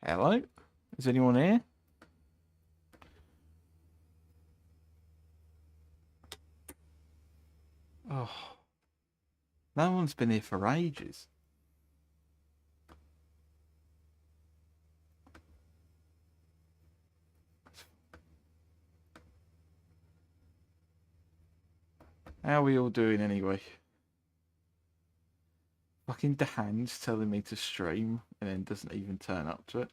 Hello? Is anyone here? Oh, no one's been here for ages. How are we all doing anyway? Fucking Dahan's telling me to stream and then doesn't even turn up to it.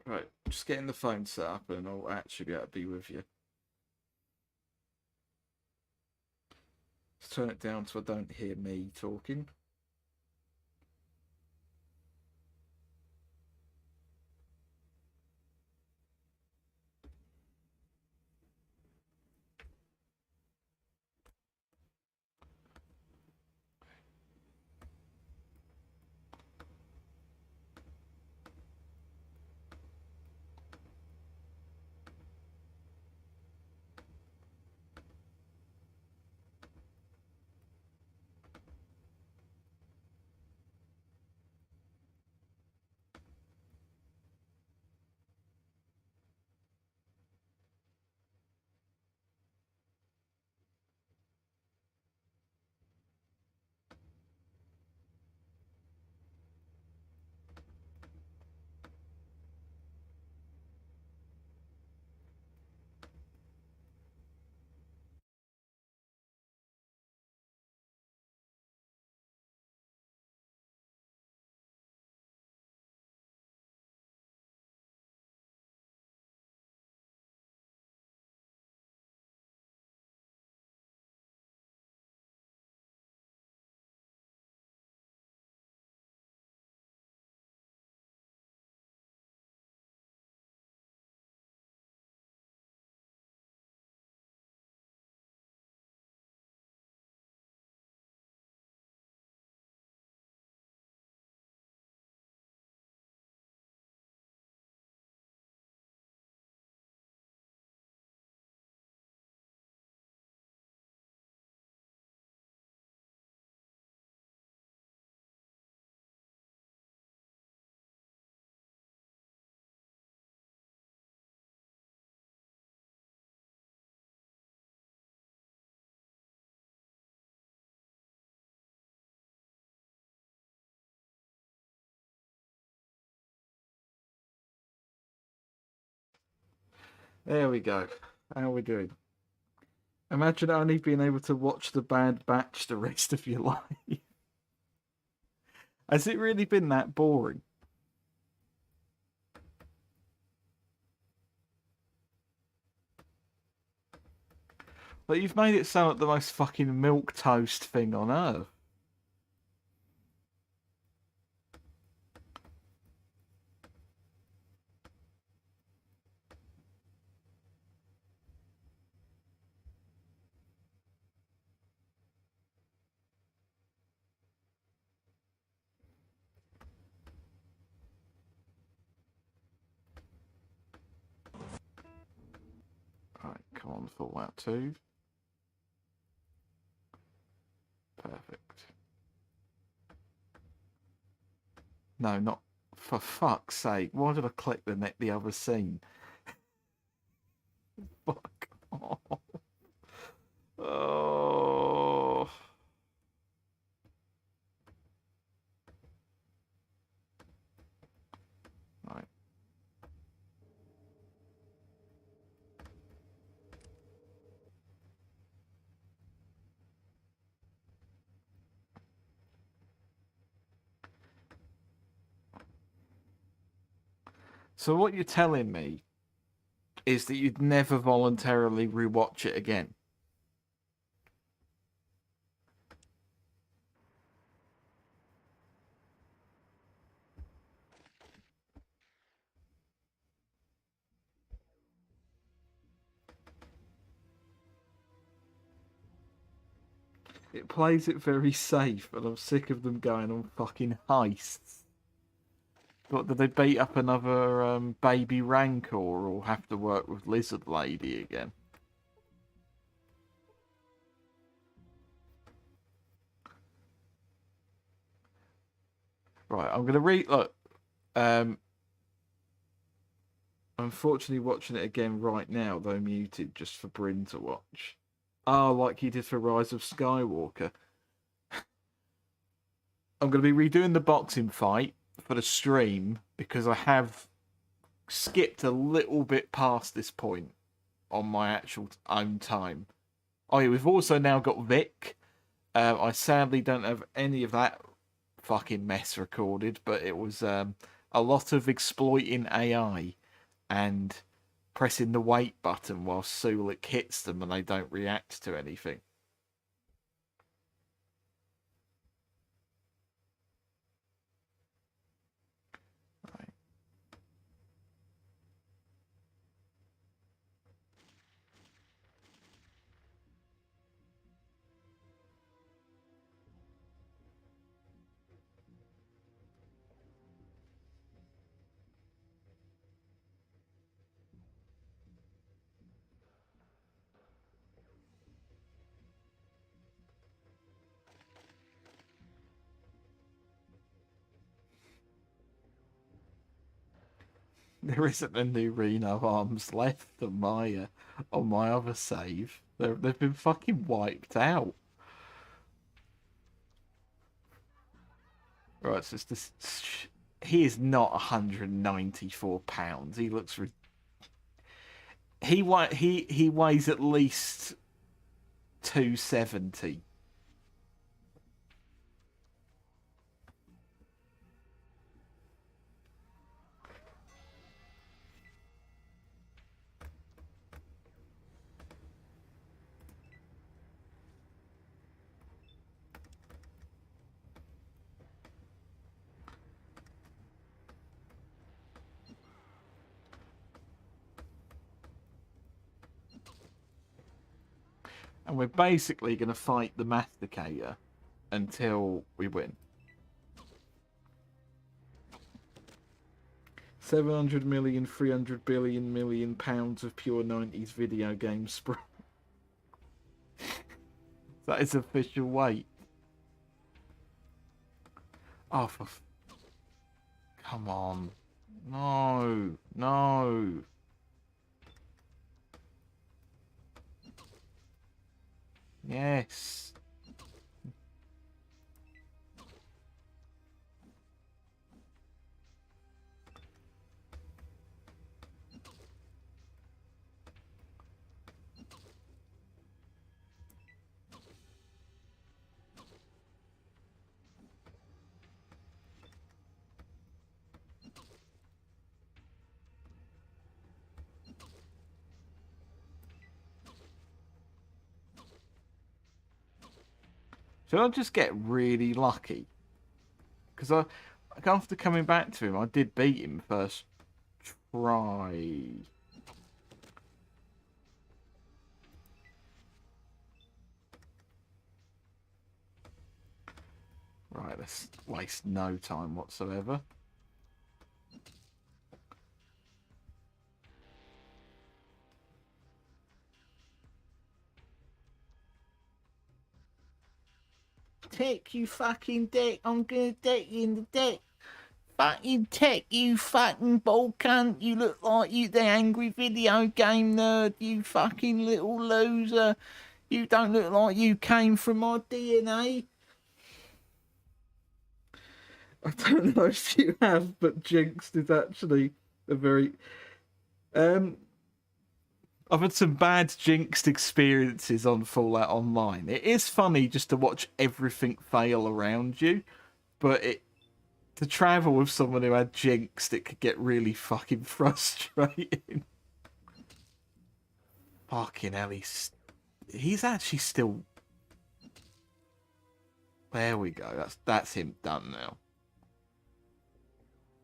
Right, just getting the phone set up and I'll actually be able to be with you. Let's turn it down so I don't hear me talking. There we go. How are we doing? Imagine only being able to watch the Bad Batch the rest of your life. Has it really been that boring? Like, you've made it sound like the most fucking milk toast thing on earth. Right, come on, Fallout 2. Perfect. No, not for fuck's sake. Why did I click the other scene? Fuck off. Oh. Right. So what you're telling me is that you'd never voluntarily rewatch it again. It plays it very safe, and I'm sick of them going on fucking heists. What, did they beat up another baby Rancor or have to work with Lizard Lady again? Right, I'm gonna read. Look, I'm unfortunately watching it again right now, though muted, just for Bryn to watch. Oh, like he did for Rise of Skywalker. I'm going to be redoing the boxing fight for the stream because I have skipped a little bit past this point on my actual own time. Oh yeah, we've also now got Vic. I sadly don't have any of that fucking mess recorded, but it was a lot of exploiting AI and pressing the wait button while Sulik hits them and they don't react to anything. Right. There isn't a new Reno Arms left on my other save. They've been fucking wiped out. Right, so it's this. He is not 194 pounds. He looks. He weighs at least 270. And we're basically going to fight the Masticator until we win. 700 million, 300 billion million pounds of pure 90s video game spray. That is official weight. Oh, come on. No, no. Yes. Should I just get really lucky? Because after coming back to him, I did beat him first try. Right, let's waste no time whatsoever. Tech, you fucking dick. I'm gonna deck you in the dick. Fucking Tech, you fucking ball cunt. You look like you the angry video game nerd. You fucking little loser. You don't look like you came from my DNA. I don't know if you have, but Jinxed is actually a very... I've had some bad Jinxed experiences on Fallout Online. It is funny just to watch everything fail around you, but to travel with someone who had Jinxed, it could get really fucking frustrating. Fucking hell, he's actually still... There we go. That's him done now.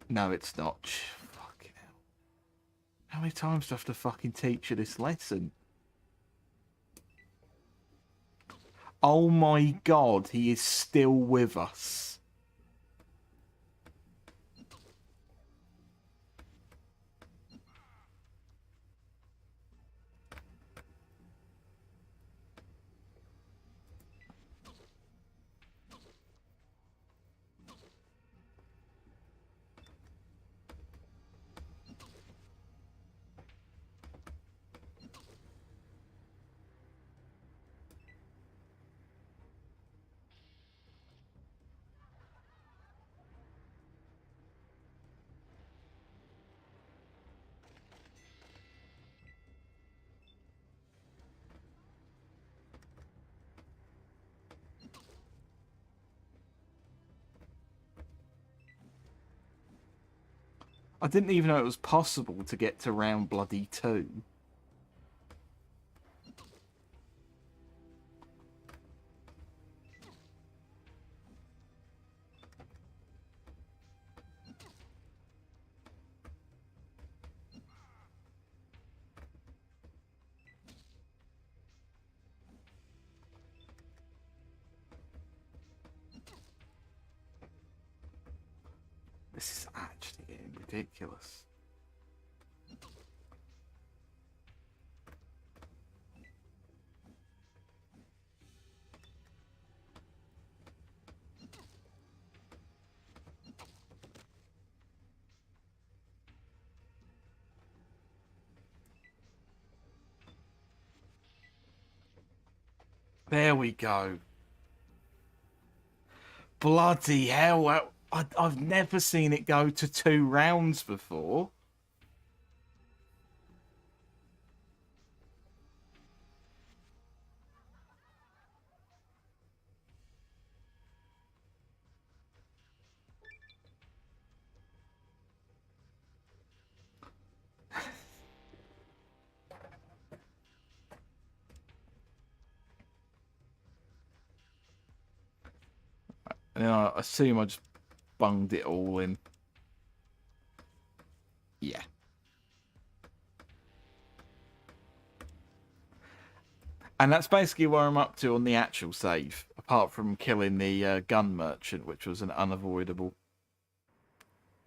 No, it's not. Fucking hell. How many times do I have to fucking teach you this lesson? Oh my god, he is still with us. I didn't even know it was possible to get to round bloody 2. This is actually getting ridiculous. There we go. Bloody hell. I've never seen it go to 2 rounds before. And I assume I just bunged it all in. Yeah. And that's basically where I'm up to on the actual save, apart from killing the gun merchant, which was an unavoidable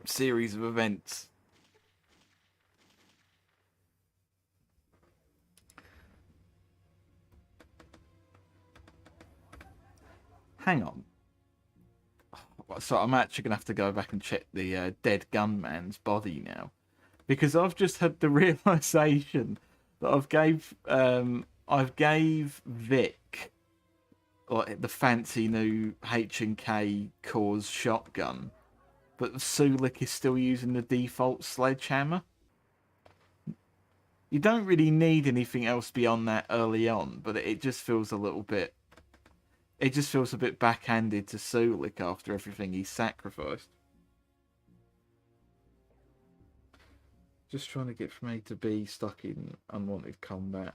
series of events. Hang on. So I'm actually going to have to go back and check the dead gunman's body now. Because I've just had the realisation that I've gave Vic like the fancy new H&K Coors shotgun, but Sulik is still using the default sledgehammer. You don't really need anything else beyond that early on, but it just feels a little bit. It just feels a bit backhanded to Sulik after everything he's sacrificed. Just trying to get from A to B stuck in unwanted combat.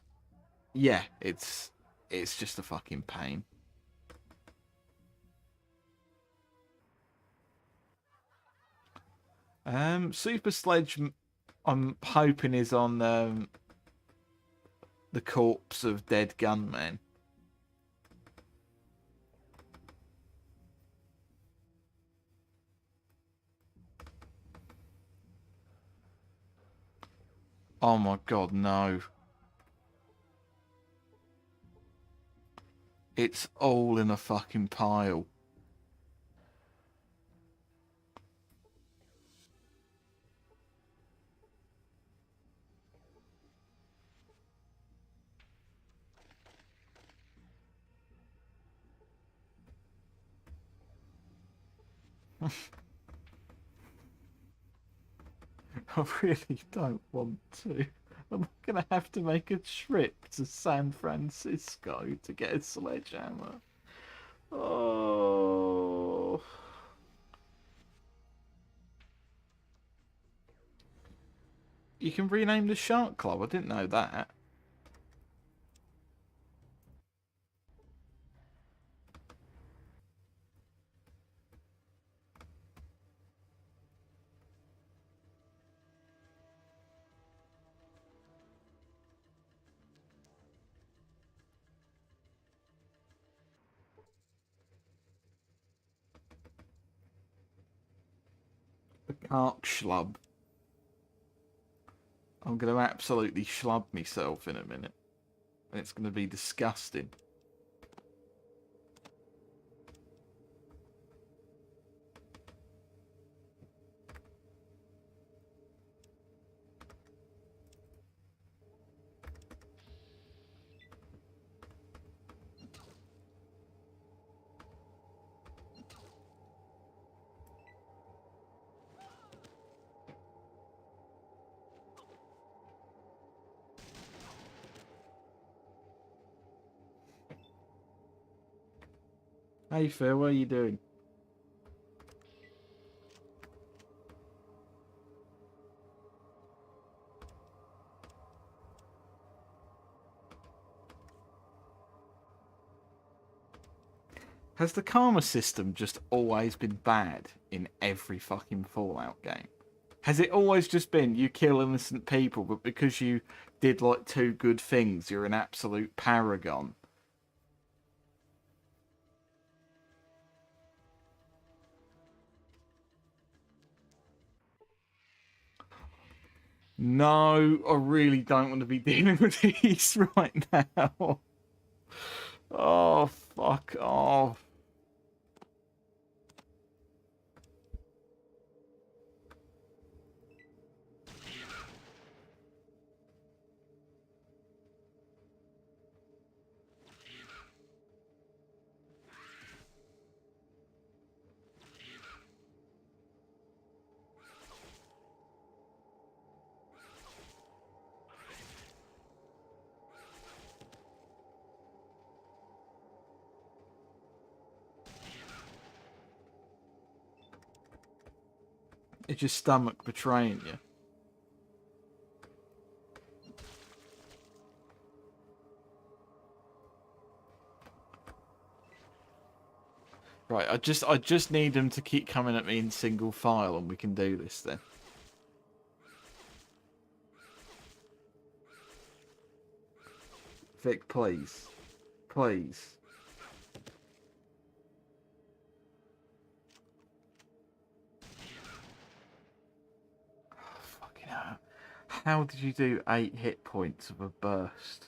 Yeah, it's just a fucking pain. Super Sledge, I'm hoping is on the corpse of dead gunman. Oh my god, no. It's all in a fucking pile. I really don't want to. I'm gonna have to make a trip to San Francisco to get a sledgehammer. Oh. You can rename the Shark Club. I didn't know that. Cark schlub. I'm going to absolutely schlub myself in a minute. And it's going to be disgusting. Hey Phil, what are you doing? Has the karma system just always been bad in every fucking Fallout game? Has it always just been you kill innocent people, but because you did like 2 good things, you're an absolute paragon? No, I really don't want to be dealing with these right now. Oh, fuck off. It's your stomach betraying you. Right, I just need them to keep coming at me in single file and we can do this then. Vic, please. Please. Oh, fucking hell. How did you do 8 hit points of a burst?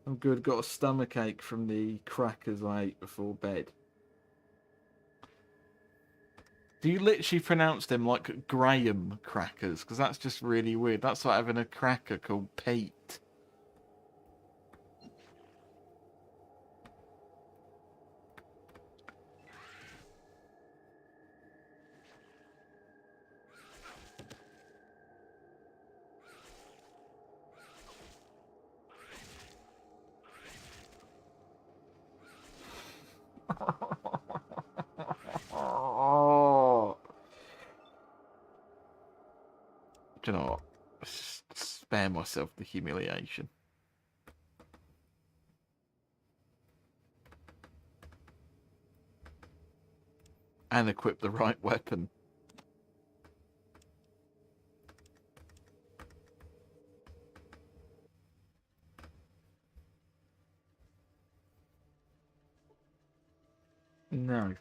I'm good. Got a stomach ache from the crackers I ate before bed. Do you literally pronounce them like Graham crackers? Because that's just really weird. That's like having a cracker called Pete. Oh. Do you know what? Just spare myself the humiliation. And equip the right weapon. No.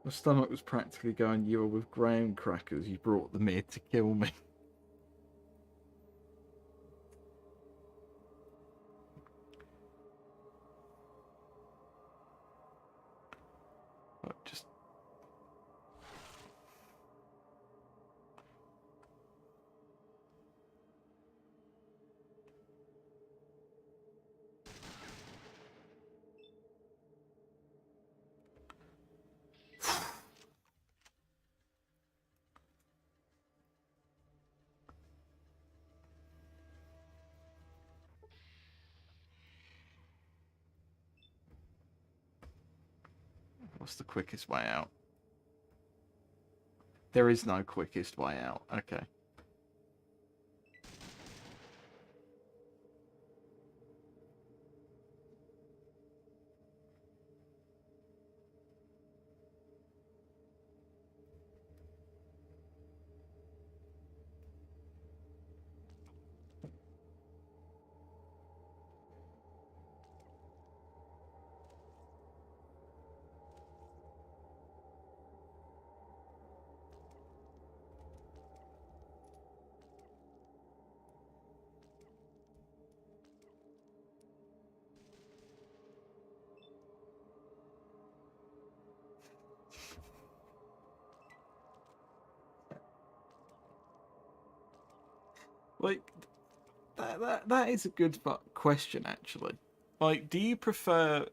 My stomach was practically going, you were with graham crackers, you brought them here to kill me. Just What's the quickest way out? There is no quickest way out. Okay. Like, that is a good question, actually. Like, do you prefer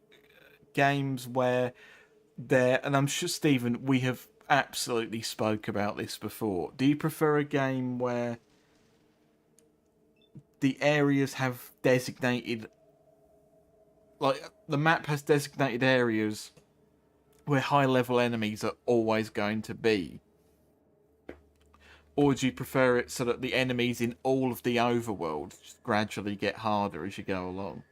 games where there, and I'm sure, Stephen, we have absolutely spoke about this before. Do you prefer a game where the areas have designated, like, the map has designated areas where high-level enemies are always going to be? Or do you prefer it so that the enemies in all of the overworld just gradually get harder as you go along?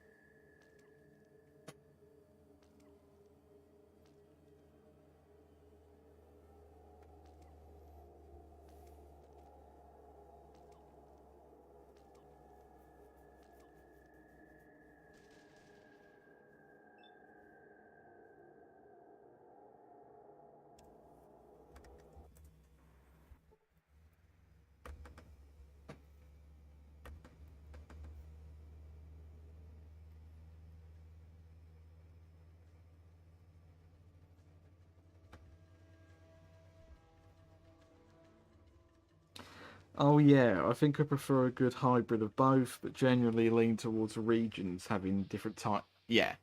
Oh yeah, I think I prefer a good hybrid of both, but generally lean towards regions having different type. Yeah,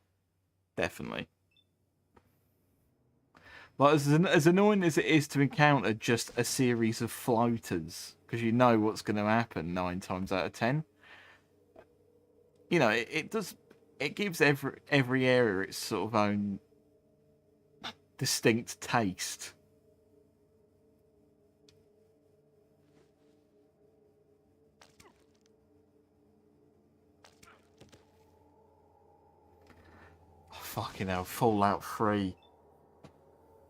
definitely. Like as annoying as it is to encounter just a series of floaters, because you know what's going to happen 9 times out of 10. You know, it does. It gives every area its sort of own distinct taste. Oh, fucking hell, Fallout 3.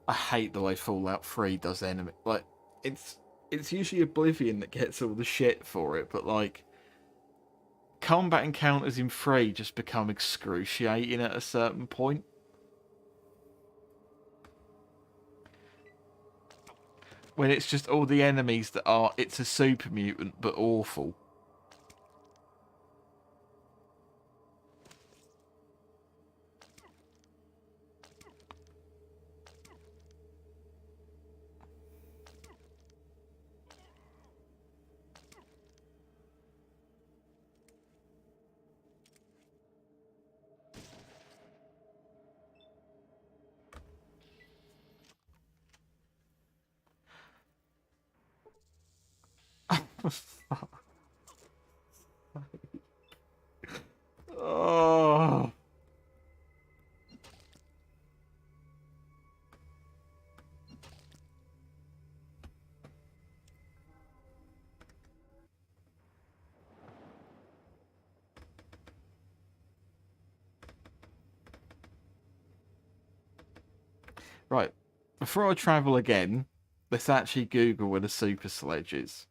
I hate the way Fallout 3 does enemy. Like, it's usually Oblivion that gets all the shit for it, but like combat encounters in 3 just become excruciating at a certain point. When it's just all the enemies that are, it's a super mutant but awful. Oh. Right. Before I travel again, let's actually Google where the super sledge is.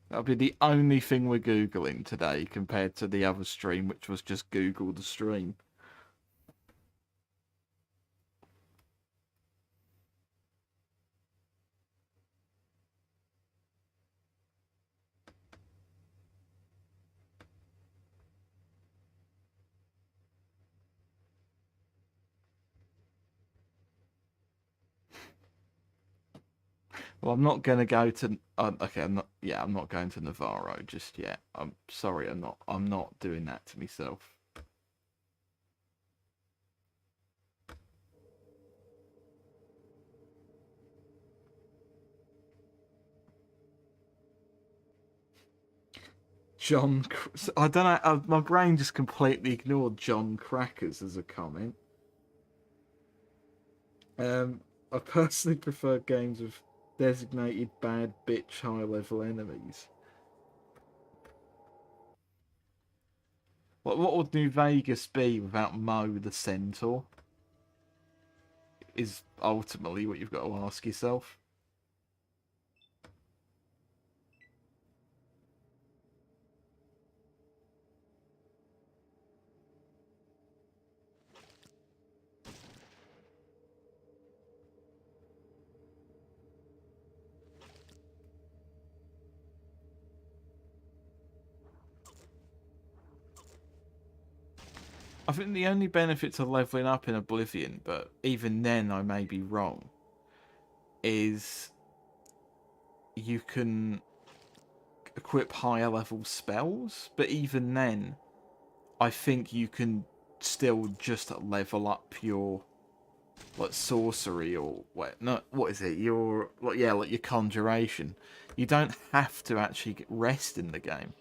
That'll be the only thing we're Googling today compared to the other stream, which was just Google the stream. Well, I'm not gonna go to. Okay, I'm not. Yeah, I'm not going to Navarro just yet. I'm sorry. I'm not. I'm not doing that to myself. I don't know. My brain just completely ignored John Crackers as a comment. I personally prefer games with designated bad bitch high level enemies. What would New Vegas be without Mo the Centaur? Is ultimately what you've got to ask yourself. I think the only benefit to leveling up in Oblivion, but even then I may be wrong, is you can equip higher level spells, but even then I think you can still just level up your like sorcery or what is it? Your like your conjuration. You don't have to actually get rest in the game.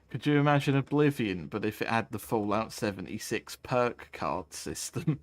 Could you imagine Oblivion, but if it had the Fallout 76 perk card system?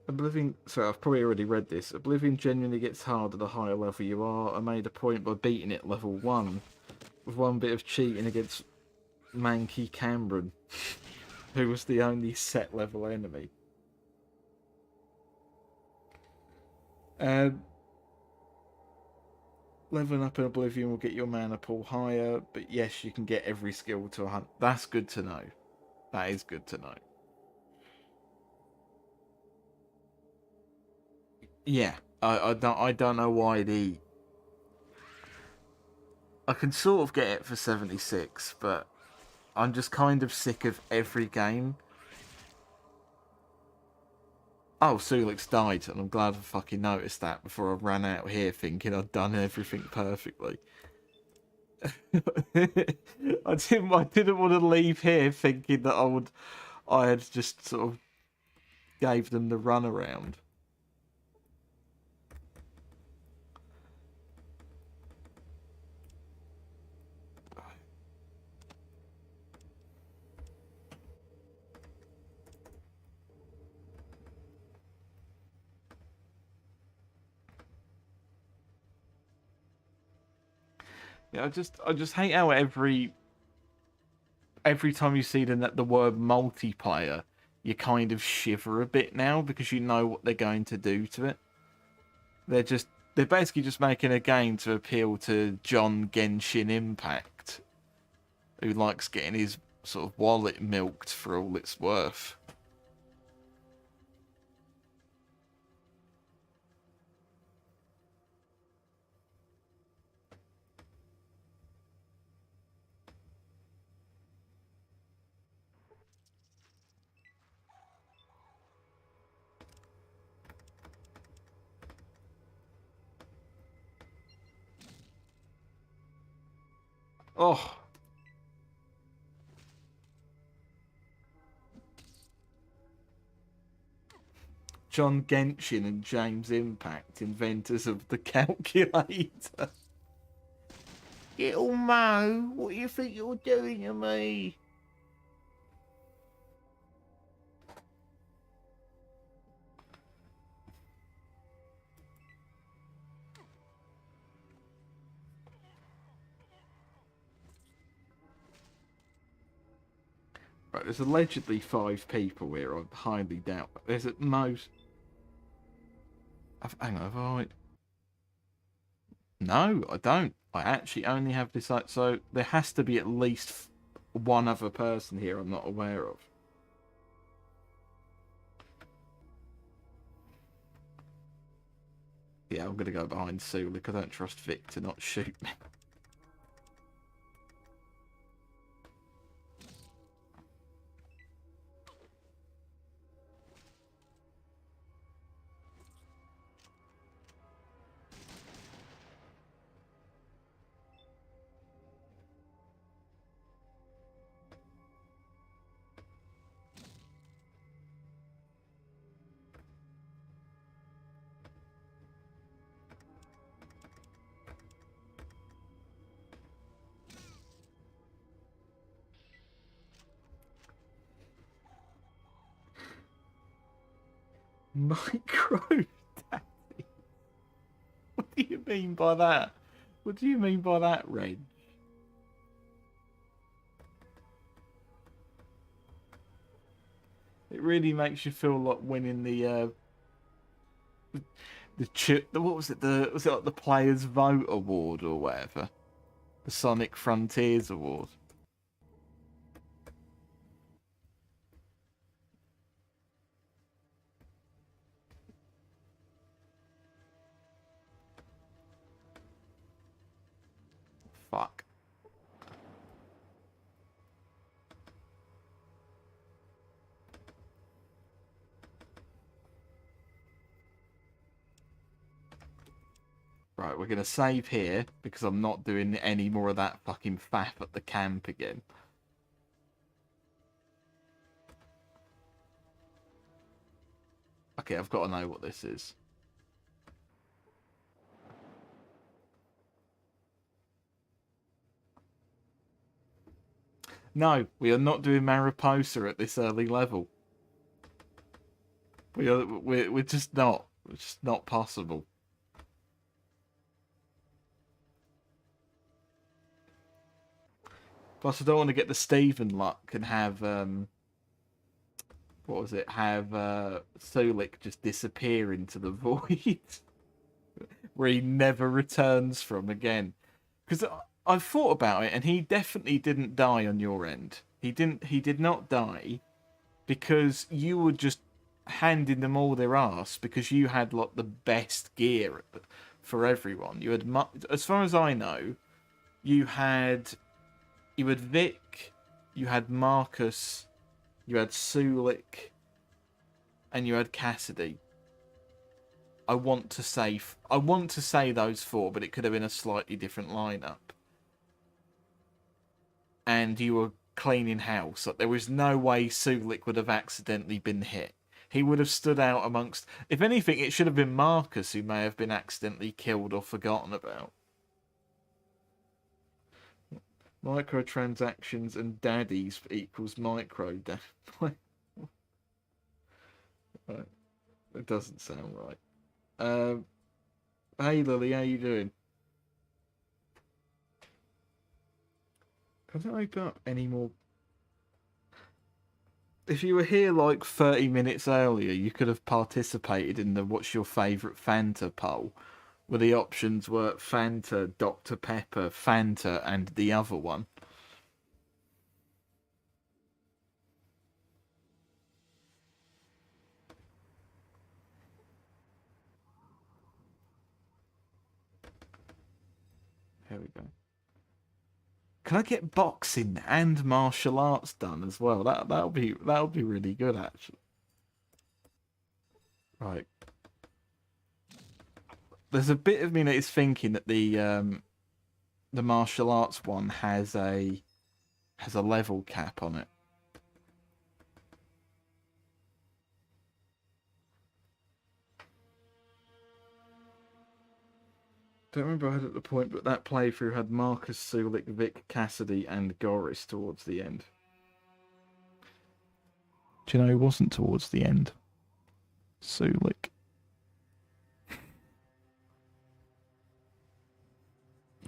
Oblivion. Sorry, I've probably already read this. Oblivion genuinely gets harder the higher level you are. I made a point by beating it level 1 with one bit of cheating against Manky Cameron, who was the only set level enemy. Leveling up in Oblivion will get your mana pool higher, but yes, you can get every skill to 100. That's good to know. That is good to know. Yeah, I don't know why I can sort of get it for 76, but I'm just kind of sick of every game. Oh, Sulix died, and I'm glad I fucking noticed that before I ran out here thinking I'd done everything perfectly. I didn't want to leave here thinking that I had just sort of gave them the runaround. Yeah, I just hate how every time you see the word multiplayer, you kind of shiver a bit now because you know what they're going to do to it. They're basically just making a game to appeal to John Genshin Impact, who likes getting his sort of wallet milked for all it's worth. Oh. John Genshin and James Impact, inventors of the calculator. Little Mo, what do you think you're doing to me? Right, there's allegedly 5 people here. I highly doubt. There's at most. Hang on, have I? No, I don't. I actually only have this. So there has to be at least one other person here I'm not aware of. Yeah, I'm gonna go behind Sulik. I don't trust Vic to not shoot me. Micro Daddy? What do you mean by that? What do you mean by that, Red? It really makes you feel like winning the what was it? Was it like the Players Vote Award or whatever? The Sonic Frontiers Award. Fuck. Right, we're going to save here because I'm not doing any more of that fucking faff at the camp again. Okay, I've got to know what this is. No, we are not doing Mariposa at this early level. We're just not. It's just not possible. Plus, I don't want to get the Steven luck and have what was it? Have Sulik just disappear into the void where he never returns from again. Because I've thought about it, and he definitely didn't die on your end. He didn't. He did not die because you were just handing them all their ass because you had like the best gear for everyone. You had, as far as I know, you had Vic, you had Marcus, you had Sulik, and you had Cassidy. I want to say those 4, but it could have been a slightly different lineup. And you were cleaning house. Like, there was no way Sulik would have accidentally been hit. He would have stood out amongst. If anything, it should have been Marcus who may have been accidentally killed or forgotten about. Microtransactions and daddies equals micro. Right. It doesn't sound right. Hey Lily, how you doing? Can I open up any more? If you were here like 30 minutes earlier, you could have participated in the what's your favourite Fanta poll, where the options were Fanta, Dr. Pepper, Fanta, and the other one. Here we go. Can I get boxing and martial arts done as well? That'll be really good actually. Right. There's a bit of me that is thinking that the martial arts one has a level cap on it. Don't remember I had at the point, but that playthrough had Marcus, Sulik, Vic, Cassidy, and Goris towards the end. Do you know who wasn't towards the end? Sulik.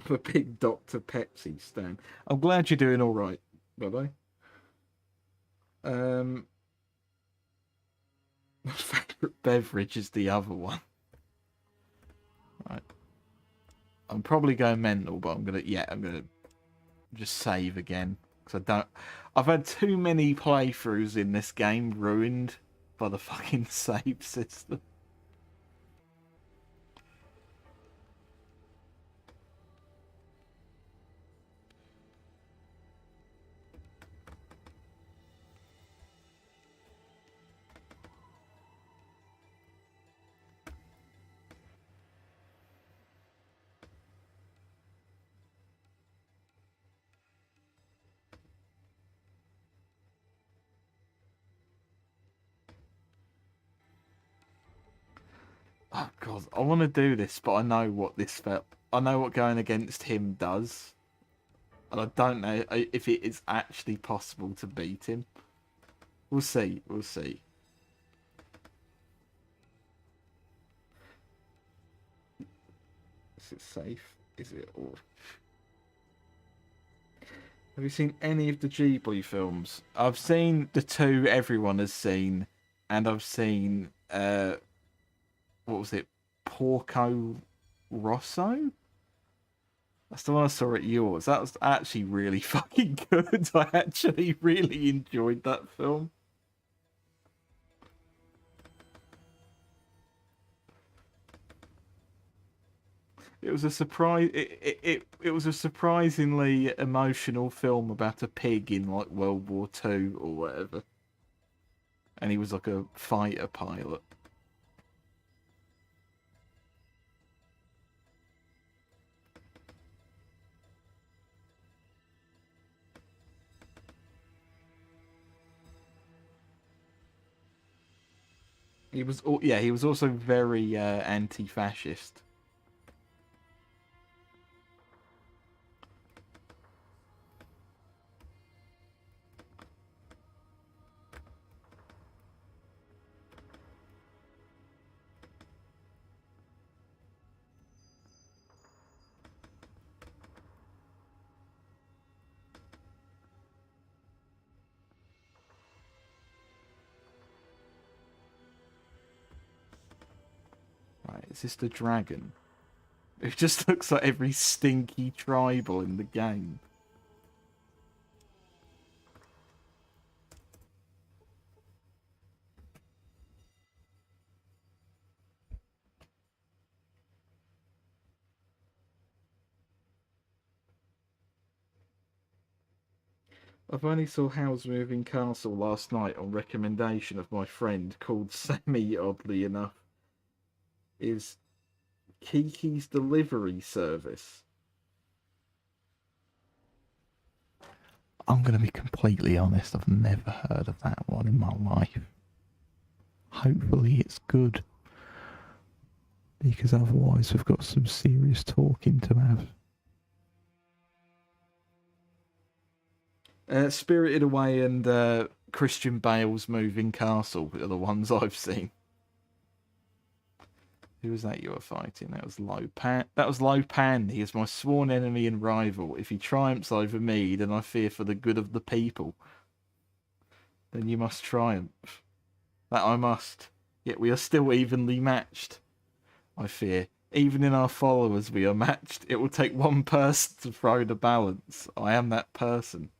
The big Dr. Pepsi stand. I'm glad you're doing all right, bye-bye. My favourite beverage is the other one. Right. I'm probably going mental, but I'm gonna just save again because I don't. I've had too many playthroughs in this game ruined by the fucking save system. Oh god, I want to do this, but I know what this felt. I know what going against him does, and I don't know if it is actually possible to beat him. We'll see. We'll see. Is it safe? Is it all? Have you seen any of the Ghibli films? I've seen the two everyone has seen, and I've seen what was it? Porco Rosso? That's the one I saw at yours. That was actually really fucking good. I actually really enjoyed that film. It was a surprise. It was a surprisingly emotional film about a pig in like World War Two or whatever, and he was like a fighter pilot. Yeah, he was also very anti-fascist. Right, is this the dragon? It just looks like every stinky tribal in the game. I've only saw Howl's Moving Castle last night on recommendation of my friend called Sammy, oddly enough. Is Kiki's Delivery Service. I'm going to be completely honest, I've never heard of that one in my life. Hopefully it's good. Because otherwise we've got some serious talking to have. Spirited Away and Christian Bale's Moving Castle are the ones I've seen. Who was that you were fighting? That was Lopan. That was Lopan. He is my sworn enemy and rival. If he triumphs over me, then I fear for the good of the people. Then you must triumph. That I must. Yet we are still evenly matched. I fear. Even in our followers we are matched. It will take one person to throw the balance. I am that person.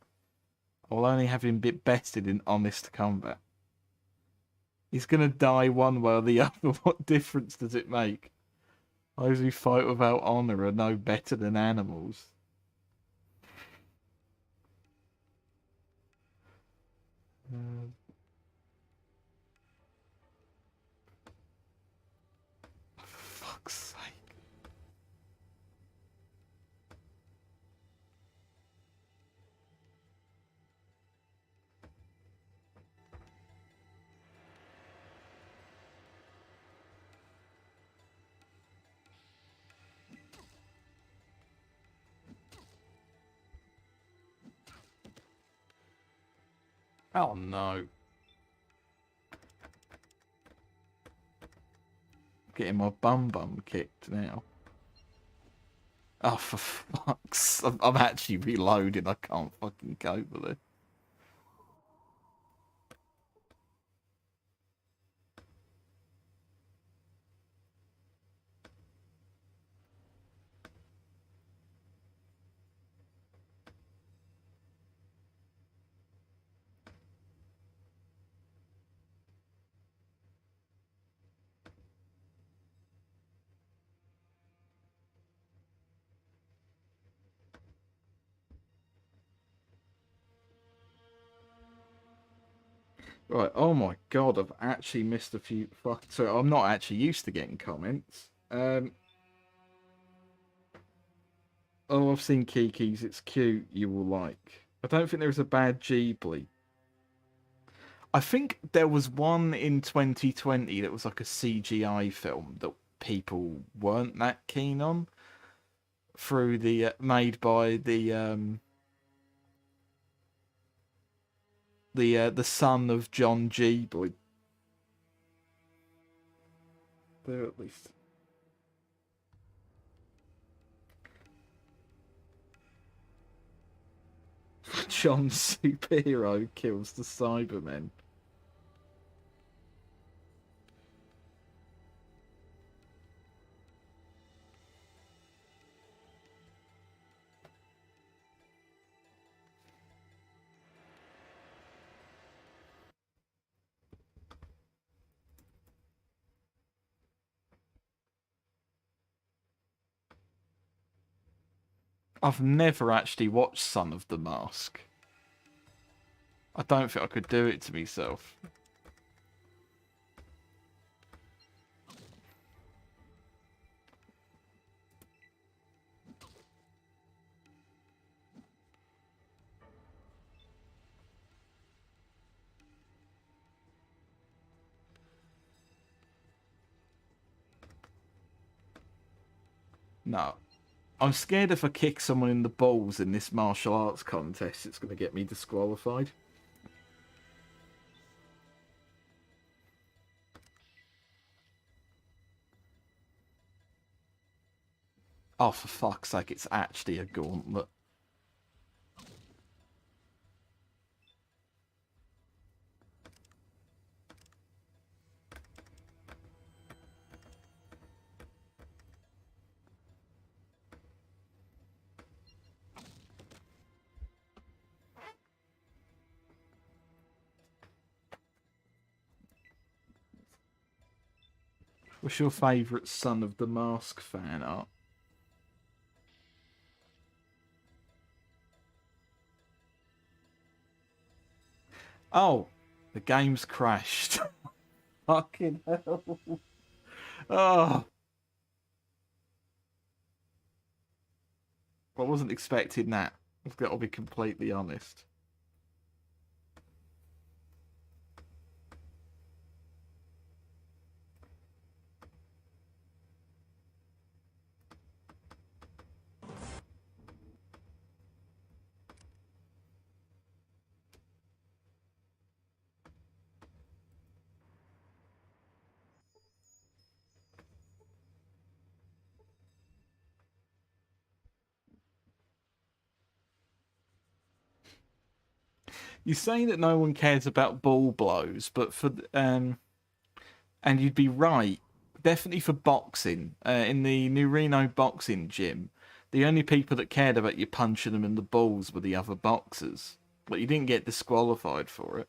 I will only have him bested in honest combat. He's gonna die one way or the other. What difference does it make? Those who fight without honour are no better than animals. For fuck's sake. Oh no. Getting my bum kicked now. Oh, for fuck's... I'm actually reloading. I can't fucking cope with it. Right, oh my god, I've actually missed a few so I'm not actually used to getting comments. Oh, I've seen Kiki's, it's cute, you will like. I don't think there's a bad Ghibli. I think there was one in 2020 that was like a CGI film that people weren't that keen on through the made by the son of John Ghibli. There at least. John's superhero kills the Cybermen. I've never actually watched Son of the Mask. I don't think I could do it to myself. No. I'm scared if I kick someone in the balls in this martial arts contest, it's going to get me disqualified. Oh, for fuck's sake, it's actually a gauntlet. What's your favourite Son of the Mask fan art? Oh, the game's crashed. Fucking hell. Oh, I wasn't expecting that. I've got to be completely honest. You're saying that no one cares about ball blows, but and you'd be right. Definitely for boxing, in the New Reno boxing gym, the only people that cared about you punching them in the balls were the other boxers. But you didn't get disqualified for it.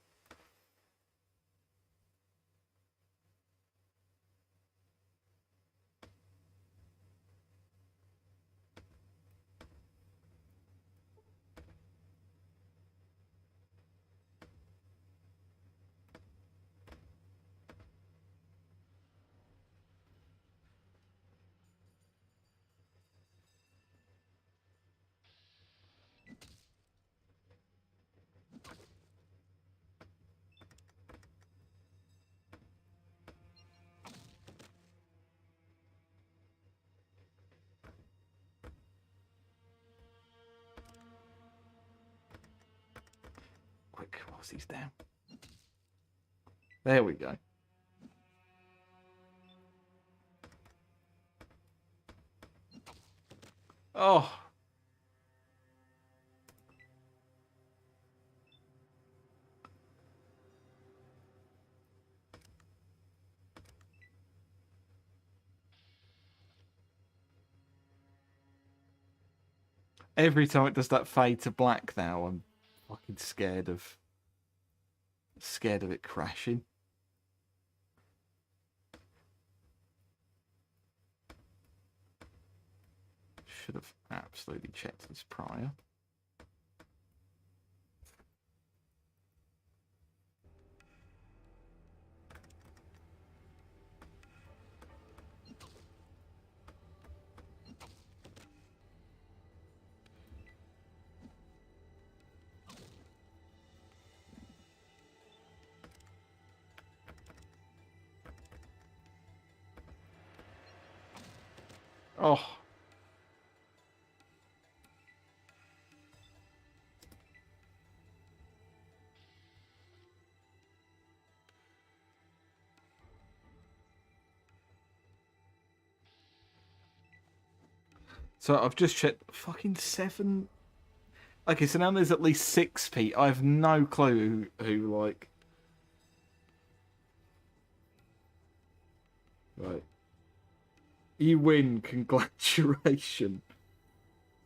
Quick, whilst he's down. There we go. Oh, every time it does that fade to black now, I'm fucking scared of it crashing. Should have absolutely checked this prior. Oh. So I've just checked. Fucking 7. Okay, so now there's at least 6 people. I have no clue who like. Right. You win. Congratulations.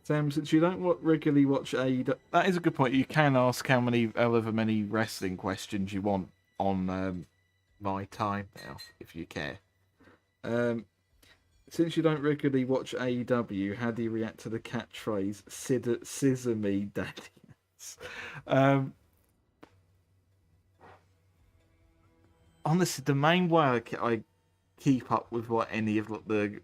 Sam, since you don't regularly watch AEW, that is a good point. You can ask however many wrestling questions you want on my time now, if you care. Um, since you don't regularly watch AEW, how do you react to the catchphrase "Scissor me, daddy"? um, Honestly, the main way I keep up with what any of the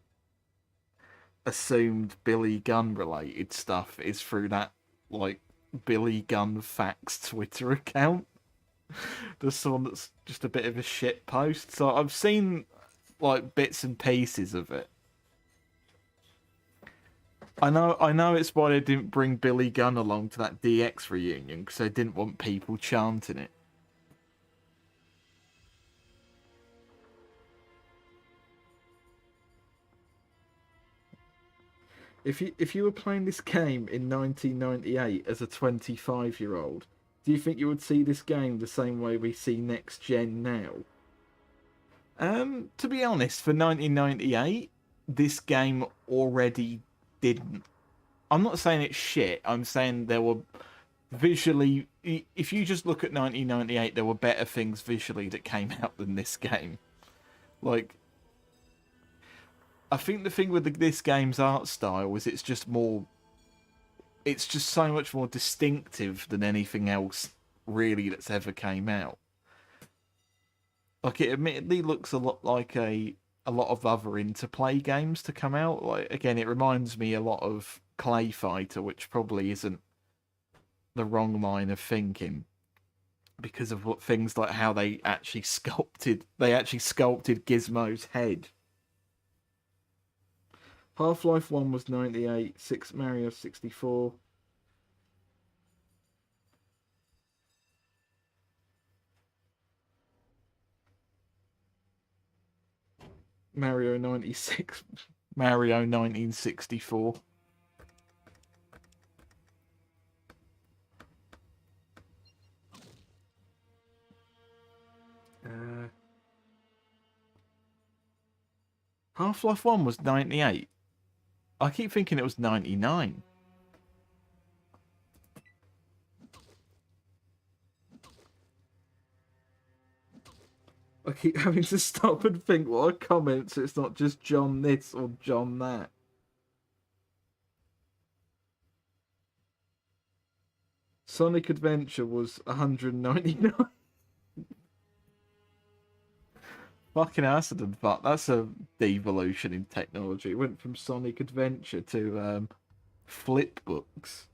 assumed Billy Gunn related stuff is through that like Billy Gunn Facts Twitter account. There's someone that's just a bit of a shit post. So I've seen like bits and pieces of it. I know it's why they didn't bring Billy Gunn along to that DX reunion because they didn't want people chanting it. If you were playing this game in 1998 as a 25-year-old, do you think you would see this game the same way we see next gen now? To be honest, for 1998, this game already didn't. I'm not saying it's shit. I'm saying there were visually. If you just look at 1998, there were better things visually that came out than this game. Like, I think the thing with this game's art style is it's just more. It's just so much more distinctive than anything else really that's ever came out. Like, it admittedly looks a lot like a lot of other interplay games to come out. Like, again, it reminds me a lot of Clay Fighter, which probably isn't the wrong line of thinking because of what things like how they actually sculpted Gizmo's head. Half-Life 1 was 98, 6 Mario 64. Mario 96, Mario 1964. Uh, Half-Life 1 was 98. I keep thinking it was 99. I keep having to stop and think what I comment so it's not just John this or John that. Sonic Adventure was 199. Fucking acid, but that's a devolution in technology. It went from Sonic Adventure to flip books.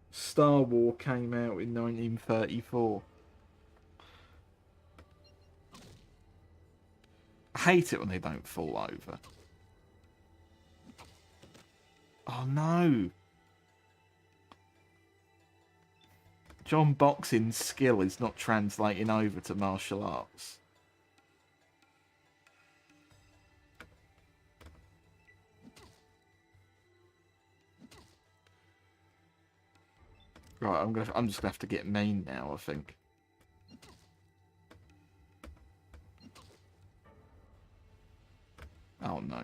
Star Wars came out in 1934. I hate it when they don't fall over. Oh no! John Boxing's skill is not translating over to martial arts. Right, I'm just gonna have to get main now, I think. Oh no.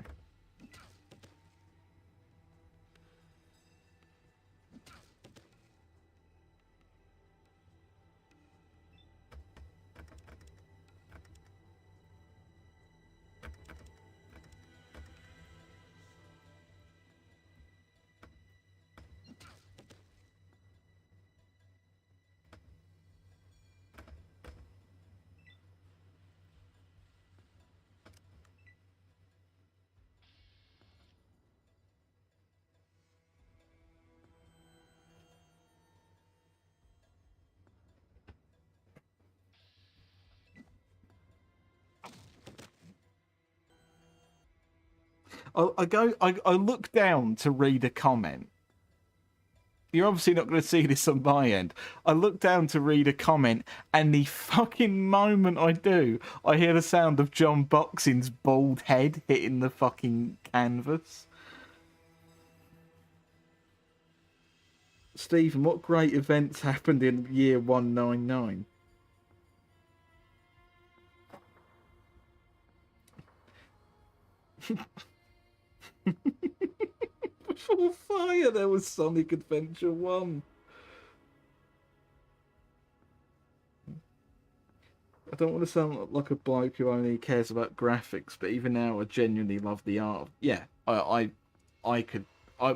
I look down to read a comment. You're obviously not going to see this on my end. I look down to read a comment, and the fucking moment I do, I hear the sound of John Boxing's bald head hitting the fucking canvas. Stephen, what great events happened in year 199? Before Fire, there was Sonic Adventure 1. I don't want to sound like a bloke who only cares about graphics, but even now I genuinely love the art. Yeah, I could.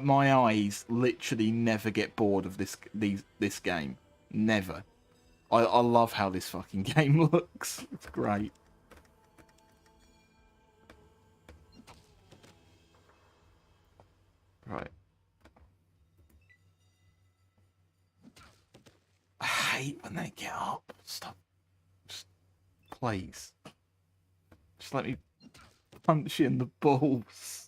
My eyes literally never get bored of this game. Never. I love how this fucking game looks. It's great. Right. I hate when they get up. Stop. Just, please. Just let me punch you in the balls.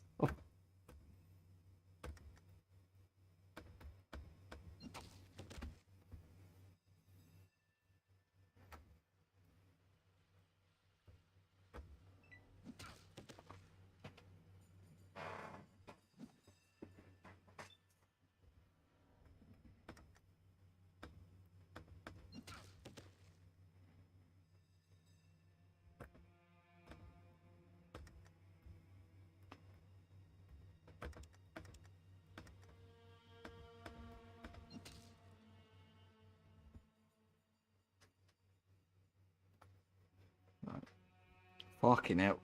Fucking hell.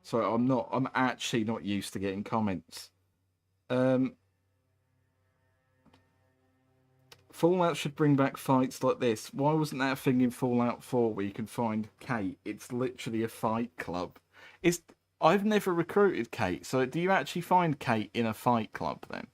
Sorry, I'm actually not used to getting comments. Fallout should bring back fights like this. Why wasn't that a thing in Fallout 4 where you can find Kate? It's literally a fight club. I've never recruited Kate, so do you actually find Kate in a fight club then?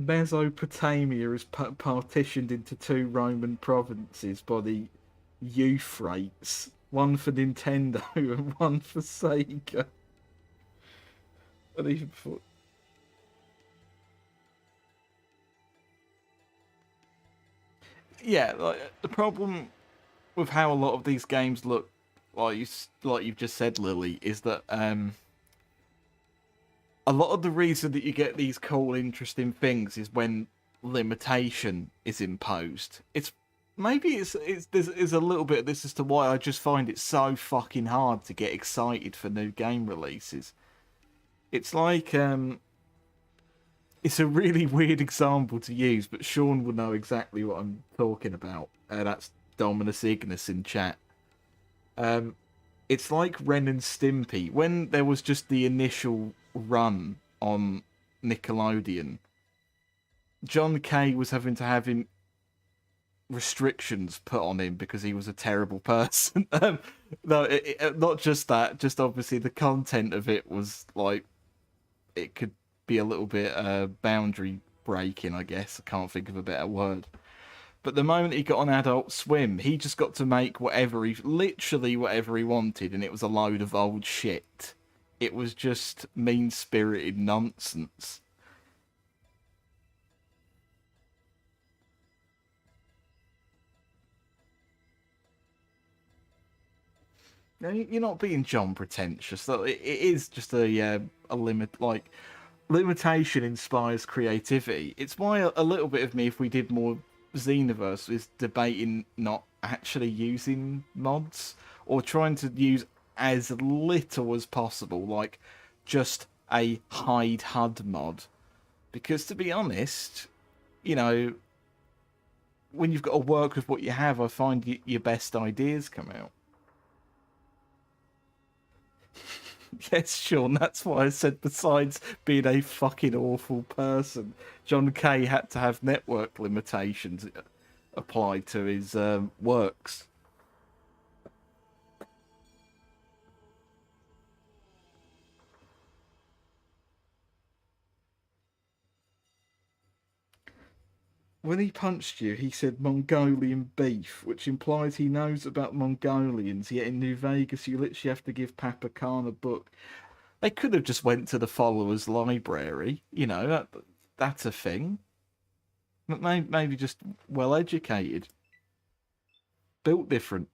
Mesopotamia is partitioned into two Roman provinces by the Euphrates, one for Nintendo and one for Sega. And even before... Yeah, like, the problem with how a lot of these games look, like you've just said, Lily, is that a lot of the reason that you get these cool, interesting things is when limitation is imposed. There's a little bit of this as to why I just find it so fucking hard to get excited for new game releases. It's like it's a really weird example to use, but Sean will know exactly what I'm talking about. That's Dominus Ignis in chat. It's like Ren and Stimpy. When there was just the initial run on Nickelodeon, John Kay was having to have him restrictions put on him because he was a terrible person. No, not just that. Just obviously the content of it was like it could be a little bit boundary breaking. I guess I can't think of a better word. But the moment he got on Adult Swim, he just got to make literally whatever he wanted, and it was a load of old shit. It was just mean-spirited nonsense. Now, you're not being John pretentious. It is just a limit. Like limitation inspires creativity. It's why a little bit of me, if we did more Xenoverse, is debating not actually using mods or trying to use as little as possible, like just a hide HUD mod. Because to be honest, you know, when you've got to work with what you have, I find your best ideas come out. Yes, Sean, that's why I said besides being a fucking awful person, John Kay had to have network limitations applied to his works. When he punched you, he said Mongolian beef, which implies he knows about Mongolians. Yet in New Vegas, you literally have to give Papa Khan a book. They could have just went to the followers' library. That's a thing. But maybe just well educated, built different.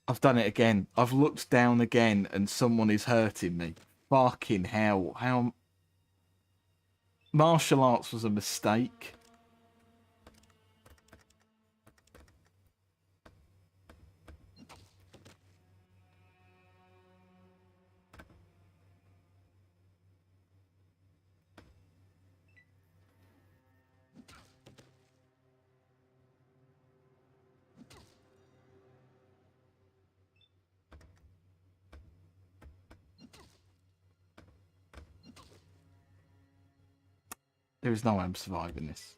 I've done it again. I've looked down again, and someone is hurting me. Fucking hell! How martial arts was a mistake. There is no way I'm surviving this.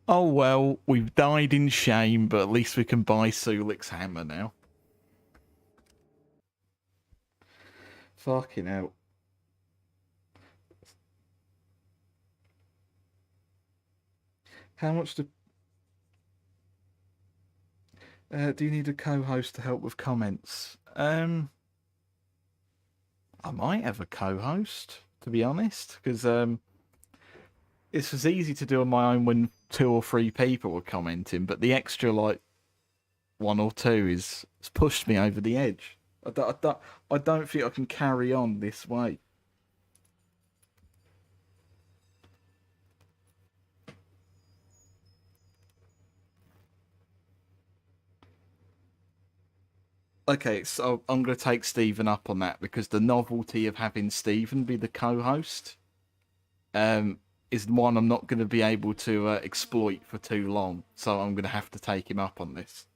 Oh well, we've died in shame, but at least we can buy Sulik's hammer now. Fucking hell. How much do you need a co-host to help with comments? I might have a co-host, to be honest, because it's as easy to do on my own when 2 or 3 people are commenting, but the extra like 1 or 2 is it's pushed me over the edge. I don't think I can carry on this way. Okay, so I'm going to take Stephen up on that because the novelty of having Stephen be the co-host is one I'm not going to be able to exploit for too long. So I'm going to have to take him up on this.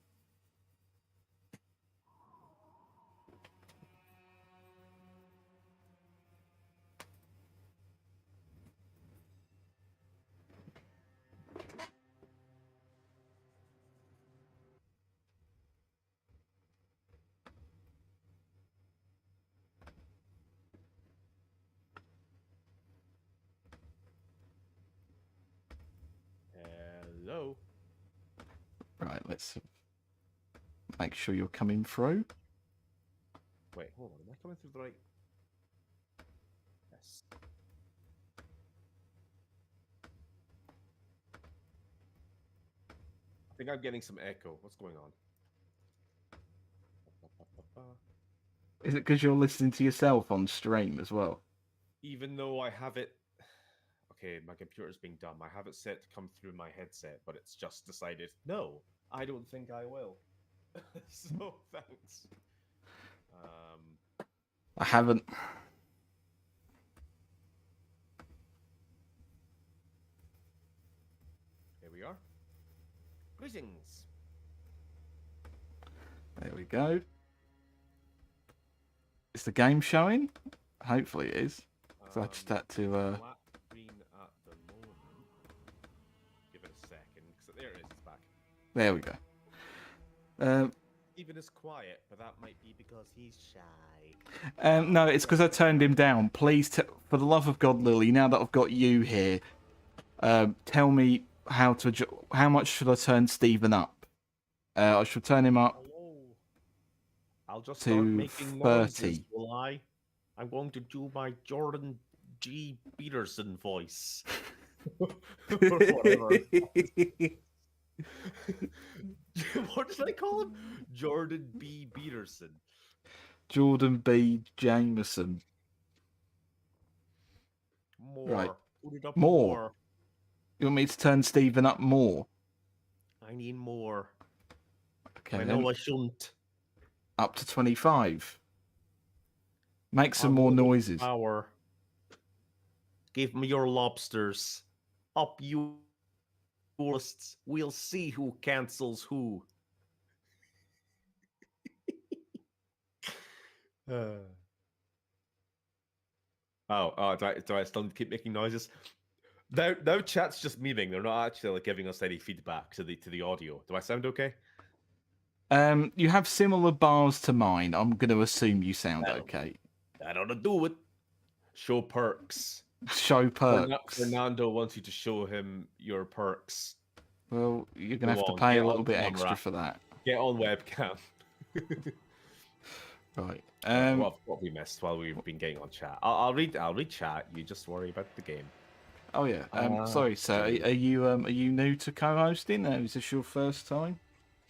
Hello. Right, let's make sure you're coming through. Wait, hold on. Am I coming through the right? Yes. I think I'm getting some echo. What's going on? Is it because you're listening to yourself on stream as well? Even though I have it. Okay, my computer's being dumb. I have it set to come through my headset, but it's just decided, no, I don't think I will. So, thanks. I haven't. Here we are. Greetings. There we go. Is the game showing? Hopefully it is. So I just had to. Flat screen at the moment. Give it a second. There it is. It's back. There we go. Even is quiet, but that might be because he's shy. No, it's because I turned him down. Please, for the love of God, Lily, now that I've got you here, tell me how much should I turn Stephen up? I should turn him up. Hello. I'll just to start making 30. noises, will I? I'm going to do my Jordan G. Peterson voice. Whatever. What did I call him? Jordan B. Peterson. Jordan B. Jameson. More. Right. Put it up More. You want me to turn Stephen up more? I need more. Okay. I know I shouldn't. Up to 25. Make some more noises. Power. Give me your lobsters. Up you lists. We'll see who cancels who. Do I still keep making noises? Now chat's just memeing. They're not actually like giving us any feedback to the audio. Do I sound okay? You have similar bars to mine. I'm going to assume you sound okay. I don't do it. Show perks. Show perks. Fernando wants you to show him your perks. Well, you're going to have to on, pay get a little on bit camera. extra for that. Get on webcam. Right. What have we missed while we've been getting on chat? I'll read chat. You just worry about the game. Oh yeah. Sorry, sir. Are you new to co-hosting? Is this your first time?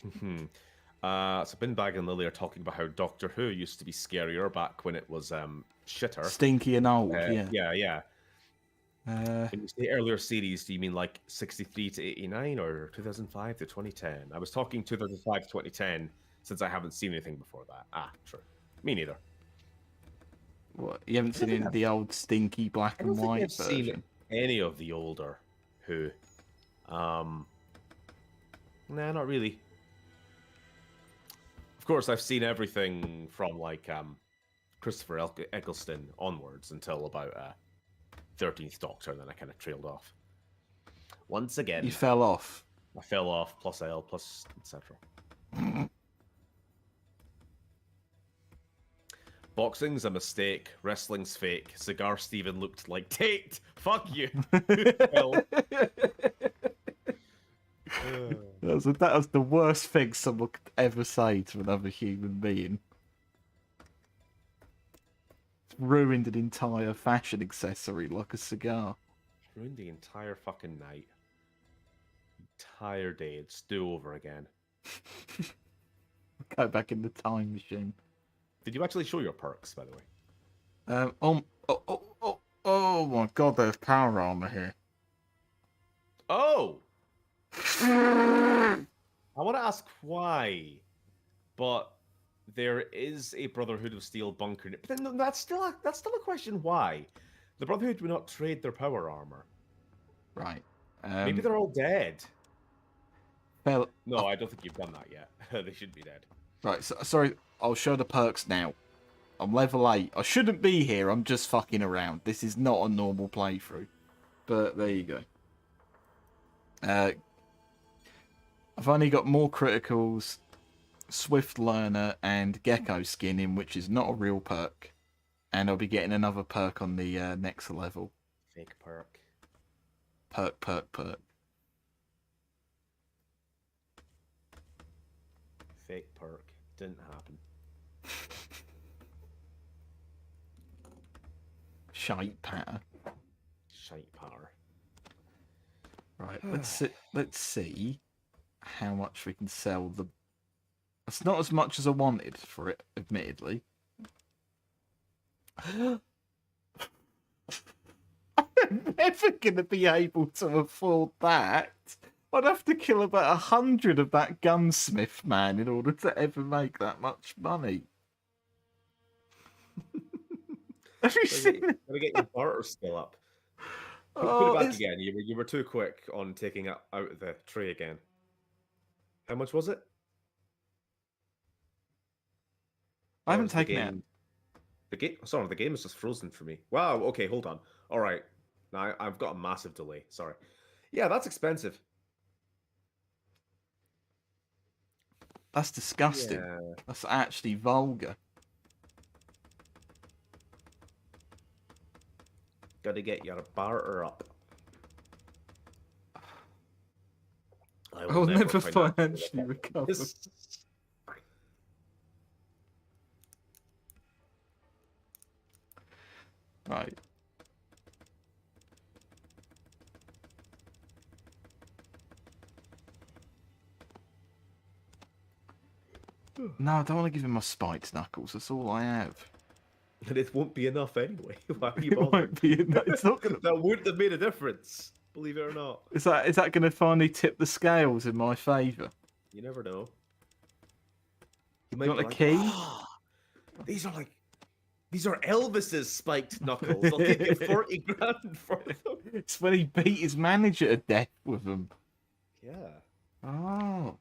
So Binbag and Lily are talking about how Doctor Who used to be scarier back when it was shitter. Stinky and old. Yeah. When you say earlier series, do you mean like 63 to 89 or 2005 to 2010? I was talking 2005 to 2010 since I haven't seen anything before that. Ah, true. Me neither. What? You haven't seen any of the old stinky black and white I've version? seen any of the older Who. Nah, not really. Of course, I've seen everything from like Christopher Eccleston onwards until about 13th Doctor, and then I kind of trailed off. Once again, You fell off. I fell off, plus L, plus etc. Boxing's a mistake. Wrestling's fake. Cigar Steven looked like Tate. Fuck you. Well, That was the worst thing someone could ever say to another human being. It's ruined an entire fashion accessory like a cigar. ruined the entire fucking night. Entire day. It's do over again. Go back in the time machine. Did you actually show your perks, by the way? Oh my god, there's power armor here. Oh! I want to ask why, but there is a Brotherhood of Steel bunker. But then that's still a question. Why? The Brotherhood would not trade their power armor. Right. Maybe they're all dead. Well, No, I don't think you've done that yet. They should be dead. right, so, sorry, I'll show the perks now. I'm level 8. I shouldn't be here, I'm just fucking around. This is not a normal playthrough. But there you go. I've only got more criticals, Swift Learner, and Gecko Skinning, which is not a real perk. And I'll be getting another perk on the next level. Fake perk. Perk. Fake perk. Didn't happen. Shite patter. Shite power. Right, let's see how much we can sell the... It's not as much as I wanted for it, admittedly. I'm never going to be able to afford that. I'd have to kill about 100 of that gunsmith man in order to ever make that much money. Have you seen it? Gotta get your barter skill up. Put Oh, it back again. You were too quick on taking it out of the tray again. How much was it? I haven't Or is the taken it out. game- The game. Sorry, the game is just frozen for me. Wow. Okay, hold on. All right. Now I've got a massive delay. Sorry. Yeah, that's expensive. That's disgusting. Yeah. That's actually vulgar. Gotta get your barter up. I I'll never financially recover. This- Right. No, I don't want to give him my spiked knuckles. That's all I have. And it won't be enough anyway. Why are you It bothering? won't be enough. It's not gonna. That wouldn't have made a difference. Believe it or not. Is that going to finally tip the scales in my favour? You never know. You You want be a key? "Ah, these are Elvis's spiked knuckles. I'll give you 40 grand for them. It's when he beat his manager to death with them. Yeah. Oh.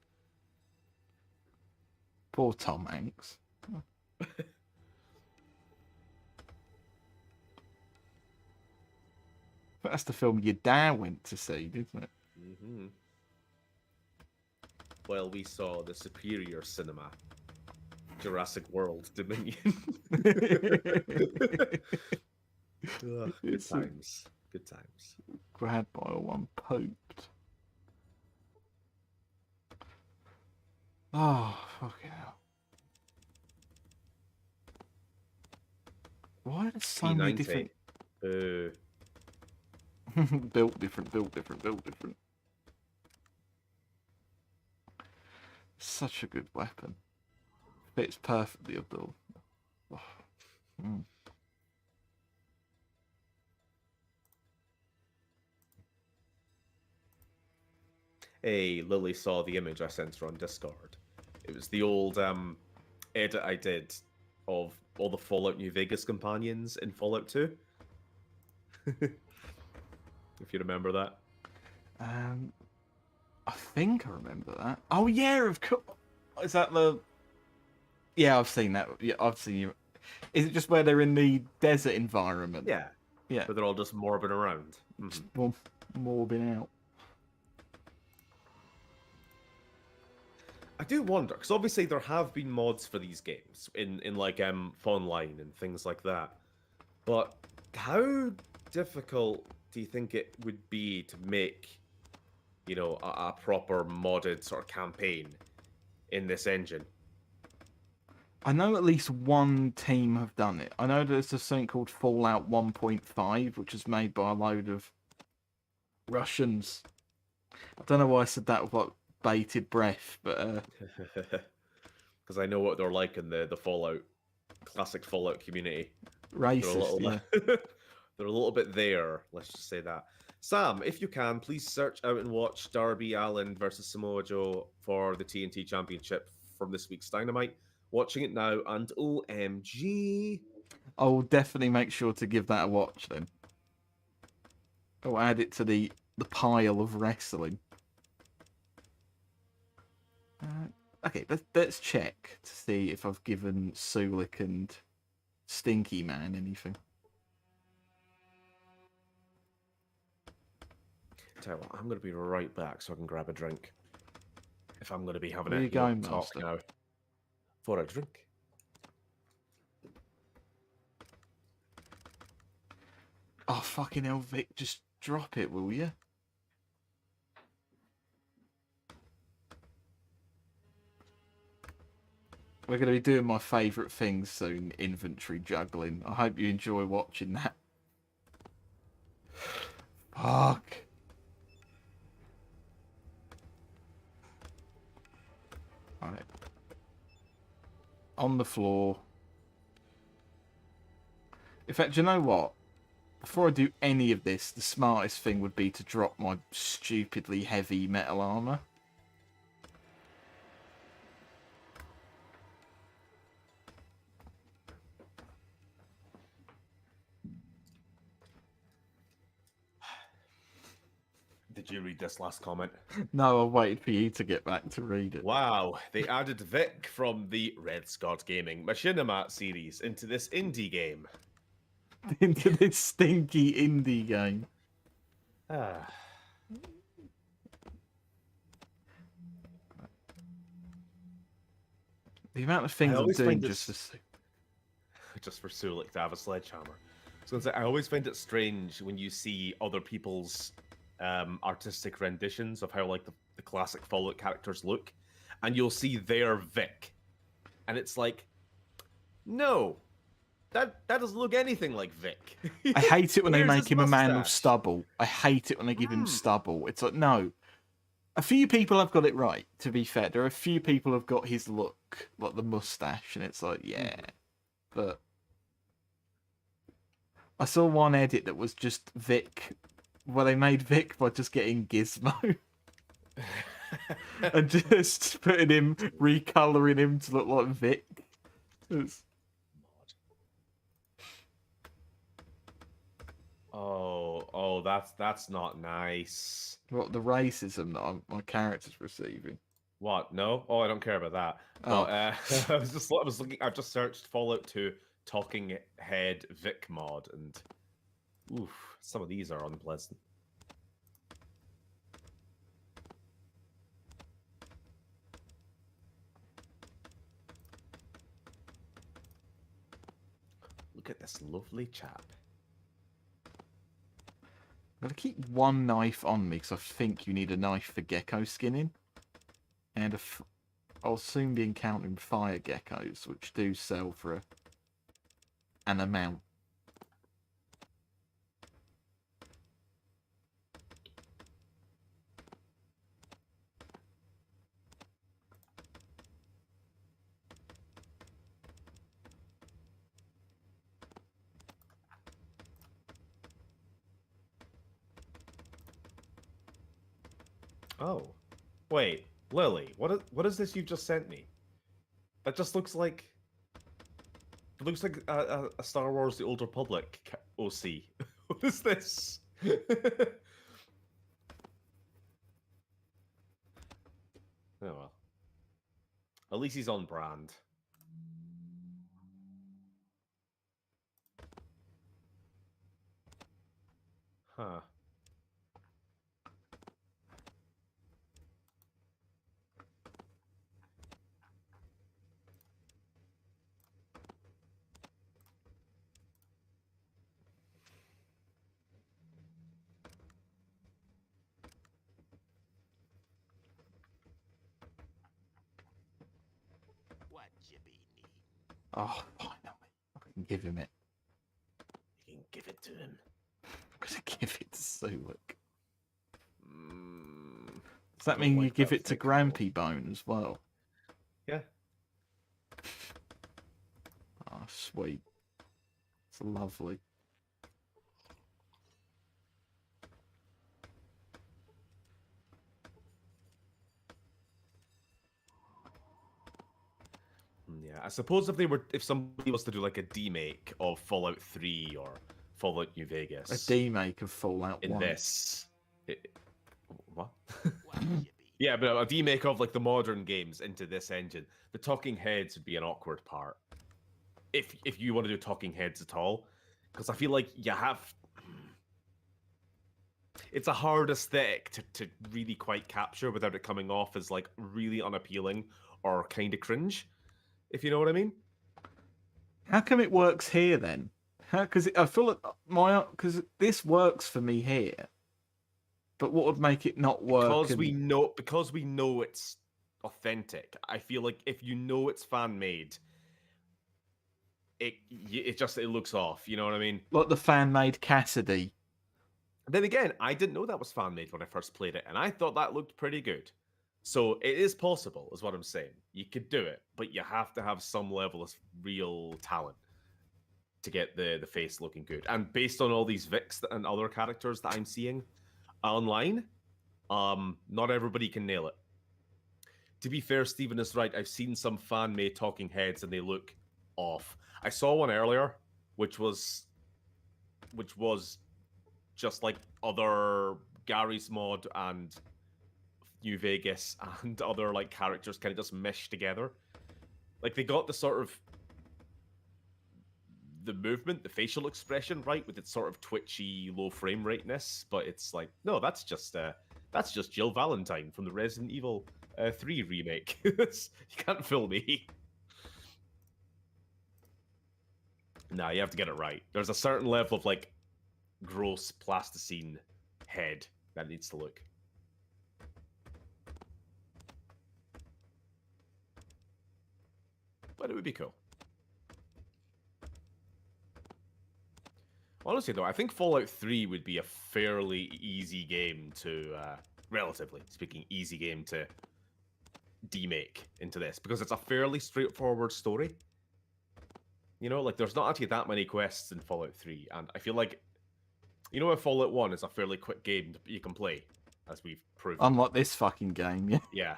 Poor Tom Hanks. That's the film your dad went to see, didn't it? Hmm. Well, we saw the superior cinema, Jurassic World Dominion. Ugh, good It's times. Good times. grabbed by one pooped. Oh, fucking hell. Why are there so many P90. different... Boo. built different, built different, built different. Such a good weapon. Fits perfectly, Abdul. Oh. Mm. Hey, Lily saw the image I sent her on Discord. It was the old edit I did of all the Fallout New Vegas companions in Fallout 2. If you remember that. I think I remember that. Oh yeah, of course. Is that the? Yeah, I've seen that. Yeah, I've seen you. Is it just where they're in the desert environment? Yeah. Yeah. But they're all just morbing around. Just morbing out. I do wonder, because obviously there have been mods for these games in like Online and things like that. But how difficult do you think it would be to make, you know, a proper modded sort of campaign in this engine? I know at least one team have done it. I know there's a thing called Fallout 1.5, which is made by a load of Russians. I don't know why I said that with like bated breath, but Because I know what they're like in the Fallout, classic Fallout community. racist. Yeah. They're a little bit there, let's just say that. Sam, if you can, please search out and watch Darby Allin versus Samoa Joe for the TNT Championship from this week's Dynamite. Watching it now, and OMG. I'll definitely make sure to give that a watch then. I'll add it to the pile of wrestling. Okay, let's check to see if I've given Sulik and Stinky Man anything. Tell you what, I'm going to be right back so I can grab a drink. If I'm going to be having Where a you going, talk Master? now. For a drink. Oh, fucking hell, Vic, just drop it, will you? We're going to be doing my favourite things soon, inventory juggling. I hope you enjoy watching that. Fuck. Right. On the floor. In fact, do you know what? Before I do any of this, the smartest thing would be to drop my stupidly heavy metal armor. Did you read this last comment? No, I waited for you to get back to read it. Wow, they added Vic from the Red Scott Gaming Machinima series into this indie game. Into this stinky indie game. Ah. The amount of things I'm always doing find just this- to... Just for Sulik to have a sledgehammer. I was going to say, I always find it strange when you see other people's artistic renditions of how like the classic Fallout characters look, and you'll see their Vic, and it's like, no, that doesn't look anything like Vic. I hate it when they Here's make his him a man with mustache. stubble. I hate it when they give him stubble. It's like, no. A few people have got it right, to be fair. There are a few people who've got his look, like the mustache, and it's like, yeah. But I saw one edit that was just Vic. Well, they made Vic by just getting Gizmo and just putting him, recolouring him to look like Vic. It's... Oh, that's not nice. What, the racism that my character's receiving? What? No? Oh, I don't care about that. Oh. But, I was looking. I've just searched Fallout 2 talking head Vic mod, and Oof, some of these are unpleasant. Look at this lovely chap. I'm going to keep one knife on me because I think you need a knife for gecko skinning. And I'll soon be encountering fire geckos, which do sell for an amount. Oh, wait, Lily, what is this you've just sent me? That just looks like a Star Wars: The Old Republic OC. What is this? Oh well. At least he's on brand. Huh. Oh, finally. I can give him it. You can give it to him. I'm going to give it to Suluk. Mm, Does that don't mean you like give that it to thick Grampy Bone as well? Yeah. Oh, sweet. It's lovely. Yeah, I suppose if somebody was to do like a demake of Fallout 3 or Fallout New Vegas A demake of Fallout in 1. this, what? Yeah, but a demake of like the modern games into this engine, the talking heads would be an awkward part. If you want to do talking heads at all, because I feel like you have. It's a hard aesthetic to really quite capture without it coming off as like really unappealing or kind of cringe, if you know what I mean. How come it works here then? Because I feel like because this works for me here, but what would make it not work? Because we know it's authentic. I feel like if you know it's fan made, it looks off. You know what I mean? Like the fan made Cassidy. Then again, I didn't know that was fan made when I first played it, and I thought that looked pretty good. So it is possible, is what I'm saying. You could do it, but you have to have some level of real talent to get the face looking good. And based on all these Vix and other characters that I'm seeing online, not everybody can nail it. To be fair, Stephen is right. I've seen some fan made talking heads and they look off. I saw one earlier, which was just like other Gary's mod and New Vegas and other like characters kind of just meshed together. Like they got the sort of the movement, the facial expression right with its sort of twitchy low frame rateness, but it's like no, that's just Jill Valentine from the Resident Evil 3 remake. You can't fool me. Nah, you have to get it right. There's a certain level of like gross plasticine head that needs to look. But it would be cool. Honestly, though, I think Fallout 3 would be a fairly easy game to, relatively speaking, easy game to demake into this because it's a fairly straightforward story. You know, like there's not actually that many quests in Fallout 3, and I feel like, you know, Fallout 1 is a fairly quick game you can play, as we've proven. Unlike this fucking game, yeah. Yeah.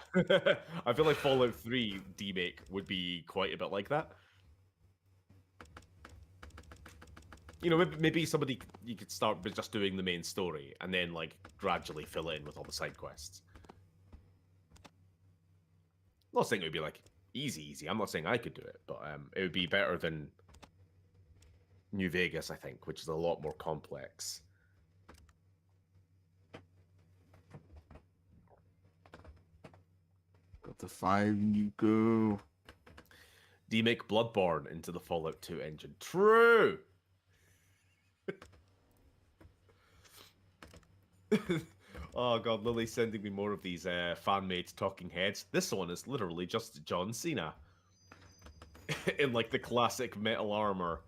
I feel like Fallout 3 demake would be quite a bit like that. You know, maybe somebody you could start with just doing the main story and then like gradually fill it in with all the side quests. I'm not saying it would be like easy. I'm not saying I could do it, but it would be better than New Vegas, I think, which is a lot more complex. Got to find you go. Do you make Bloodborne into the Fallout 2 engine? True! Oh god, Lily's sending me more of these fan-made talking heads. This one is literally just John Cena. In like the classic metal armor.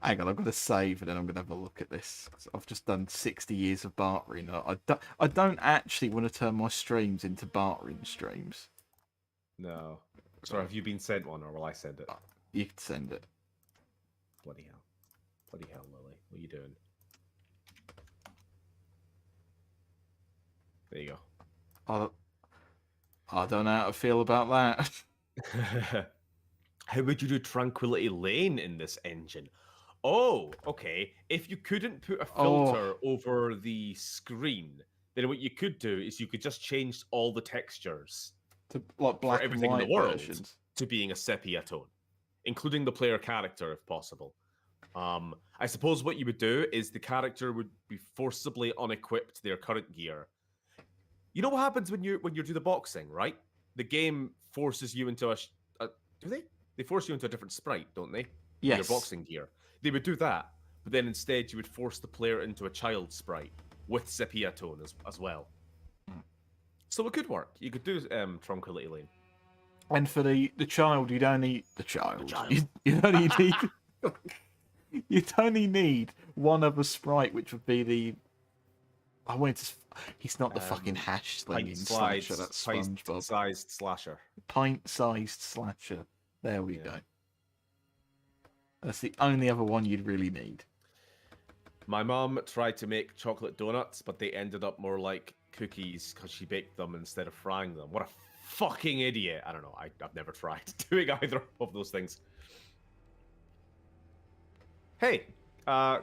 Hang on, I'm going to save and then I'm going to have a look at this. 'Cause I've just done 60 years of bartering. I don't actually want to turn my streams into bartering streams. No. Sorry, have you been sent one or will I send it? You can send it. Bloody hell. Bloody hell, Lily. What are you doing? There you I don't know how to feel about that. go. How would you do Tranquility Lane in this engine? Oh, okay. If you couldn't put a filter over the screen, then what you could do is you could just change all the textures To, like black for and everything in white the world versions. to being a sepia tone, including the player character if possible. I suppose what you would do is the character would be forcibly unequipped to their current gear. You know what happens when you do the boxing, right? The game forces you into do they? They force you into a different sprite, don't they? Yes. Your boxing gear. They would do that, but then instead you would force the player into a child sprite with sepia tone as well. So it could work. You could do Tranquility Lane. And for the child, you'd only the child. child. You'd only need you'd only need one other sprite, which would be the. I wanted to. He's not the fucking hash slinging slasher. That's SpongeBob. Sized slasher. Pint-sized slasher. There we Yeah. go. That's the only other one you'd really need. My mom tried to make chocolate donuts, but they ended up more like cookies because she baked them instead of frying them. What a fucking idiot. I don't know. I've never tried doing either of those things. Hey,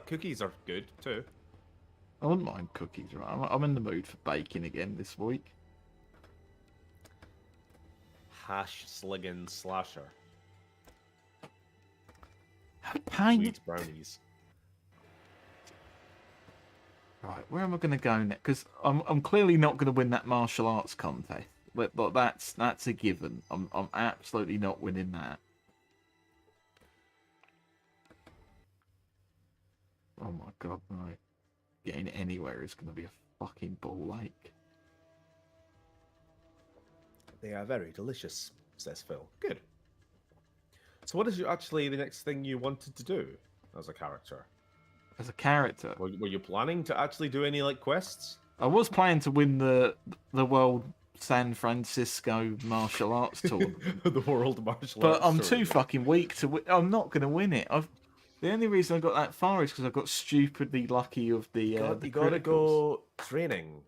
cookies are good too. I wouldn't mind cookies, right? I'm in the mood for baking again this week. Hash sliggin slasher. Pain. Sweet brownies. Right, where am I going to go next? Because I'm clearly not going to win that martial arts contest. But that's a given. I'm absolutely not winning that. Oh my god, no. Getting anywhere is going to be a fucking ball ache. They are very delicious, says Phil. Good. So what is actually the next thing you wanted to do as a character? As a character, Were you planning to actually do any like quests? I was planning to win the World San Francisco Martial Arts Tournament. The World Martial But Arts I'm too Tournament. fucking weak to win. I'm not going to win it. The only reason I got that far is because I got stupidly lucky of the You gotta criticals. go training.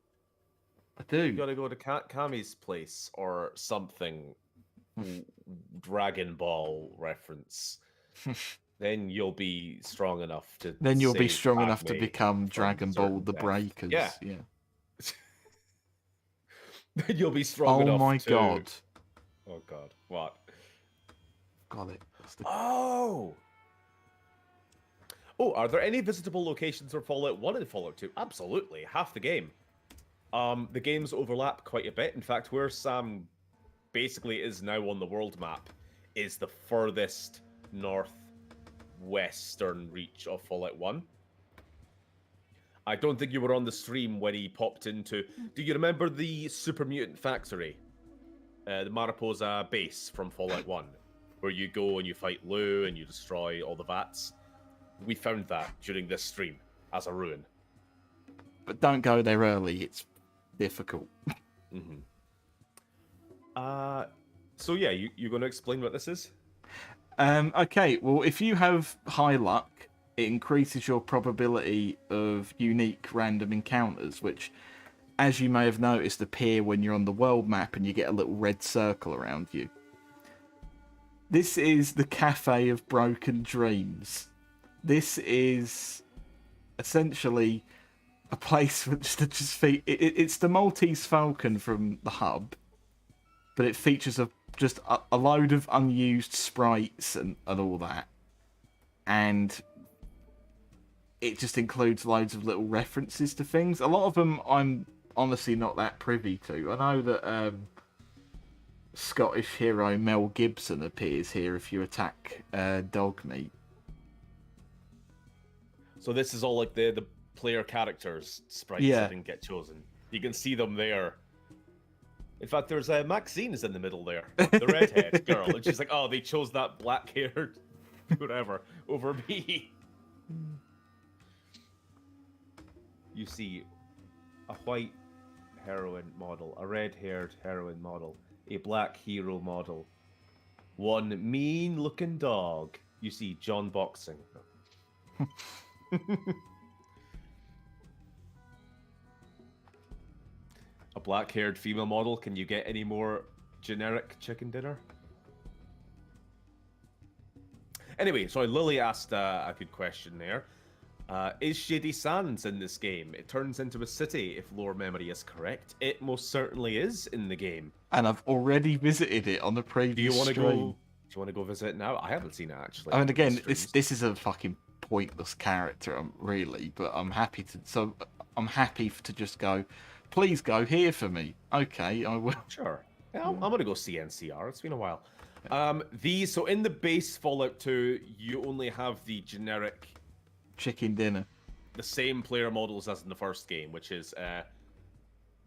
I do. You gotta go to Kami's place or something. Dragon Ball reference. Then you'll be strong enough to. Then you'll be save strong enough to Padme become from Dragon Ball certain the death. Breakers. Yeah. Then you'll be strong Oh enough. my to... god. Oh god. What? Got it. That's the- Oh. Oh, are there any visitable locations for Fallout 1 and Fallout 2? Absolutely, half the game. The games overlap quite a bit. In fact, where Sam basically is now on the world map is the furthest northwestern reach of Fallout 1. I don't think you were on the stream when he popped into... Do you remember the Super Mutant Factory? The Mariposa base from Fallout 1, where you go and you fight Lou and you destroy all the vats? We found that during this stream as a ruin. But don't go there early. It's difficult. Mm-hmm. So yeah, you're going to explain what this is? Okay, well, if you have high luck, it increases your probability of unique random encounters, which, as you may have noticed, appear when you're on the world map and you get a little red circle around you. This is the Cafe of Broken Dreams. This is essentially a place which it's the Maltese Falcon from the hub, but it features just a load of unused sprites and all that. and it just includes loads of little references to things. A lot of them I'm honestly not that privy to. I know that Scottish hero Mel Gibson appears here if you attack dog meat. So this is all like the player characters sprites that didn't get chosen. You can see them there. In fact, there's Maxine is in the middle there, the redhead girl, and she's like, "Oh, they chose that black-haired, whatever, over me." You see a white heroine model, a red-haired heroine model, a black hero model, one mean-looking dog. You see John Boxing. A black-haired female model. Can you get any more generic chicken dinner? Anyway, sorry, Lily asked a good question there. Is Shady Sands in this game? It turns into a city, if lore memory is correct. It most certainly is in the game. And I've already visited it on the previous stream. Do you want to go visit it now? I haven't seen it, actually. I mean, again, this is a fucking pointless character, really, but I'm happy to... So, I'm happy to just go, please go here for me. Okay, I will. Sure. Yeah, I'm going to go see NCR. It's been a while. So in the base Fallout 2, you only have the generic... chicken dinner. The same player models as in the first game, which is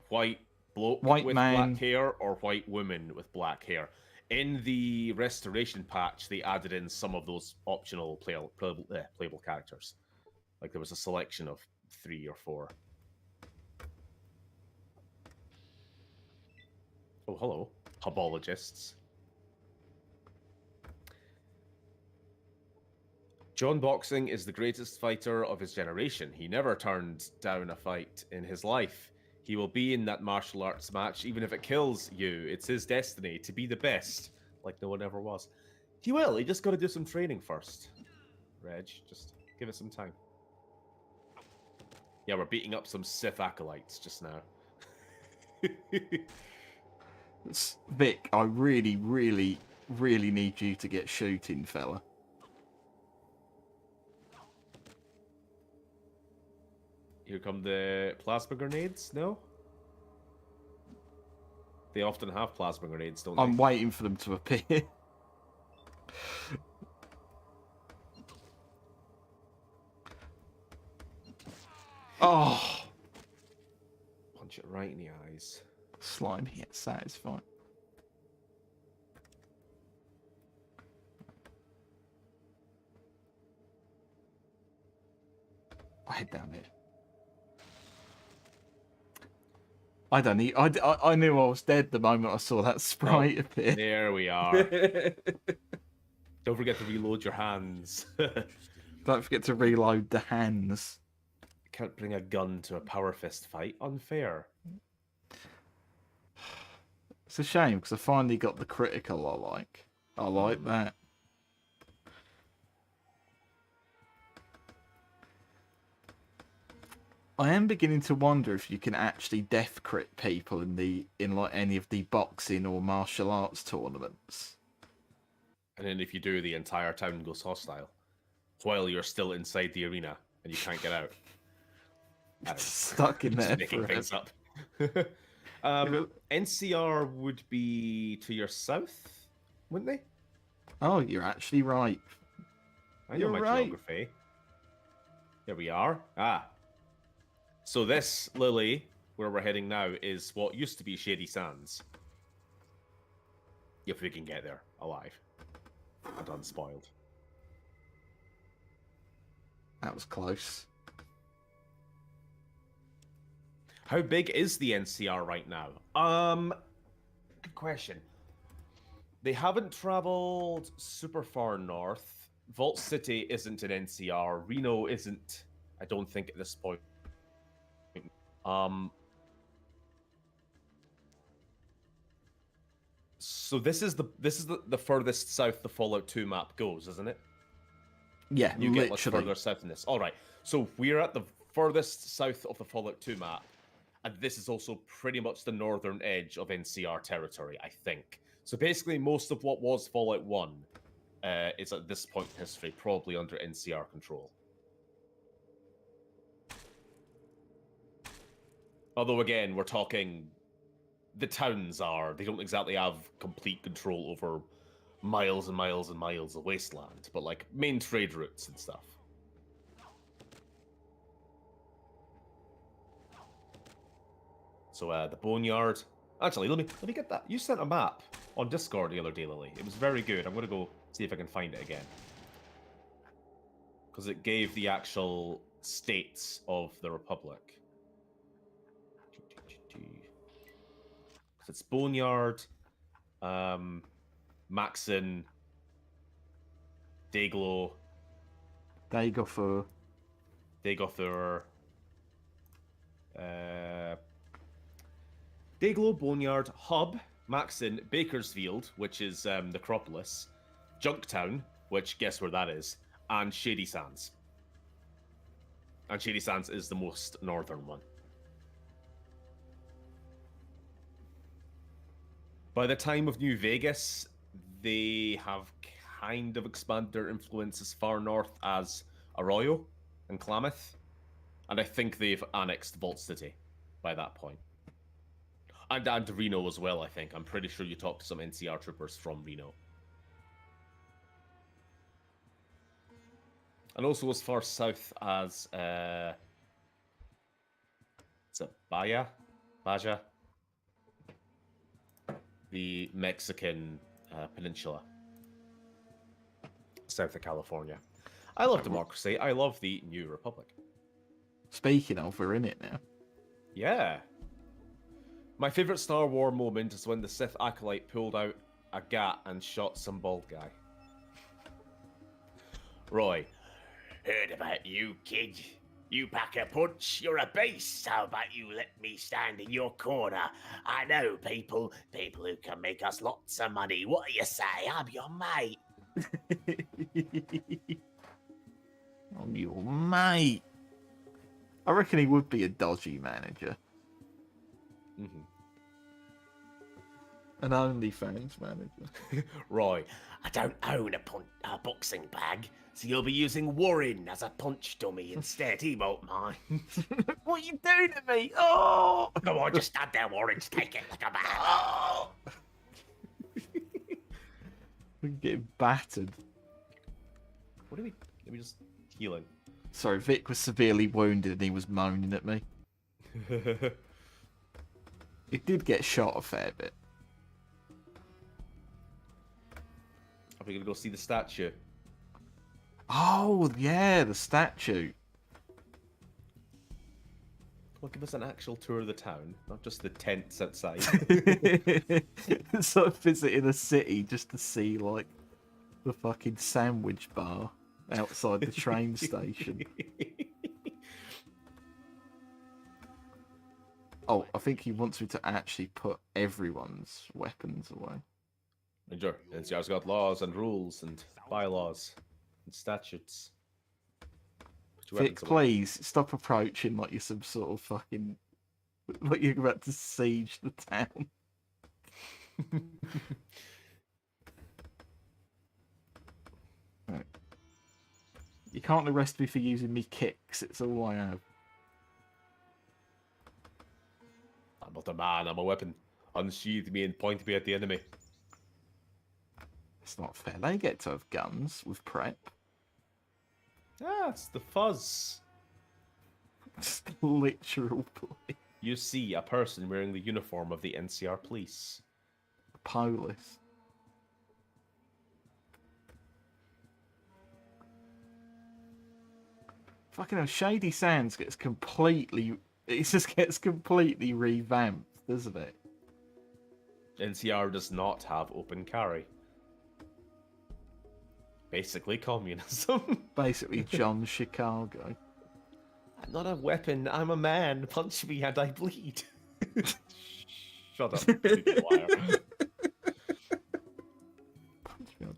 white bloke white with man. black hair or white woman with black hair. In the restoration patch, they added in some of those optional playable characters. Like there was a selection of 3 or 4. Oh, hello, hubologists. John Boxing is the greatest fighter of his generation. He never turned down a fight in his life. He will be in that martial arts match, even if it kills you. It's his destiny to be the best, like no one ever was. He will. He just got to do some training first. Reg, just give it some time. Yeah, we're beating up some Sith acolytes just now. Vic, I really, really, really need you to get shooting, fella. Here come the plasma grenades, no? They often have plasma grenades, don't they? I'm waiting for them to appear. Oh! Punch it right in the eyes. Slime yet satisfied. I head down there. I don't need. I knew I was dead the moment I saw that sprite appear. There we are. Don't forget to reload your hands. Don't forget to reload the hands. Can't bring a gun to a power fist fight. Unfair. It's a shame because I finally got the critical I like. I like that. I am beginning to wonder if you can actually death crit people in like any of the boxing or martial arts tournaments. And then if you do, the entire town goes hostile while you're still inside the arena and you can't get out. Stuck in there. Making things up. NCR would be to your south, wouldn't they? Oh, you're actually right. I know my geography. Here we are. So this, Lily, where we're heading now, is what used to be Shady Sands. If we can get there alive and unspoiled. That was close. How big is the NCR right now? Good question. They haven't traveled super far north. Vault City isn't an NCR. Reno isn't, I don't think, at this point. So this is the furthest south the Fallout 2 map goes, isn't it? Yeah, you literally. get much further south than this. All right. So we're at the furthest south of the Fallout 2 map, and this is also pretty much the northern edge of NCR territory, I think. So basically, most of what was Fallout 1 is at this point in history probably under NCR control. Although again, we're talking the towns they don't exactly have complete control over miles and miles and miles of wasteland, but like main trade routes and stuff. So the Boneyard. Actually, let me get that. You sent a map on Discord the other day, Lily. It was very good. I'm gonna go see if I can find it again. Because it gave the actual states of the Republic. It's Boneyard, Maxon, Dayglow, Dagothur, Dayglow, Boneyard, Hub, Maxon, Bakersfield, which is Necropolis, Junktown, which guess where that is, and Shady Sands. And Shady Sands is the most northern one. By the time of New Vegas, they have kind of expanded their influence as far north as Arroyo and Klamath. And I think they've annexed Vault City by that point. And Reno as well, I think. I'm pretty sure you talked to some NCR troopers from Reno. And also as far south as... is it Baja? The Mexican peninsula. South of California. I love democracy. I love the New Republic. Speaking of, we're in it now. Yeah. My favorite Star Wars moment is when the Sith Acolyte pulled out a gat and shot some bald guy. Roy. Heard about you, kid. You pack a punch, you're a beast. How about you let me stand in your corner? I know people who can make us lots of money. What do you say? I'm your mate. I'm your mate. I reckon he would be a dodgy manager. Mm-hmm. An OnlyFans manager. Roy, I don't own a boxing bag, so you'll be using Warren as a punch dummy instead. He won't mind. What are you doing to me? Oh! Come on, just stand there, Warren. Just take it like a man. Oh! We're getting battered. What do we... Let me just heal him. Sorry, Vic was severely wounded and he was moaning at me. He did get shot a fair bit. Are we going to go see the statue? Oh, yeah, the statue. Well, give us an actual tour of the town, not just the tents outside. Sort of visiting a city just to see, like, the fucking sandwich bar outside the train station. Oh, I think he wants me to actually put everyone's weapons away. Sure. NCR's got laws and rules and bylaws and statutes. Vic, please stop approaching like you're some sort of fucking... like you're about to siege the town. Right. You can't arrest me for using me kicks, it's all I have. I'm not a man, I'm a weapon. Unsheathe me and point me at the enemy. It's not fair. They get to have guns with prep. Ah, it's the fuzz. Just literal police. You see a person wearing the uniform of the NCR police. Police. Fucking hell, Shady Sands gets completely... It just gets completely revamped, doesn't it? NCR does not have open carry. Basically communism. Basically John Chicago. I'm not a weapon, I'm a man. Punch me and I bleed. Shut up, you liar.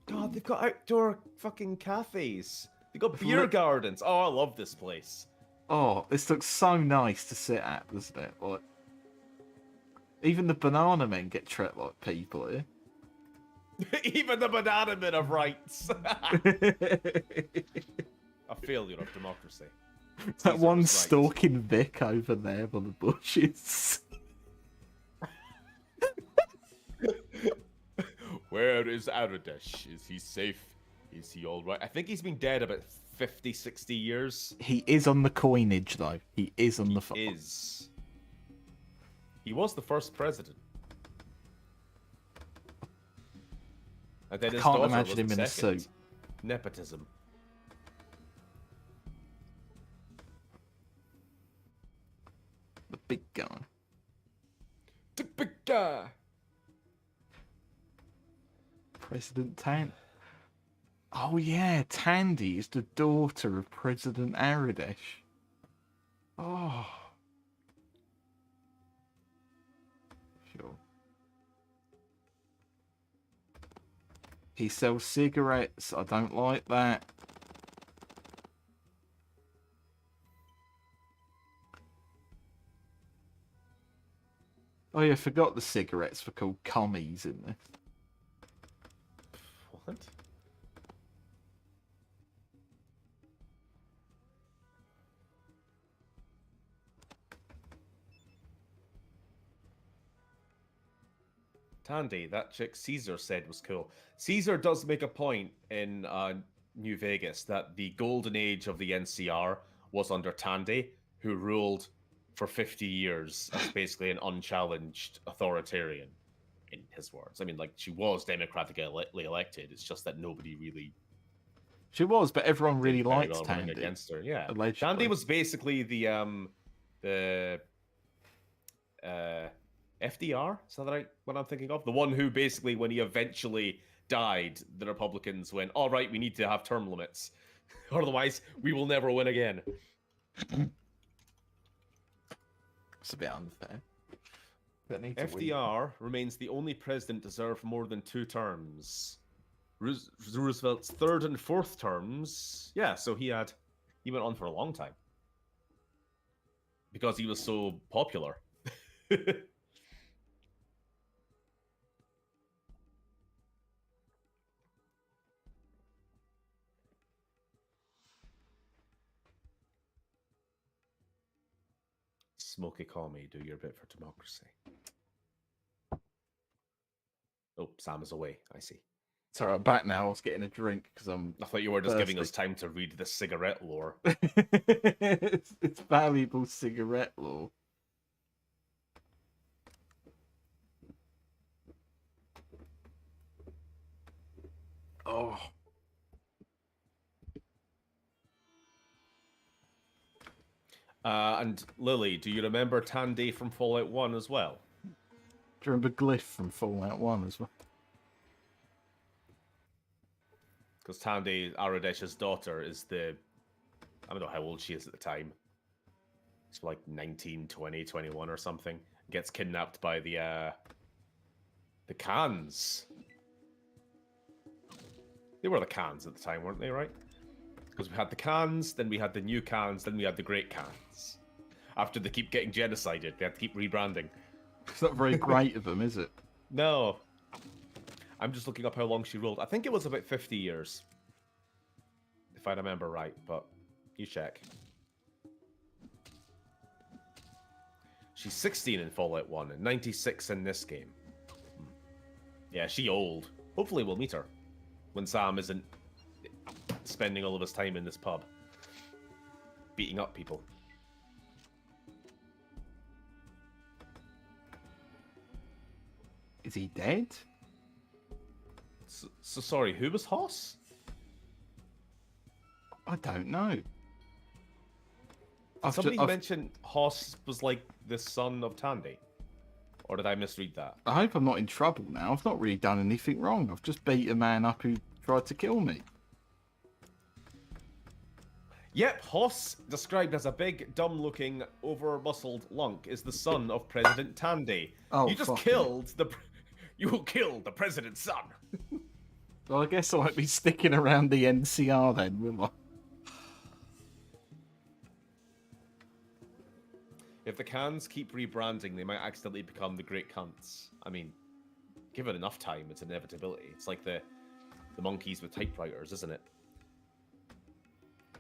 God, they've got outdoor fucking cafes. They've got beer gardens. Oh, I love this place. Oh, this looks so nice to sit at, doesn't it? Like, even the banana men get treated like people here. Even the banana men have rights. A failure of democracy. That Caesar one was right. stalking Vic over there by the bushes. Where is Aradesh? Is he safe? Is he all right? I think he's been dead about 50, 60 years. He is on the coinage, though. He is on the. Is. He was the first president. And then his Can't daughter imagine was him the in a second. suit. Nepotism. The big guy. The big guy. President Tan. Oh yeah, Tandy is the daughter of President Aradesh. Oh. Sure. He sells cigarettes. I don't like that. Oh yeah, I forgot the cigarettes were called commies in this. What? Tandy, that chick Caesar said was cool. Caesar does make a point in New Vegas that the golden age of the NCR was under Tandy, who ruled for 50 years as basically an unchallenged authoritarian, in his words. I mean, like, she was democratically elected. It's just that nobody really She was, but everyone really did very likes well running Tandy. against her. Yeah, Allegedly. Tandy was basically the FDR. Is that right? What I'm thinking of, the one who basically, when he eventually died, the Republicans went, "All right, we need to have term limits, otherwise we will never win again." It's a bit unfair. But need to win. FDR remains the only president to serve more than 2 terms. Roosevelt's 3rd and 4th terms, yeah, so he went on for a long time because he was so popular. Smokey, call me. Do your bit for democracy. Oh, Sam is away. I see. Sorry, I'm back now. I was getting a drink because I'm. I thought you were just giving us thirsty. time to read the cigarette lore. It's valuable cigarette law. Oh. And Lily, do you remember Tandy from Fallout 1 as well? Do you remember Glyph from Fallout 1 as well? Because Tandy, Aradesh's daughter, is I don't know how old she is at the time. It's like 19, 20, 21 or something. Gets kidnapped by the Khans. They were the Khans at the time, weren't they, right? Because we had the Khans, then we had the new Khans, then we had the Great Khans. After they keep getting genocided, they had to keep rebranding. It's not very great of them, is it? No. I'm just looking up how long she ruled. I think it was about 50 years. If I remember right, but you check. She's 16 in Fallout 1 and 96 in this game. Yeah, she old. Hopefully we'll meet her when Sam isn't spending all of his time in this pub beating up people. Is he dead? So sorry, who was Hoss? I don't know. Somebody mentioned Hoss was like the son of Tandy. Or did I misread that? I hope I'm not in trouble now. I've not really done anything wrong. I've just beat a man up who tried to kill me. Yep, Hoss, described as a big, dumb-looking, over-muscled lunk, is the son of President Tandy. Oh, you just fuck killed the... You killed the president's son. Well, I guess I won't be sticking around the NCR then, will I? If the Khans keep rebranding, they might accidentally become the Great Cunts. I mean, Give it enough time, it's inevitability. It's like the monkeys with typewriters, isn't it?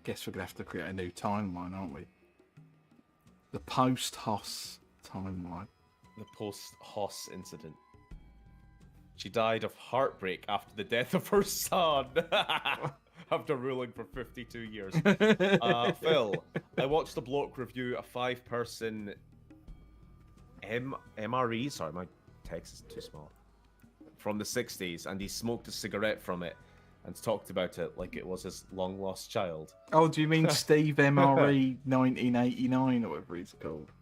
Guess we're gonna have to create a new timeline, aren't we? The post-Hoss timeline. The post-Hoss incident. She died of heartbreak after the death of her son. After ruling for 52 years. Phil, I watched a bloke review a 5-person MRE. Sorry, my text is too small. From the 60s, and he smoked a cigarette from it and talked about it like it was his long-lost child. Oh, do you mean Steve MRE 1989 or whatever he's called?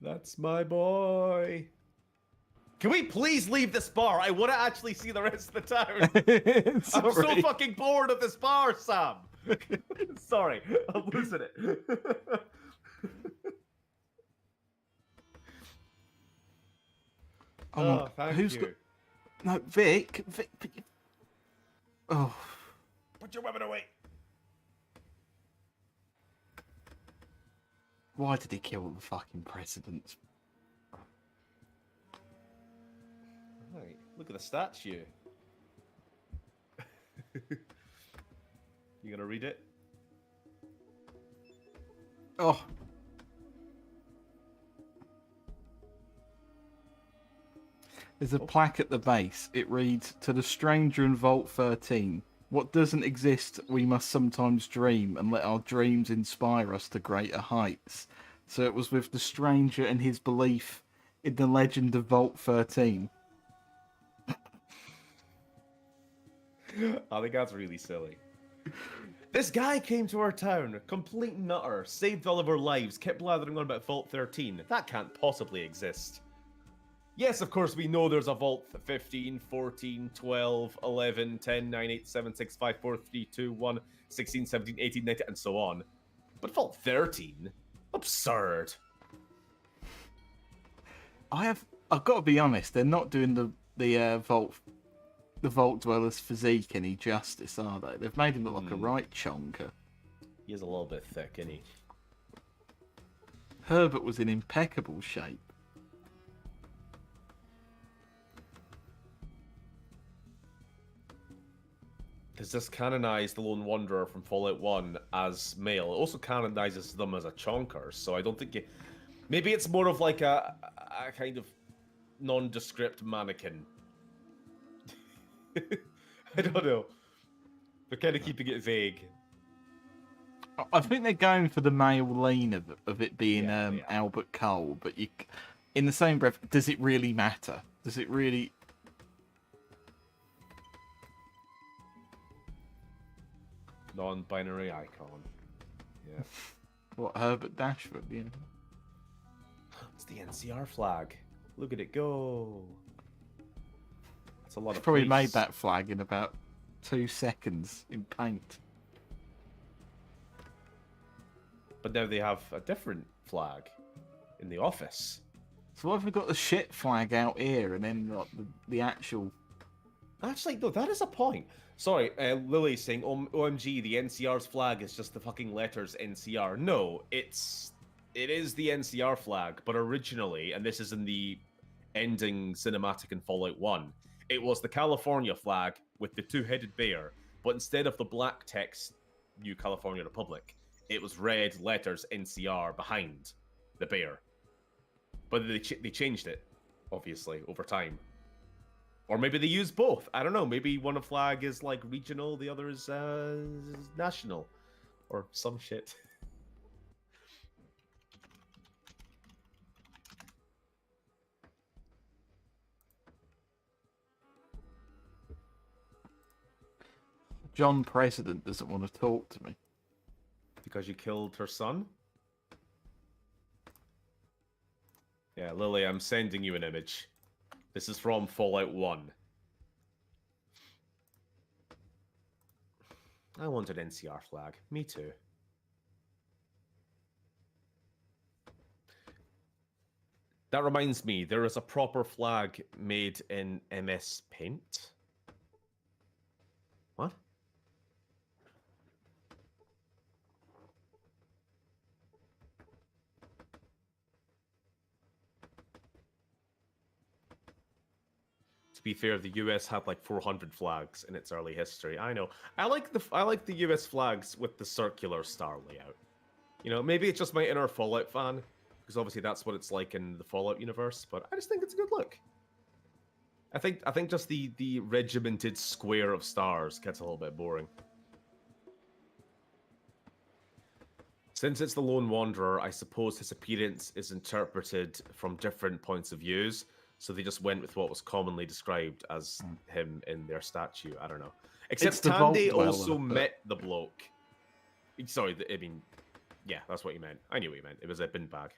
That's my boy. Can we please leave this bar? I want to actually see the rest of the town. I'm so fucking bored of this bar, Sam. Sorry, I'm losing it. Oh, thank who's you. got... No, Vic. Oh. Put your weapon away. Why did he kill the fucking president? Right, look at the statue. You gonna read it? Oh. There's a plaque at the base. It reads, "To the stranger in Vault 13. What doesn't exist, we must sometimes dream, and let our dreams inspire us to greater heights." So it was with the stranger and his belief in the legend of Vault 13. I think that's really silly. This guy came to our town, complete nutter, saved all of our lives, kept blathering on about Vault 13. That can't possibly exist. Yes, of course, we know there's a Vault 15, 14, 12, 11, 10, 9, 8, 7, 6, 5, 4, 3, 2, 1, 16, 17, 18, 19, and so on. But Vault 13? Absurd. I've got to be honest, they're not doing the Vault Dweller's physique any justice, are they? They've made him look like a right chonker. He is a little bit thick, isn't he? Herbert was in impeccable shape. Does this canonize the Lone Wanderer from Fallout 1 as male? It also canonizes them as a chonker, so I don't think maybe it's more of like a kind of nondescript mannequin. I don't know. They're kind of keeping it vague. I think they're going for the male lean of it being Yeah, they are. Albert Cole, but in the same breath, does it really matter? Does it really... Non-binary icon. Yeah. What, Herbert Dashford? Yeah. It's the NCR flag. Look at it go. That's a lot He's of probably made police. that flag in about 2 seconds in paint. But now they have a different flag in the office. So why have we got the shit flag out here and then like, the actual... Actually, no, that is a point. Sorry, Lily's saying, OMG, the NCR's flag is just the fucking letters NCR. No, it is the NCR flag, but originally, and this is in the ending cinematic in Fallout 1, it was the California flag with the two-headed bear, but instead of the black text, New California Republic, it was red letters NCR behind the bear. But they changed it, obviously, over time. Or maybe they use both. I don't know. Maybe one flag is like regional, the other is national. Or some shit. John President doesn't want to talk to me. Because you killed her son? Yeah, Lily, I'm sending you an image. This is from Fallout 1. I want an NCR flag. Me too. That reminds me, there is a proper flag made in MS Paint. What? be fair, the US had like 400 flags in its early history. I know. I like the US flags with the circular star layout. You know, maybe it's just my inner Fallout fan, because obviously that's what it's like in the Fallout universe. But I just think it's a good look. I think just the regimented square of stars gets a little bit boring. Since it's the Lone Wanderer, I suppose his appearance is interpreted from different points of views. So they just went with what was commonly described as him in their statue. I don't know. Except the Vault Tandy Dweller, also but- met the bloke. Sorry, I mean, yeah, that's what you meant. I knew what you meant. It was a bin bag.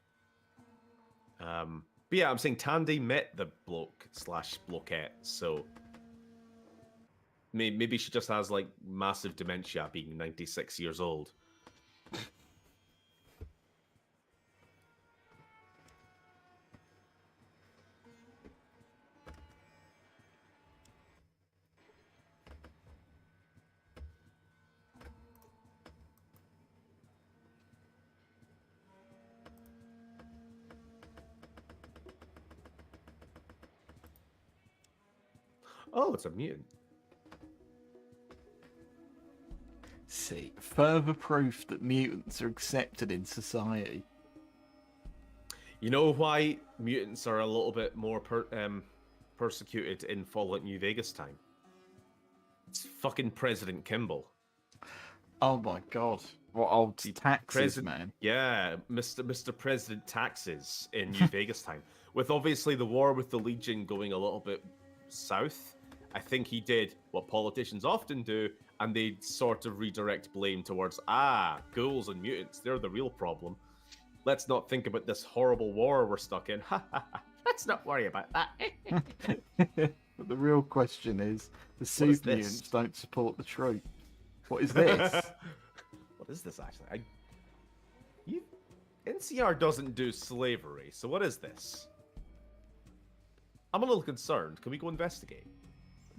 But yeah, I'm saying Tandy met the bloke / bloquette. So maybe she just has like massive dementia, being 96 years old. Oh, it's a mutant. See, further proof that mutants are accepted in society. You know why mutants are a little bit more persecuted in Fallout New Vegas time? It's fucking President Kimball. Oh my god. What old taxes, man. Yeah, Mr. President taxes in New Vegas time. With obviously the war with the Legion going a little bit south, I think he did what politicians often do, and they sort of redirect blame towards, ghouls and mutants, they're the real problem. Let's not think about this horrible war we're stuck in. Let's not worry about that. But the real question is, the is suit this? mutants don't support the troop. What is this? What is this actually? NCR doesn't do slavery, so what is this? I'm a little concerned. Can we go investigate?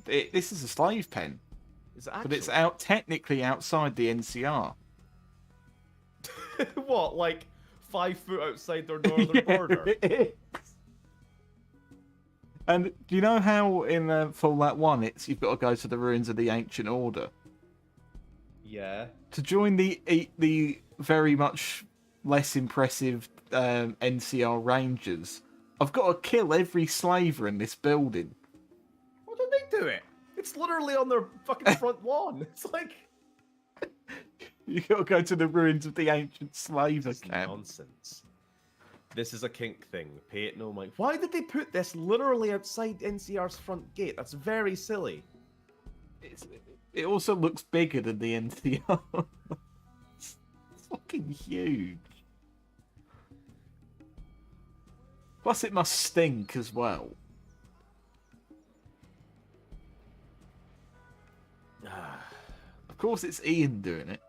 This is a slave pen, Is it but it's actually- technically outside the NCR. What, like 5 foot outside their northern border? It is. And do you know how in Fallout 1 you've got to go to the ruins of the Ancient Order? Yeah. To join the very much less impressive NCR Rangers, I've got to kill every slaver in this building. Why don't they do it? It's literally on their fucking front lawn. It's like You got to go to the ruins of the ancient slaver this is camp. nonsense. This is a kink thing. Pay it no mind. Why did they put this literally outside NCR's front gate? That's very silly. It also looks bigger than the NCR. It's fucking huge. Plus, it must stink as well. Of course, it's Ian doing it.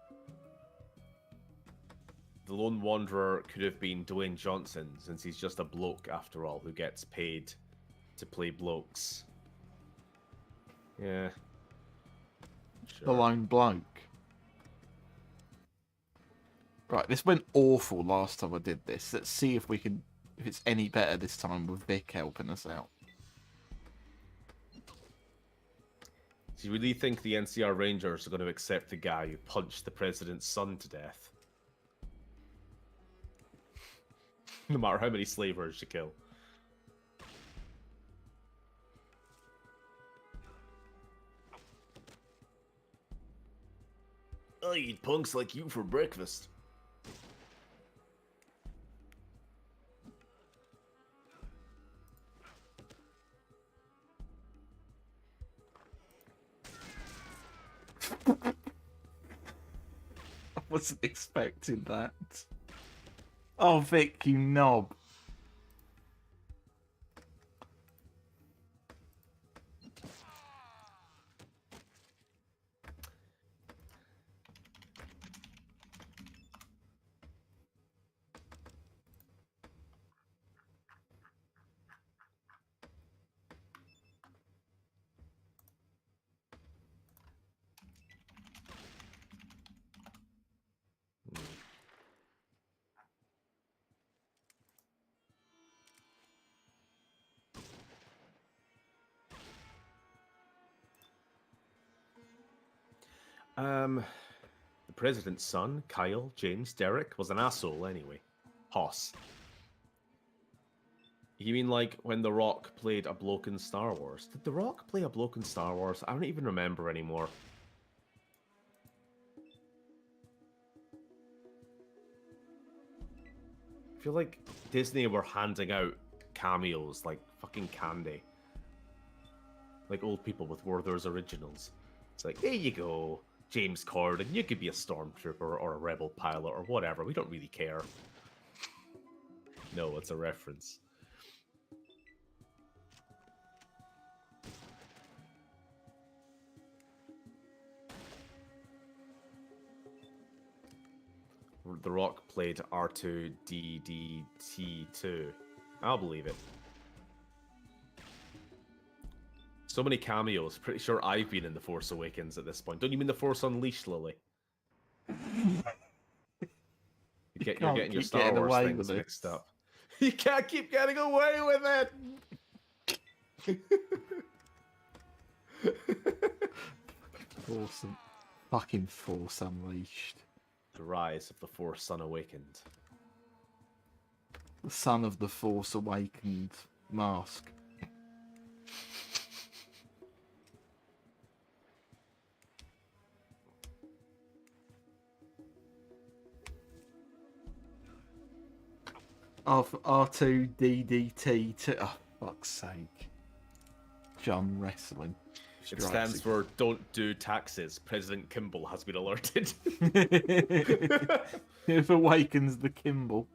The Lone Wanderer could have been Dwayne Johnson, since he's just a bloke after all who gets paid to play blokes. Yeah. The Sure. lone bloke. Right, this went awful last time I did this. Let's see if it's any better this time with Vic helping us out. Do you really think the NCR Rangers are going to accept the guy who punched the president's son to death? No matter how many slavers you kill. I eat punks like you for breakfast. I wasn't expecting that. Oh, Vic, you knob. The president's son, Kyle James Derrick, was an asshole anyway. Hoss. You mean like when The Rock played a bloke in Star Wars? Did The Rock play a bloke in Star Wars? I don't even remember anymore. I feel like Disney were handing out cameos like fucking candy. Like old people with Werther's Originals. It's like, there you go, James Corden. You could be a stormtrooper or a rebel pilot or whatever. We don't really care. No, it's a reference. The Rock played R2-D2D-T2. I'll believe it. So many cameos. Pretty sure I've been in The Force Awakens at this point. Don't you mean The Force Unleashed, Lily? You're getting your Star Wars things mixed up. You can't keep getting away with it! Fucking Force Unleashed. The Rise of the Force Unawakened. The son of the Force Awakened mask. R2-D2D-T. Oh, fuck's sake. John Wrestling. It stands for Don't Do Taxes. President Kimball has been alerted. It awakens the Kimball.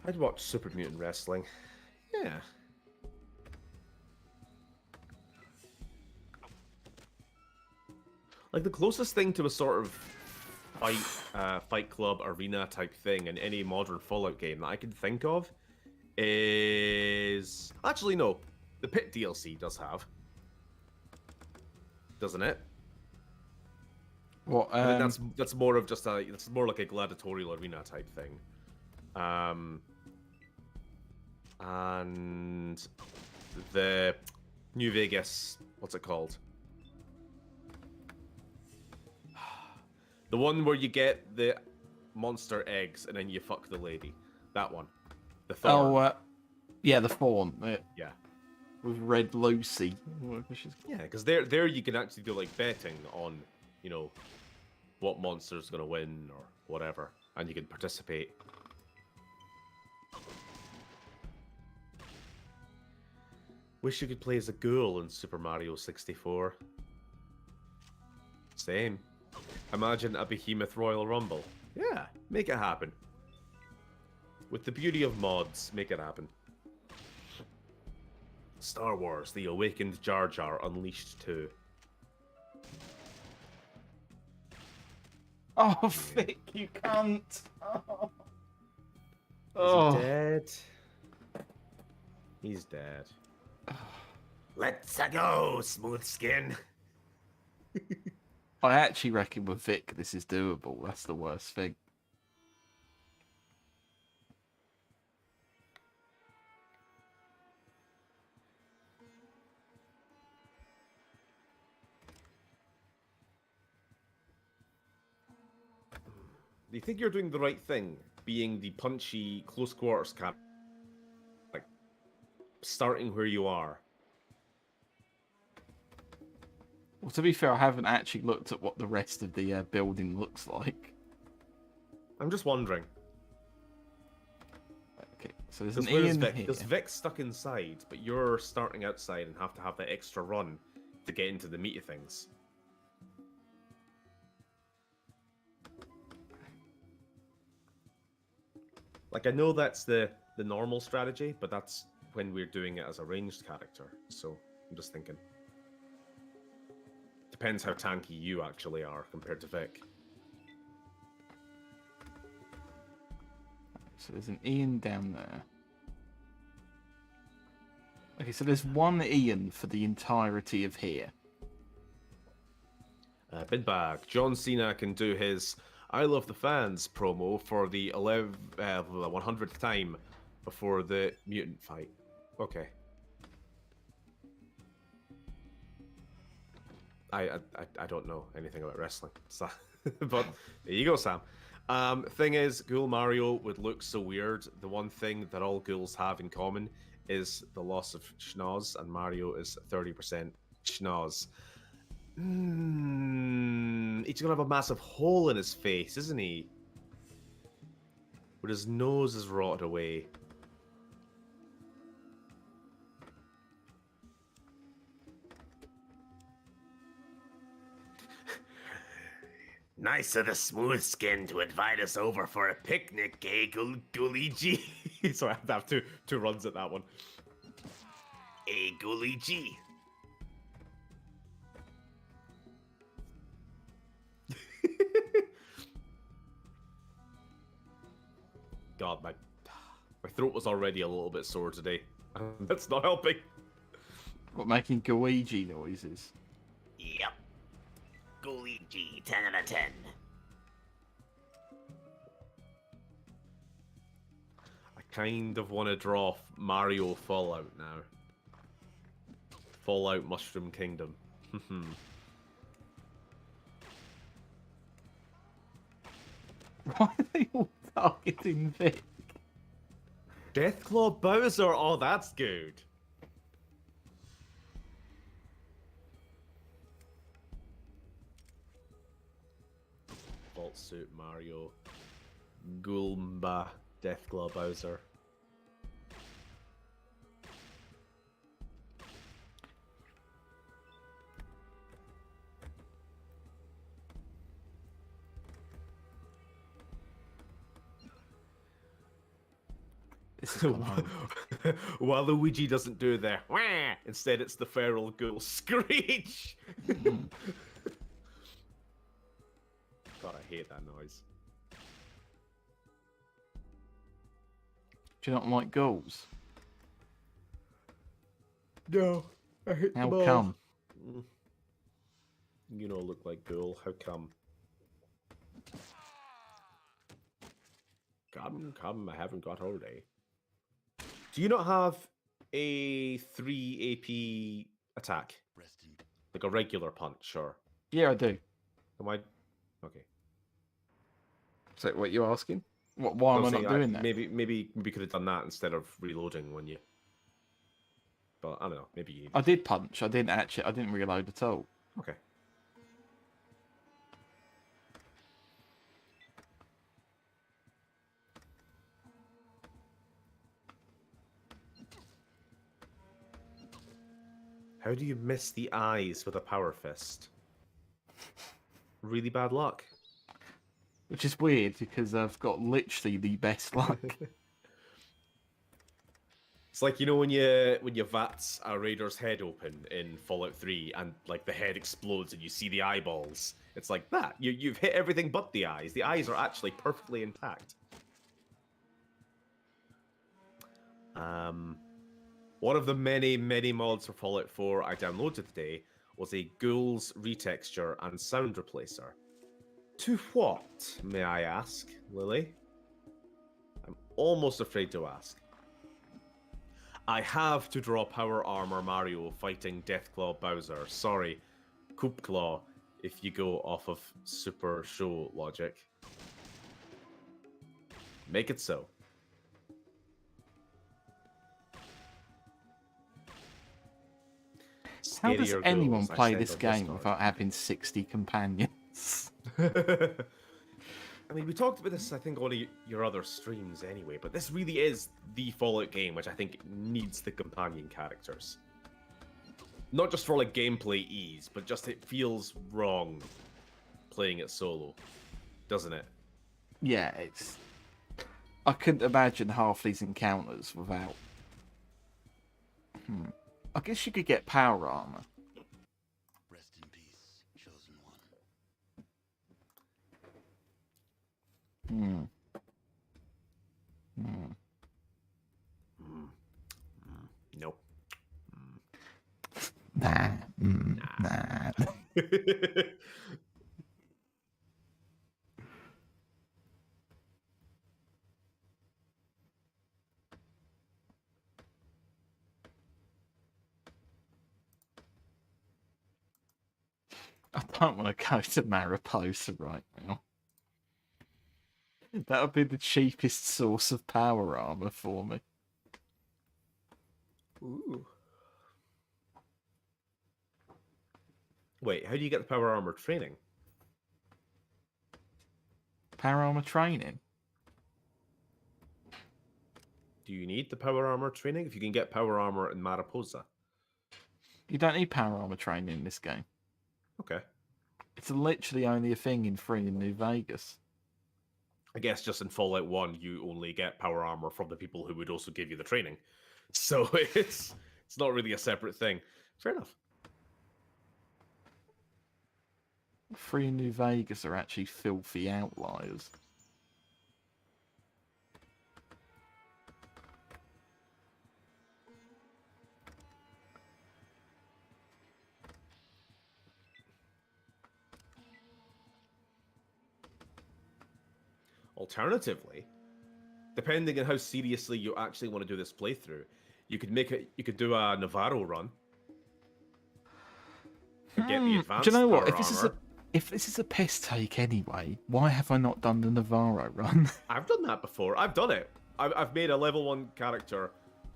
I'd watch Super Mutant Wrestling. Yeah. Like the closest thing to a sort of Fight Club arena type thing in any modern Fallout game that I can think of is... Actually, no. The Pit DLC does have. Doesn't it? What? I think that's more of just a... It's more like a gladiatorial arena type thing. And the New Vegas, what's it called? The one where you get the monster eggs and then you fuck the lady. That one. The Thorn. Oh, yeah, the Fawn. Yeah. With Red Lucy. Yeah, because there you can actually do like betting on, you know, what monster's gonna win or whatever, and you can participate. Wish you could play as a ghoul in Super Mario 64. Same. Imagine a Behemoth Royal Rumble. Yeah, make it happen. With the beauty of mods, make it happen. Star Wars, The Awakened Jar Jar Unleashed 2. Oh, Vic, you can't. Oh. Is he dead? He's dead. Let's go, smooth skin. I actually reckon with Vic this is doable. That's the worst thing. Do you think you're doing the right thing, being the punchy, close quarters cap, like starting where you are? Well, to be fair, I haven't actually looked at what the rest of the building looks like. I'm just wondering. Okay, so there's an Where is Ian Vic? here. Because Vic's stuck inside, but you're starting outside and have to have that extra run to get into the meat of things. Like, I know that's the normal strategy, but that's when we're doing it as a ranged character. So, I'm just thinking. Depends how tanky you actually are compared to Vic. So there's an Ian down there. Okay, so there's one Ian for the entirety of here. Bid bag. John Cena can do his "I Love the Fans" promo for the 100th time before the mutant fight. Okay. I don't know anything about wrestling, so but there you go, Sam. Thing is, Ghoul Mario would look so weird. The one thing that all ghouls have in common is the loss of schnoz, and Mario is 30% schnoz. He's gonna have a massive hole in his face, isn't he? Where his nose is rotted away. Nice of the smooth skin to invite us over for a picnic, eh, Luigi? Sorry, I have two runs at that one. Eh, Luigi? God, my throat was already a little bit sore today. That's not helping. What, making Luigi noises? Yep. Luigi, 10 out of 10. I kind of want to draw Mario Fallout now. Fallout Mushroom Kingdom. Why are they all targeting Vic? Deathclaw Bowser, oh that's good. Vault Suit Mario. Goomba Deathclaw Bowser. This is gone home. Waluigi doesn't do the wah, instead it's the feral ghoul screech. God, I hate that noise. Do you not like ghouls? No, I hate How come? You know, look like ghoul. How come? Come, I haven't got holiday. Do you not have a 3 AP attack? Like a regular punch, or Yeah, I do. am I? Okay. So, what you asking? Why am I not doing that? Maybe we could have done that instead of reloading when you. But I don't know. Maybe you. I did punch. I didn't reload at all. Okay. How do you miss the eyes with a power fist? Really bad luck. Which is weird because I've got literally the best luck. It's like, you know, when you vats a raider's head open in Fallout 3 and like the head explodes and you see the eyeballs. It's like that. You've hit everything but the eyes. The eyes are actually perfectly intact. One of the many mods for Fallout 4 I downloaded today was a Ghouls retexture and sound replacer. To what, may I ask, Lily? I'm almost afraid to ask. I have to draw Power Armor Mario fighting Deathclaw Bowser. Sorry, Koopclaw, if you go off of Super Show logic. Make it so. How does Scarier anyone Ghouls, I play said this on game Discord. without having 60 companions? I mean, we talked about this, I think, on your other streams anyway, but this really is the Fallout game, which I think needs the companion characters. Not just for, like, gameplay ease, but just it feels wrong playing it solo, doesn't it? Yeah, it's... I couldn't imagine half these encounters without... I guess you could get power armor. Rest in peace, chosen one. Hmm. Nope. I don't want to go to Mariposa right now. That would be the cheapest source of power armor for me. Ooh. Wait, how do you get the power armor training? Power armor training? Do you need the power armor training if you can get power armor in Mariposa? You don't need power armor training in this game. Okay. It's literally only a thing in Free in New Vegas. I guess just in Fallout 1, you only get power armor from the people who would also give you the training. So it's not really a separate thing. Fair enough. Free in New Vegas are actually filthy outliers. Alternatively, depending on how seriously you actually want to do this playthrough, you could do a Navarro run. And get the advanced Do you know what? power armor. If this is a piss take anyway, why have I not done the Navarro run? I've done that before. I've done it. I've made a level 1 character,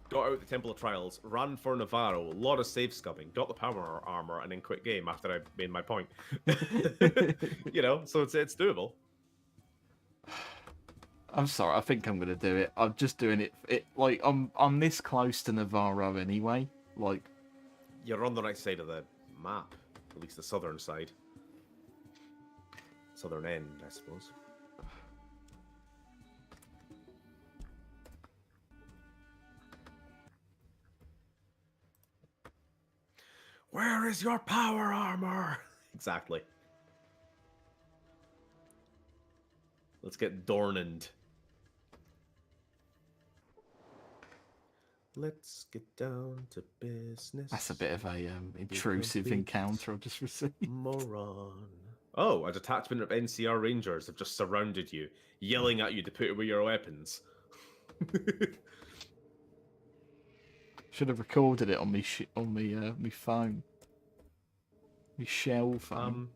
got out the Temple of Trials, ran for Navarro, a lot of save scumming, got the power armor, and then quit game after I made my point. You know, so it's doable. I'm sorry, I think I'm gonna do it. I'm just doing it like I'm this close to Navarro anyway. Like, You're on the right side of the map, at least the southern side. Southern end, I suppose. Where is your power armor? Exactly. Let's get Dornand. Let's get down to business. that's a bit of a intrusive complete encounter I've just received. Moron. Oh, a detachment of NCR Rangers have just surrounded you, yelling at you to put away your weapons. Should have recorded it on me me phone, me shell phone.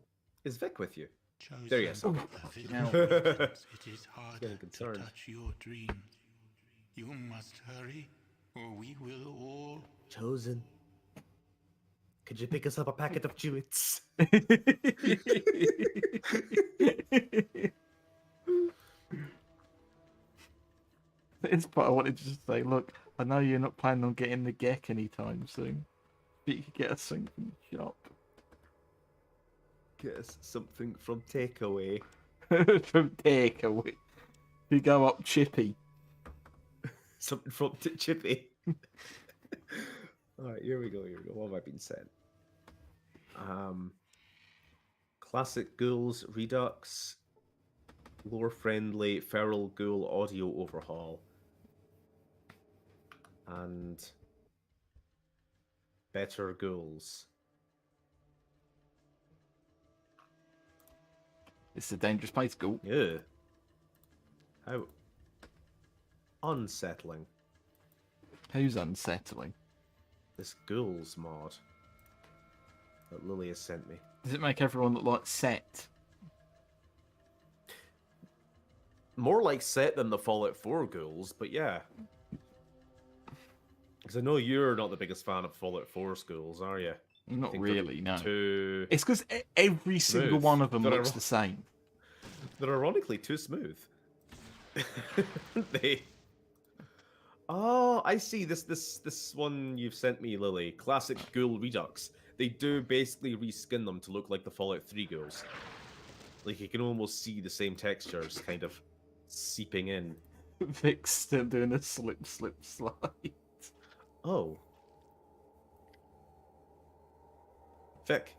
Is Vic with you? Chosen There he is. a Okay. village Now- it is harder Getting to concerned. touch your dreams. You must hurry, or we will all. Chosen. Could you pick us up a packet of chewits? It's but I wanted to just say, look, I know you're not planning on getting the Gek anytime soon, but you could get us something from the shop. Get us something from takeaway. From takeaway. You go up Chippy. Something from Chippy. Alright, here we go, here we go. What have I been sent? Classic Ghouls Redux. Lore friendly Feral Ghoul audio overhaul. And better ghouls. It's a dangerous place, Ghoul. Yeah. How unsettling. Who's unsettling? This ghouls mod that Lily has sent me. Does it make everyone look like Set? More like Set than the Fallout 4 ghouls, but yeah. Because I know you're not the biggest fan of Fallout 4's ghouls, are you? Not think they're really, no. Too... It's because every single Smooth. one of them They're looks iro- the same. They're ironically too smooth. They... Oh, I see. This one you've sent me, Lily. Classic Ghoul Redux. They do basically reskin them to look like the Fallout 3 ghouls. Like, you can almost see the same textures kind of seeping in. Vic's still doing a slip, slide. Oh. Vic.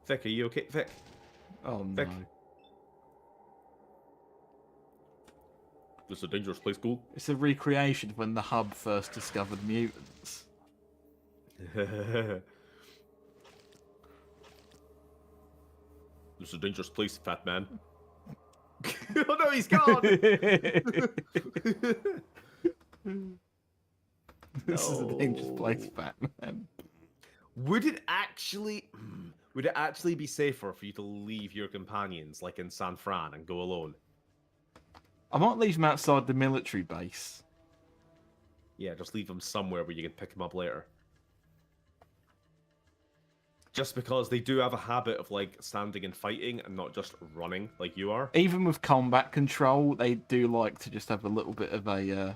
Vic, are you okay? Vic. Oh no. Vic. This is a dangerous place, Ghoul. It's a recreation of when the hub first discovered mutants. This is a dangerous place, fat man. Oh no, he's gone! This is a dangerous place, No. Batman. Would it actually be safer for you to leave your companions like in San Fran and go alone? I might leave them outside the military base. Yeah, just leave them somewhere where you can pick them up later. Just because they do have a habit of like standing and fighting and not just running like you are. Even with combat control, they do like to just have a little bit of a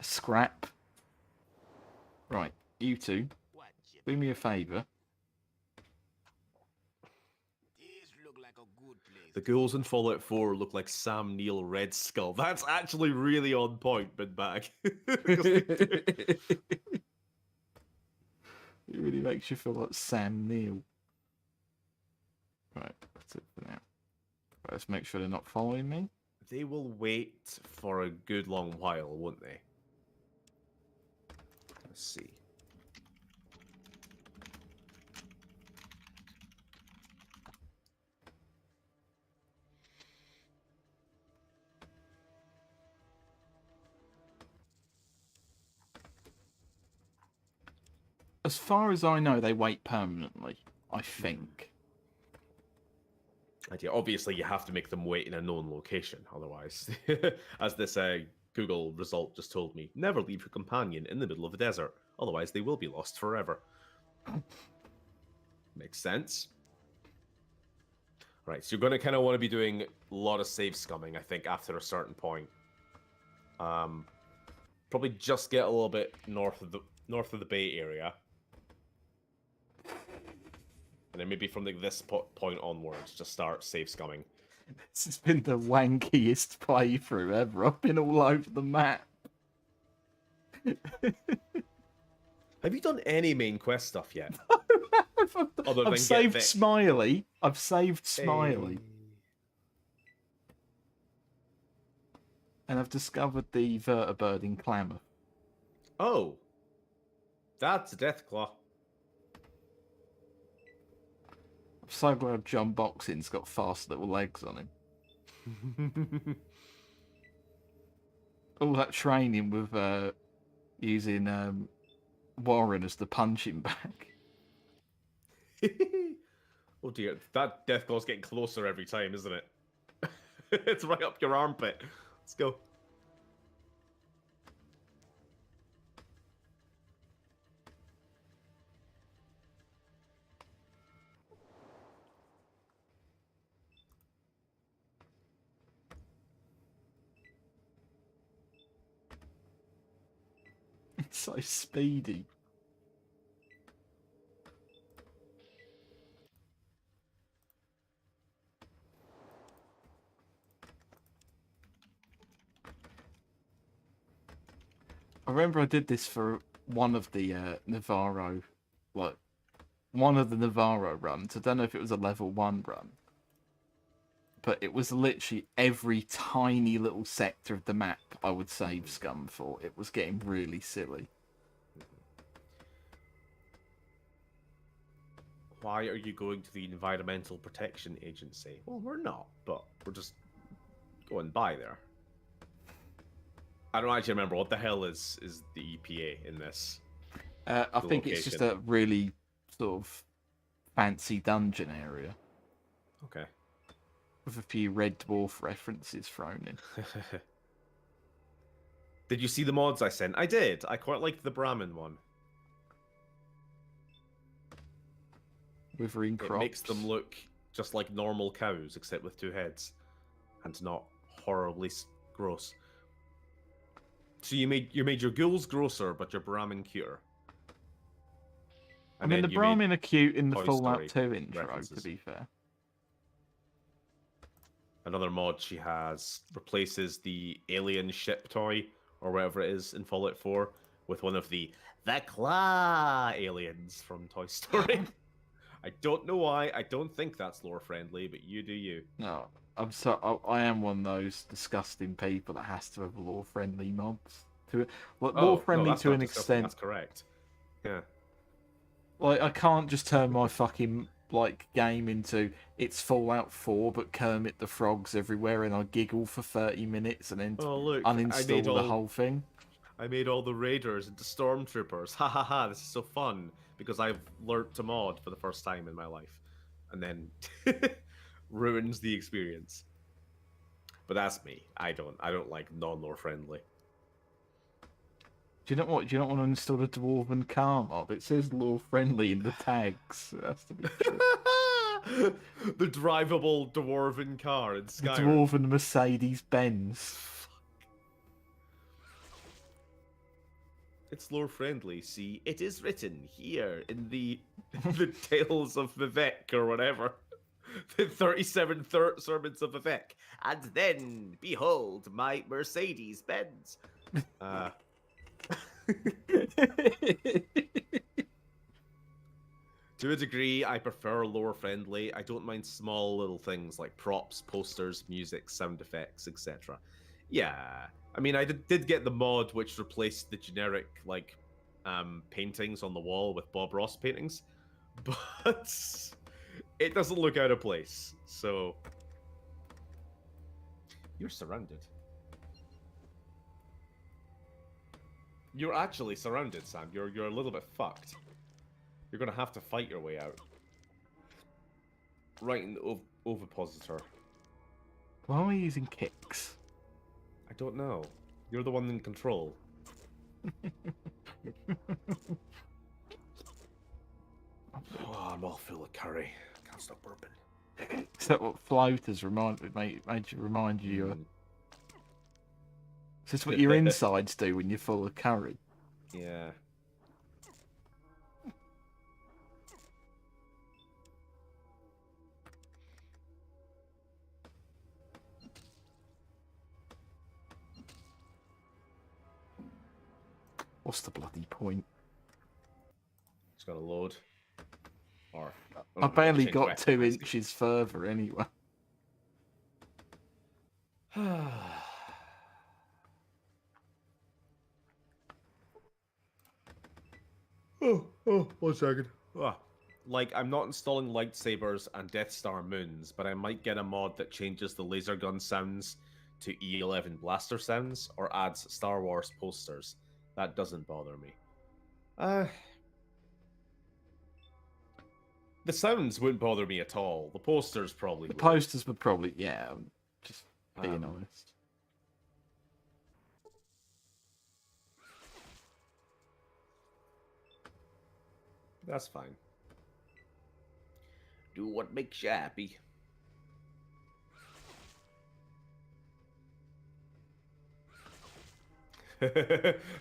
scrap. Right, you two, do me a favour. The ghouls in Fallout 4 look like Sam Neill Red Skull. That's actually really on point, Bidbag. It really makes you feel like Sam Neill. Right, that's it for now. Let's make sure they're not following me. They will wait for a good long while, won't they? Let's see. As far as I know, they wait permanently, I think. Idea. Obviously, you have to make them wait in a known location, otherwise, as this Google result just told me, never leave your companion in the middle of a desert, otherwise they will be lost forever. Makes sense. Right, so you're going to kind of want to be doing a lot of save scumming, I think, after a certain point. Probably just get a little bit north of the Bay Area. And then maybe from this point onwards, just start save scumming. This has been the wankiest playthrough ever. I've been all over the map. Have you done any main quest stuff yet? Other I've than saved get Vic? Smiley. I've saved Smiley. And I've discovered the vertibird in Klamath. Oh. That's a Deathclaw. I'm so glad John Boxing's got fast little legs on him. All that training with using Warren as the punching bag. Oh dear, that Deathclaw's getting closer every time, isn't it? It's right up your armpit. Let's go. It's so speedy. I remember I did this for one of the Navarro, like one of the Navarro runs. I don't know if it was a level 1 run, but it was literally every tiny little sector of the map I would save scum for. It was getting really silly. Why are you going to the Environmental Protection Agency? Well, we're not, but we're just going by there. I don't actually remember what the hell is the EPA in this. I think it's just a really sort of fancy dungeon area Okay. with a few Red Dwarf references thrown in. Did you see the mods I sent? I did. I quite liked the Brahmin one. Withering It crops. makes them look just like normal cows, except with 2 heads, and not horribly gross. So you made your ghouls grosser, but your Brahmin cuter. I mean, the then you made Brahmin are cute in the Toy Fallout Story 2 intro, to references. be fair. Another mod she has replaces the alien ship toy, or whatever it is in Fallout 4, with one of the Claw aliens from Toy Story. I don't know why. I don't think that's lore friendly, but you do you. No, I am one of those disgusting people that has to have lore-friendly mods. Lore-friendly that's to not an disgusting, extent. That's correct. Yeah. Like, I can't just turn my fucking like game into it's Fallout 4 but Kermit the Frog's everywhere, and I giggle for 30 minutes and then Oh look, uninstall the whole thing. I made all the raiders into stormtroopers. Ha ha ha! This is so fun because I've learnt to mod for the first time in my life, and then ruins the experience. But that's me. I don't like non-lore friendly. Do you know what? Do you not want to install the Dwarven car mod? It says lore friendly in the tags. It has to be true. The drivable dwarven car in The Skyrim. Dwarven Mercedes Benz. It's lore friendly. See, it is written here in the the Tales of Vivek or whatever. The 37 Sermons of Vivek. And then, behold, my Mercedes Benz. To a degree, I prefer lore friendly. I don't mind small little things like props, posters, music, sound effects, etc. Yeah, I mean, I did get the mod which replaced the generic like paintings on the wall with Bob Ross paintings, but it doesn't look out of place. So you're surrounded. You're actually surrounded, Sam. You're a little bit fucked. You're gonna have to fight your way out. Right in the ovipositor. Why am I using kicks? I don't know. You're the one in control. Oh, I'm all full of curry. Can't stop burping. Is that what floaters made you remind you? Mm, Is this what your insides do when you're full of curry? yeah. What's the bloody point? It's got to load. Or I barely change got weapon, 2 basically. inches further anyway. Oh, 1 second. Like, I'm not installing lightsabers and Death Star moons, but I might get a mod that changes the laser gun sounds to E11 blaster sounds or adds Star Wars posters. That doesn't bother me. The sounds wouldn't bother me at all. The posters probably The would. posters would probably, yeah, I'm just being Um, honest. That's fine. Do what makes you happy.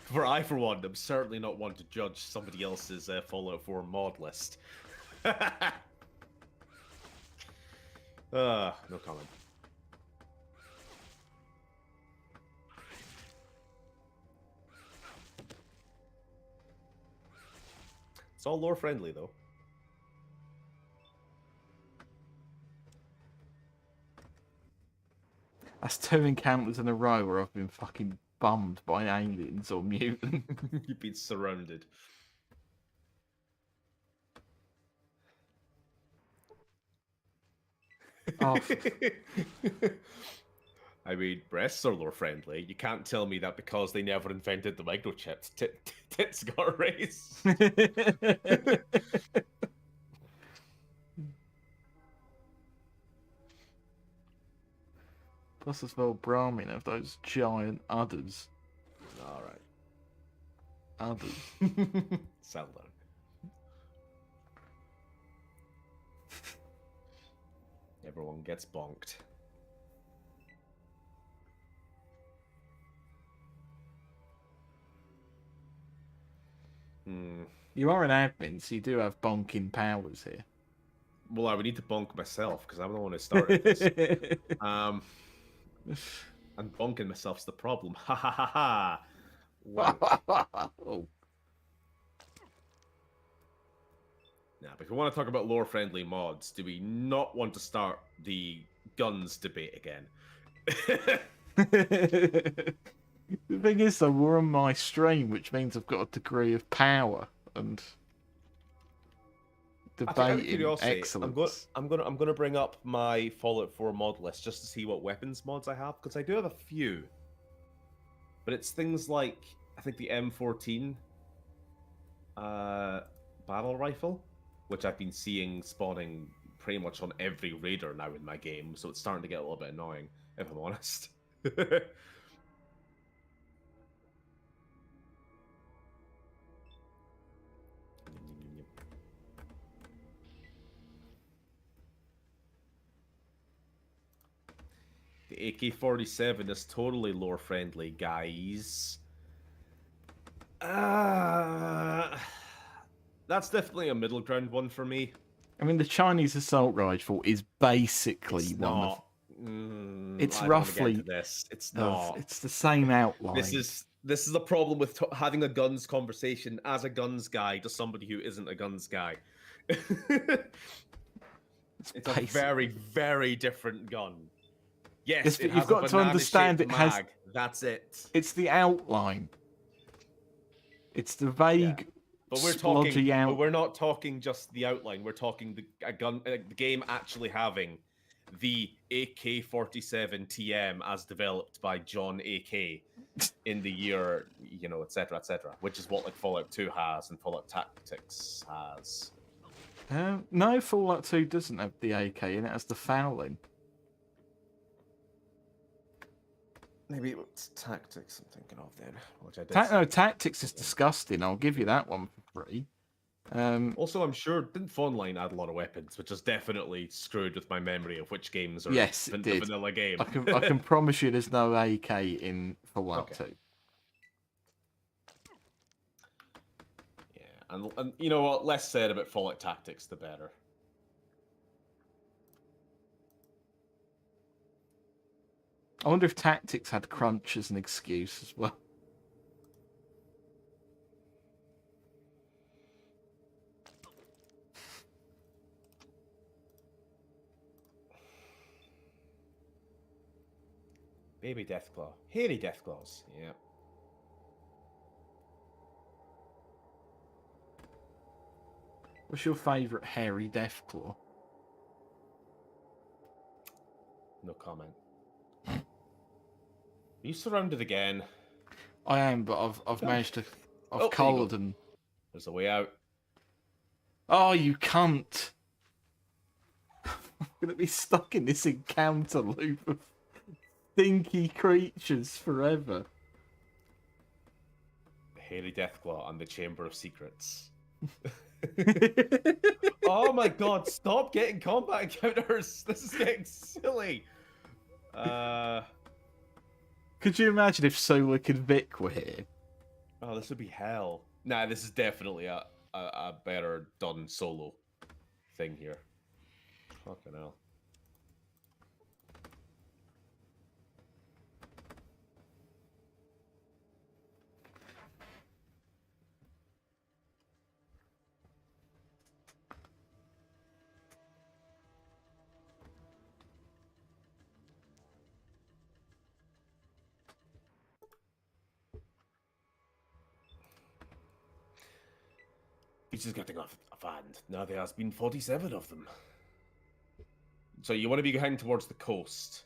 For one, am certainly not one to judge somebody else's Fallout 4 mod list. No comment. It's all lore friendly though. That's 2 encounters in a row where I've been fucking bummed by aliens or mutants. You've been surrounded. Oh, I mean, breasts are lore friendly. You can't tell me that because they never invented the microchips. Tits got raised. Plus as well, Brahmin have those giant udders. All right. Udders. Settle down. Everyone gets bonked. You are an admin, so you do have bonking powers here. Well, I would need to bonk myself because I'm the one who started this. And bonking myself's the problem. Ha ha ha ha. Wow. Oh. Now, but if we want to talk about lore-friendly mods, do we not want to start the guns debate again? The thing is, though, we're on my stream, which means I've got a degree of power, and Out of debating curiosity, excellence. I'm gonna bring up my Fallout 4 mod list just to see what weapons mods I have, because I do have a few. But it's things like I think the M14 battle rifle, which I've been seeing spawning pretty much on every raider now in my game, so it's starting to get a little bit annoying, if I'm honest. The AK-47 is totally lore friendly, guys. That's definitely a middle ground one for me. I mean, the Chinese assault rifle is basically It's one not. It's I don't wanna get roughly into this. It's of. not. It's the same outline. This is a problem with having a guns conversation as a guns guy to somebody who isn't a guns guy. It's a basic. very, very different gun. Yes, Yes, it but has you've got a to understand banana-shaped it has- mag. That's it. It's the outline. It's the vague, But we're splodgy talking. out. But we're not talking just the outline. We're talking the game actually having the AK-47 TM as developed by John AK in the year, etc., etc., which is what like Fallout 2 has and Fallout Tactics has. No, Fallout 2 doesn't have the AK in it. It has the fouling. Maybe it's Tactics I'm thinking of then, which I did. No, Tactics is disgusting. I'll give you that one for free. Also, I'm sure didn't Phonline add a lot of weapons, which is definitely screwed with my memory of which games are Yes, it the did. vanilla game. I can promise you there's no AK in Fallout 2. Yeah, and you know what? Less said about Fallout Tactics, the better. I wonder if Tactics had crunch as an excuse as well. Baby Deathclaw, hairy Deathclaws. Yeah. What's your favourite hairy Deathclaw? No comment. Are you surrounded again? I am, but I've managed to. Oh, I've there you collared go. them. There's a way out. Oh, you cunt! I'm gonna be stuck in this encounter loop of stinky creatures forever. Hairy Deathclaw and the Chamber of Secrets. Oh my god, stop getting combat encounters! This is getting silly! Could you imagine if Solak and Vic were here? Oh, this would be hell. Nah, this is definitely a better done solo thing here. Fucking hell. He's just getting off hand. Now there has been 47 of them. So you want to be heading towards the coast.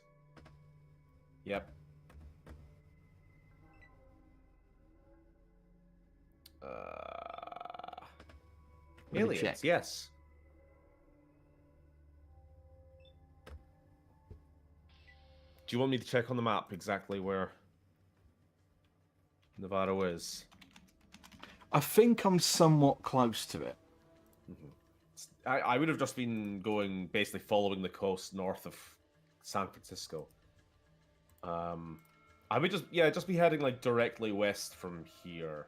Yep. Let me Aliens, check. yes. Do you want me to check on the map exactly where Navarro is? I think I'm somewhat close to it. I would have just been going, basically following the north of San Francisco. I would just be heading like directly west from here.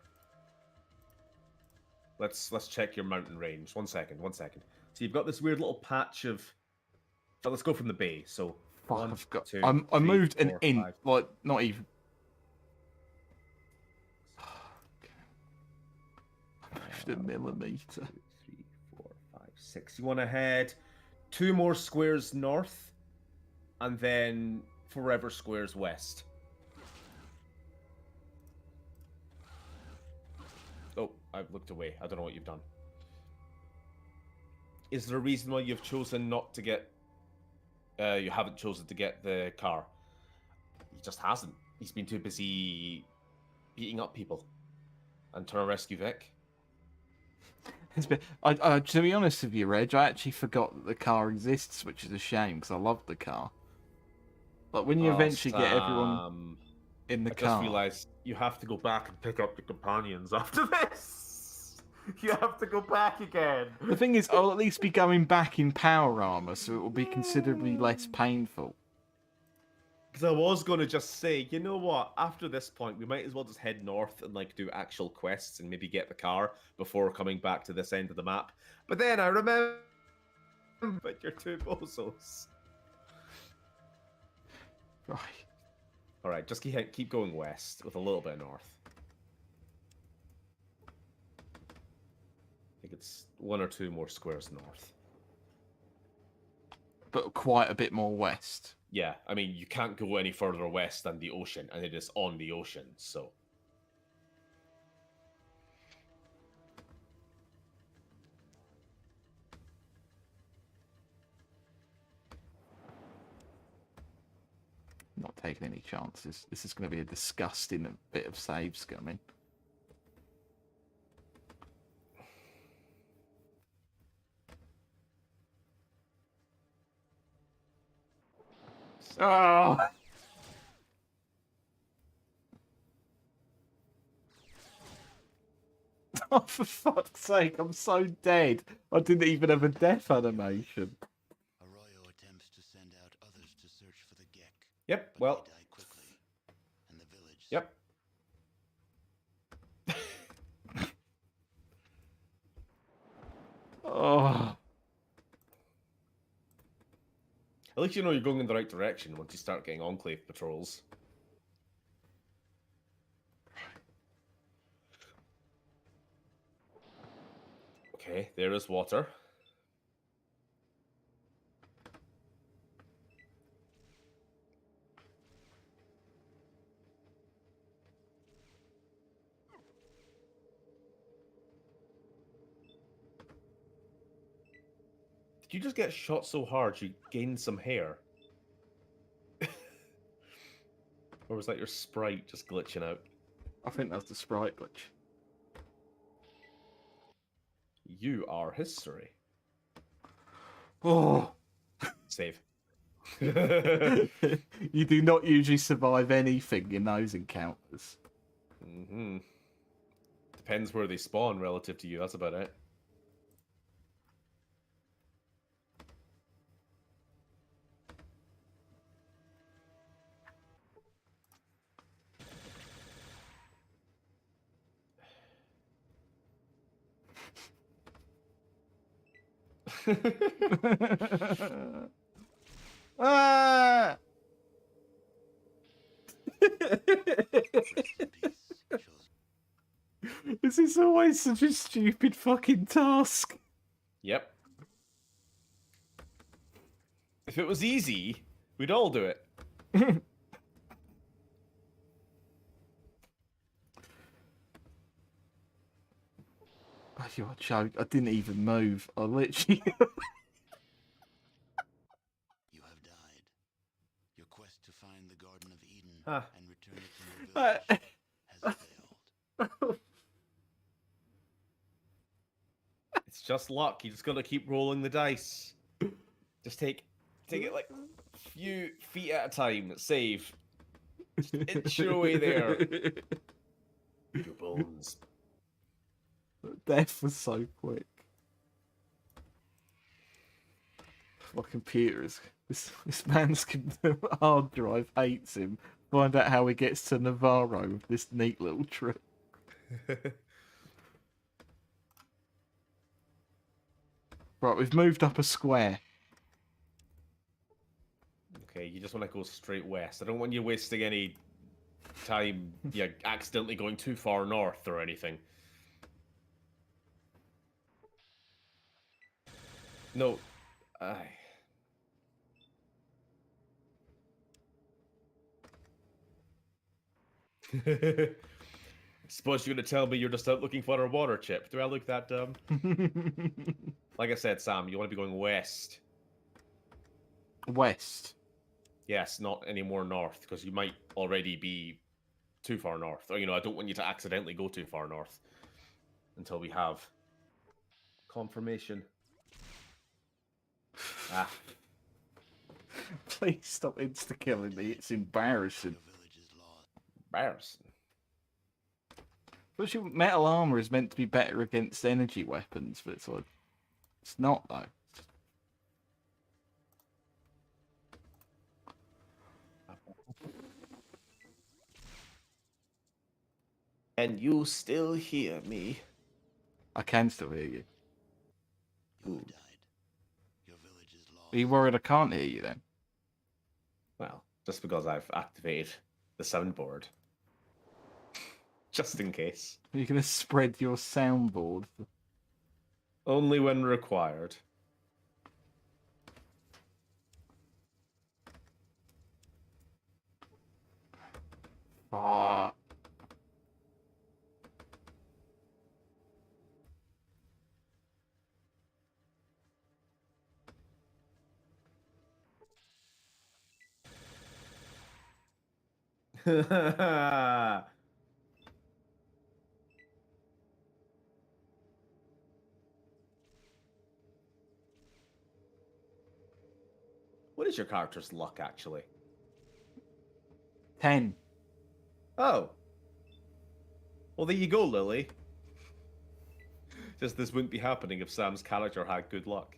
Let's check your mountain range. One second. So you've got this weird little patch of. Oh, let's go from the bay. So Fuck, one, I've got. two, I three, moved an 4, inch, 5. like not even. I moved a millimeter. 2, 3, 4, 5, 6. You want to head 2 more squares north, and then forever squares west. Oh, I've looked away. I don't know what you've done. Is there a reason why you've chosen not to get? You haven't chosen to get the car. He just hasn't. He's been too busy beating up people and trying to rescue Vic. To be honest with you, Reg, I actually forgot that the car exists, which is a shame because I love the car. But when you eventually get everyone in the I car, just realised you have to go back and pick up the companions after this. You have to go back again. the thing is, I'll at least be going back in power armor, so it will be considerably less painful. Because I was going to just say, you know what? After this point, we might as well just head north and like do actual quests and maybe get the car before coming back to this end of the map. But then I remember, but you're two bozos. Right. All right, just keep going west with a little bit of north. I think it's 1 or 2 more squares north. But quite a bit more west. Yeah, I mean, you can't go any further west than the ocean, and it is on the ocean, so. Not taking any chances. This is going to be a disgusting bit of save scumming. Oh! Oh, for fuck's sake, I'm so dead. I didn't even have a death animation. Arroyo attempts to send out others to search for the Gek. Yep, But well. they die quickly, and the village. Yep. Oh. At least you know you're going in the right direction once you start getting Enclave patrols. Okay, there is water. Did you just get shot so hard you gained some hair? Or was that your sprite just glitching out? I think that's the sprite glitch. You are history. Oh. Save. You do not usually survive anything in those encounters. Mm-hmm. Depends where they spawn relative to you, that's about it. Ah! This is always such a stupid fucking task. Yep. If it was easy, we'd all do it. Oh, you're a joke. I didn't even move. I literally. You have died. Your quest to find the Garden of Eden Ah. and return it to your village has failed. It's just luck. You just gotta keep rolling the dice. Just take it like a few feet at a time. Save. Just inch your way there. Your bones. Death was so quick. My computer is. This man's hard drive hates him. Find out how he gets to Navarro with this neat little trick. Right, we've moved up a square. Okay, you just want to go straight west. I don't want you wasting any time, accidentally going too far north or anything. No. Aye. Suppose you're gonna tell me you're just out looking for a water chip. Do I look that dumb? Like I said, Sam, you want to be going west. West. Yes, not any more north, because you might already be too far north. Or, I don't want you to accidentally go too far north until we have confirmation. Ah, Please stop insta-killing me. It's embarrassing. embarrassing. Especially metal armor is meant to be better against energy weapons, but it's not though. And you still hear me? I can still hear you. You have died. Your village is lost. Are you worried I can't hear you then? Well, just because I've activated the soundboard. Just in case. Are you going to spread your soundboard? Only when required. Ah. What is your character's luck, actually? 10. Oh. Well, there you go, Lily. Just this wouldn't be happening if Sam's character had good luck.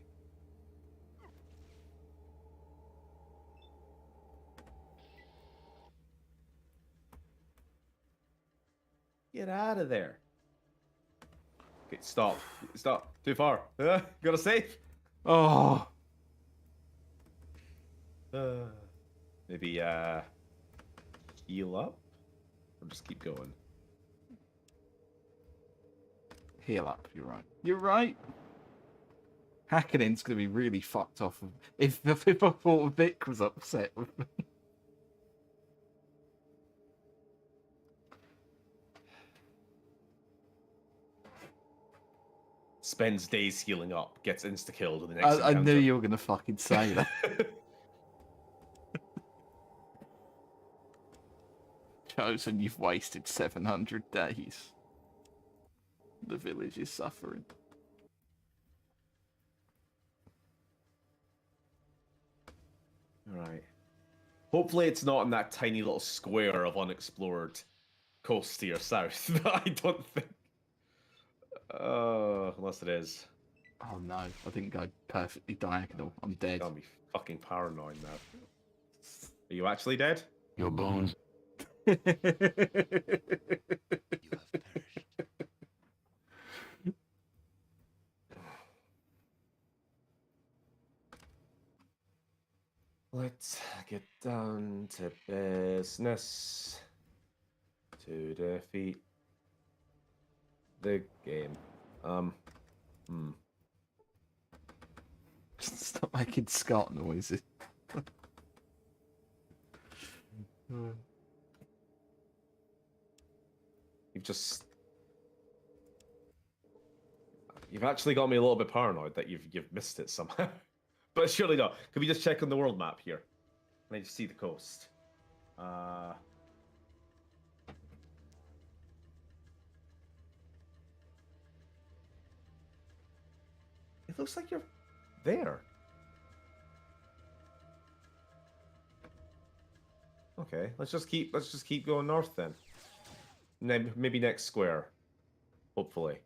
Get out of there. Okay, stop. Stop. Too far. Gotta save. Oh. Maybe, heal up? Or just keep going? Heal up, you're right. You're right. Hackening's going to be really fucked off if I thought Vic was upset with me. Spends days healing up, gets insta-killed in the next I knew encounter. you were going to fucking say that. Chosen, you've wasted 700 days. The village is suffering. Alright. Hopefully it's not in that tiny little square of unexplored coast to your south. I don't think. Unless it is. Oh no, I didn't go perfectly diagonal. I'm dead. Gotta be fucking paranoid now. Are you actually dead? Your bones. Oh, You have perished. Let's get down to business to defeat the game. Stop making Scott noises. You've actually got me a little bit paranoid that you've missed it somehow. But surely not. Can we just check on the world map here? Can I just see the coast? It looks like you're there. Okay, let's just keep going north then. And then maybe next square. Hopefully.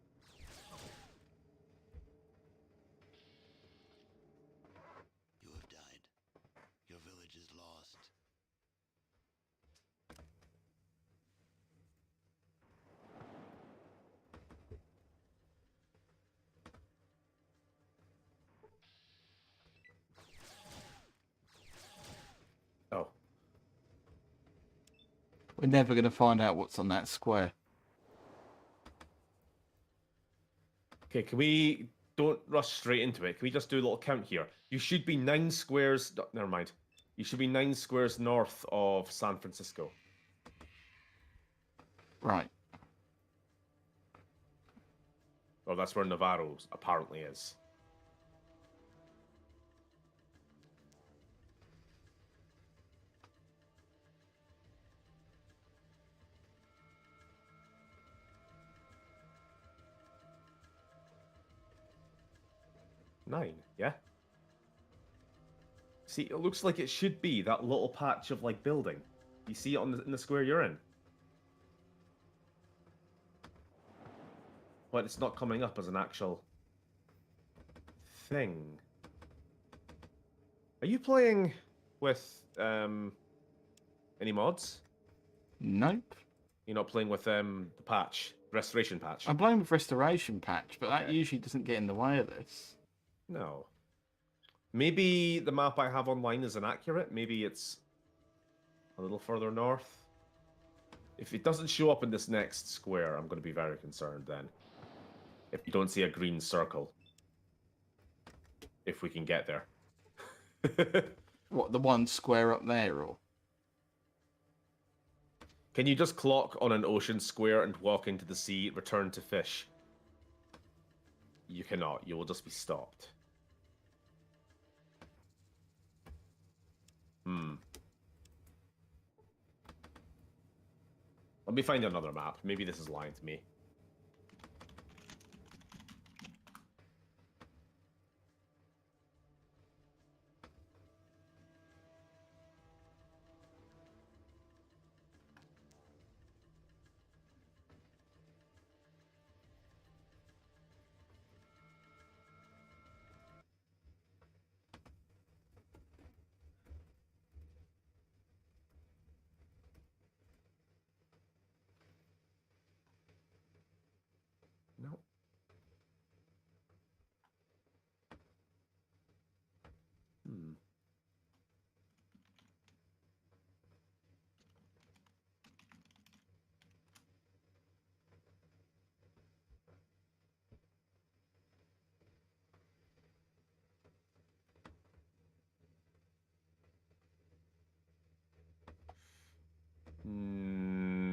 You have died. Your village is lost. Oh. We're never going to find out what's on that square. Okay, can we don't rush straight into it? Can we just do a little count here? You should be 9 squares. No, never mind. You should be 9 squares north of San Francisco. Right. Or that's where Navarro apparently is. Nine, yeah? See, it looks like it should be that little patch of, like, building. You see it in the square you're in. But it's not coming up as an actual thing. Are you playing with any mods? Nope. You're not playing with the patch, restoration patch? I'm playing with Restoration Patch, but that Okay. usually doesn't get in the way of this. No. Maybe the map I have online is inaccurate. Maybe it's a little further north. If it doesn't show up in this next square, I'm going to be very concerned then. If you don't see a green circle. If we can get there. What, the one square up there, or? Can you just clock on an ocean square and walk into the sea, return to fish? You cannot. You will just be stopped. Let me find another map. Maybe this is lying to me. No.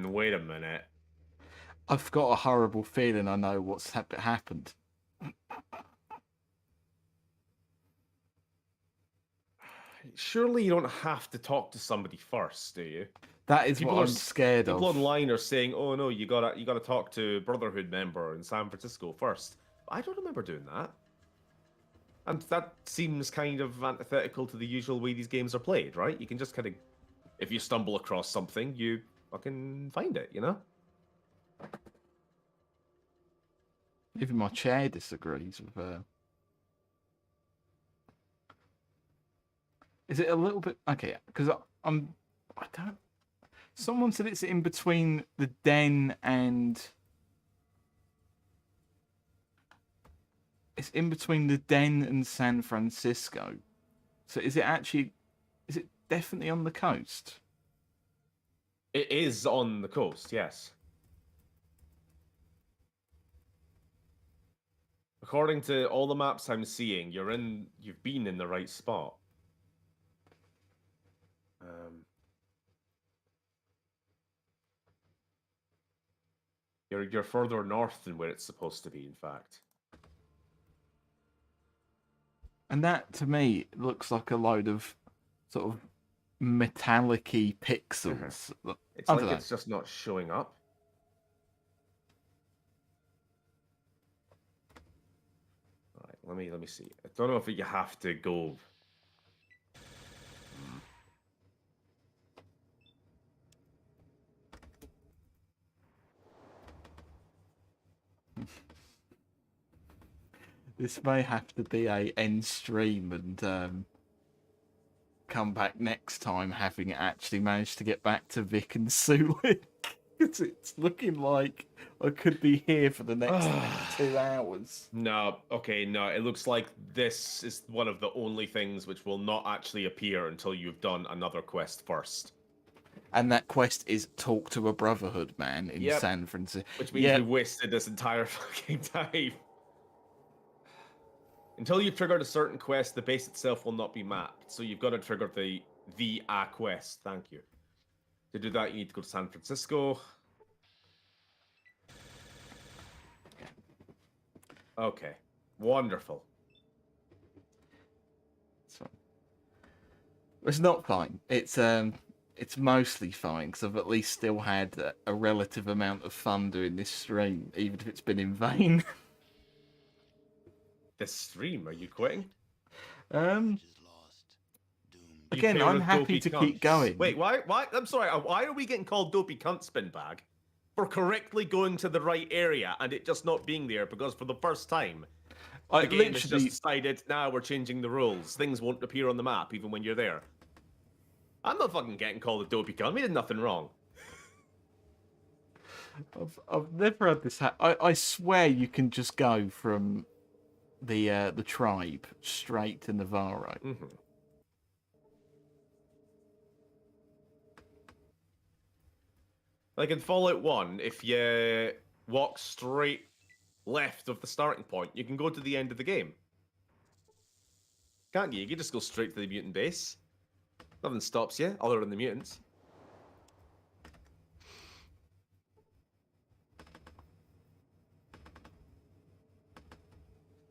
Wait a minute. I've got a horrible feeling I know what's happened. Surely you don't have to talk to somebody first, do you? That is People what are I'm scared People of. online are saying, "Oh no, you gotta talk to Brotherhood member in San Francisco first." I don't remember doing that, and that seems kind of antithetical to the usual way these games are played, right? You can just kind of, if you stumble across something, you fucking find it, you know? Even my chair disagrees with her. Is it a little bit okay? Because I don't. Someone said it's in between the den and. It's in between the den and San Francisco. So is it actually? Is it definitely on the coast? It is on the coast, yes. According to all the maps I'm seeing, you've been in the right spot. You're further north than where it's supposed to be, in fact. And that to me looks like a load of sort of metallic-y pixels. It's I like don't know. it's just not showing up. All right, let me see. I don't know if you have to go. This may have to be a end stream and come back next time having actually managed to get back to Vic and Sulik. Because it's looking like I could be here for the next 2 hours. No, okay, no. It looks like this is one of the only things which will not actually appear until you've done another quest first. And that quest is talk to a Brotherhood man in Yep. San Francisco. Which means we wasted this entire fucking time. Until you've triggered a certain quest, the base itself will not be mapped. So you've got to trigger the quest. Thank you. To do that, you need to go to San Francisco. Okay. Wonderful. So it's not fine. It's mostly fine because I've at least still had a relative amount of fun doing this stream, even if it's been in vain. This stream, are you quitting? um, Is lost. Doomed. You Again, pair I'm of happy dopey to cunts. keep going. Wait, why? I'm sorry. Why are we getting called dopey cunt, Spinbag? For correctly going to the right area and it just not being there because for the first time, I the game has literally, just decided, now we're changing the rules. Things won't appear on the map even when you're there. I'm not fucking getting called a dopey cunt. We did nothing wrong. I've never had this. I swear you can just go from the tribe straight to Navarro. Mm-hmm. Like in Fallout 1, if you walk straight left of the starting point, you can go to the end of the game. Can't you? You can just go straight to the mutant base. Nothing stops you, other than the mutants.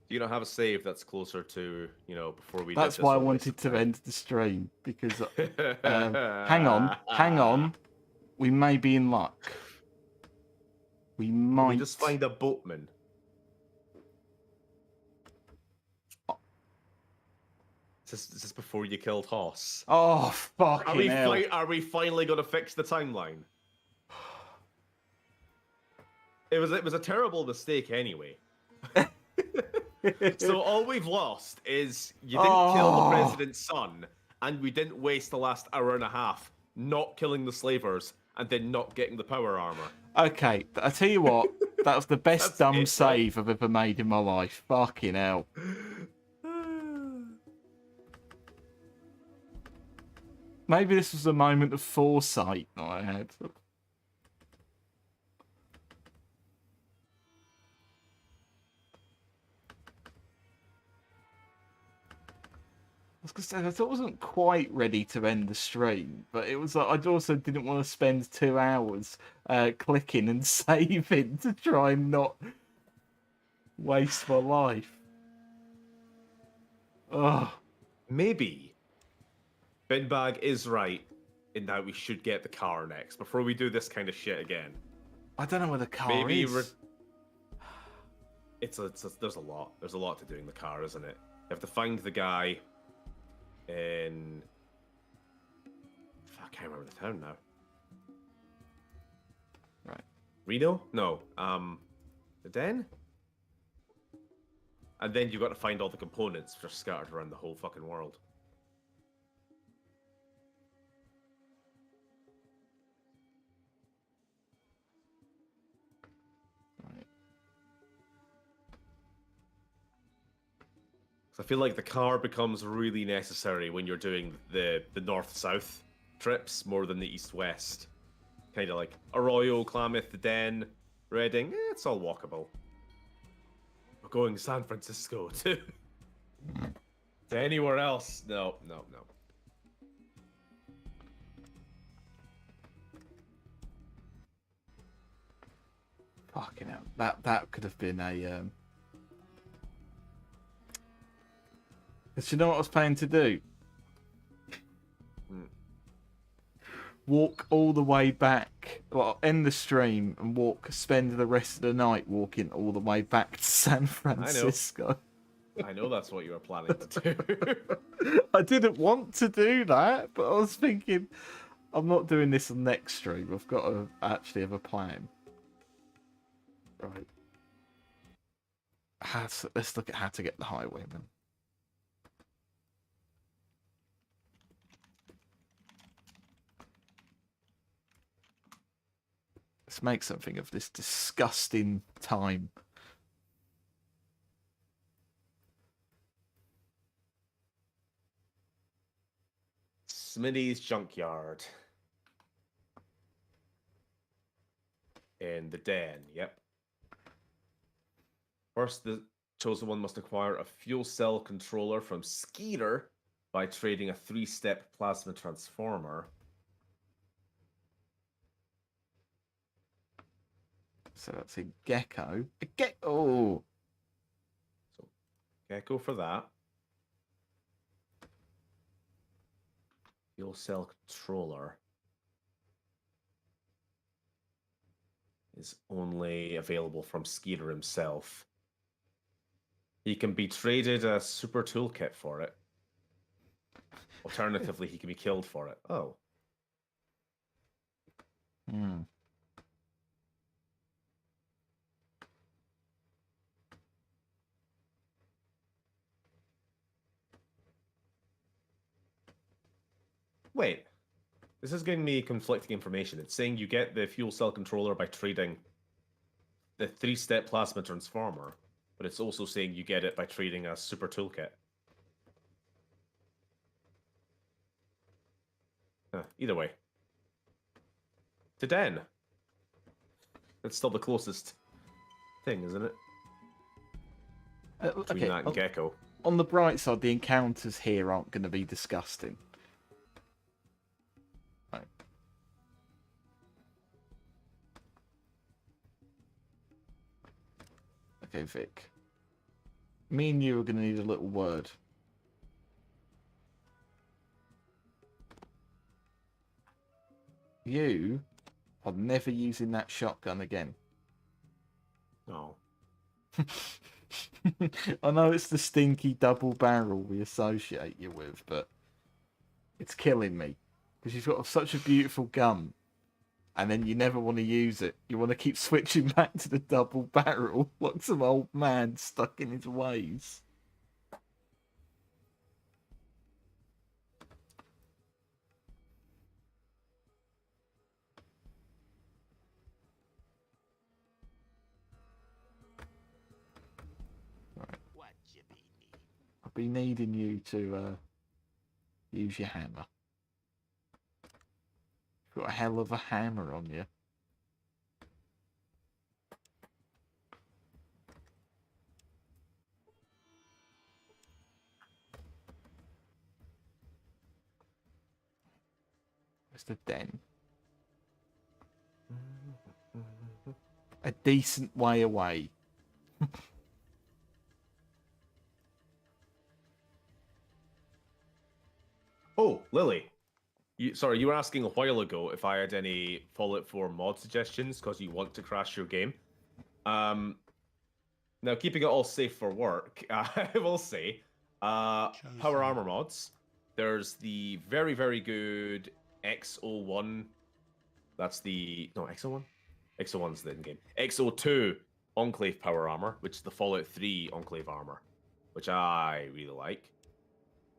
Do you not have a save that's closer to, you know, before we That's did this why I one wanted to recently? end the stream because hang on. We may be in luck. We Can might we just find a boatman? Is this before you killed Hoss? Oh fucking hell! Are we finally going to fix the timeline? It was a terrible mistake anyway. So all we've lost is you didn't kill the president's son, and we didn't waste the last hour and a half not killing the slavers and then not getting the power armor. Okay, I tell you what, that was the best That's dumb it, right? save I've ever made in my life. Fucking hell! Maybe this was a moment of foresight that I had. I was gonna say, I thought I wasn't quite ready to end the stream, but it was like I also didn't want to spend 2 hours clicking and saving to try and not waste my life. Oh, Maybe Binbag is right in that we should get the car next before we do this kind of shit again. I don't know where the car Maybe is. there's a lot. There's a lot to do in the car, isn't it? You have to find the guy in. I can't remember the town now. Right. Reno? No. The Den? And then you've got to find all the components which are scattered around the whole fucking world. Right. I feel like the car becomes really necessary when you're doing the north-south trips more than the east-west. Kind of like Arroyo, Klamath, the Den, Reading. It's all walkable. We're going to San Francisco to anywhere else. No. Fucking hell. That could have been a. Because you know what I was planning to do? Walk all the way back. Well, end the stream and spend the rest of the night walking all the way back to San Francisco. I know that's what you were planning to do. I didn't want to do that, but I was thinking, I'm not doing this on next stream. I've got to actually have a plan. Right. Let's look at how to get the highwayman. Let's make something of this disgusting time. Smitty's junkyard. In the Den, yep. First, the chosen one must acquire a fuel cell controller from Skeeter by trading a 3-step plasma transformer. So that's a gecko. A gecko. Oh. Gecko for that. Fuel cell controller is only available from Skeeter himself. He can be traded a super toolkit for it. Alternatively, he can be killed for it. Oh. Hmm. Wait. This is giving me conflicting information. It's saying you get the fuel cell controller by trading the 3-step plasma transformer, but it's also saying you get it by trading a super toolkit. Either way. To Den. It's still the closest thing, isn't it? Between that and Gecko. On the bright side, the encounters here aren't going to be disgusting. Right. Okay, Vic. Me and you are going to need a little word. You are never using that shotgun again. Oh. I know it's the stinky double barrel we associate you with, but it's killing me. Because you've got such a beautiful gun, and then you never want to use it. You want to keep switching back to the double barrel like some old man stuck in his ways. What you be needing? I'll be needing you to use your hammer. You've got a hell of a hammer on you. Where's the den? A decent way away. Oh, Lily. Sorry, you were asking a while ago if I had any Fallout 4 mod suggestions because you want to crash your game. Now, keeping it all safe for work, I will say, power armor mods. There's the very, very good XO1. That's the... No, XO1? XO1's the in-game. XO2 Enclave power armor, which is the Fallout 3 Enclave armor, which I really like.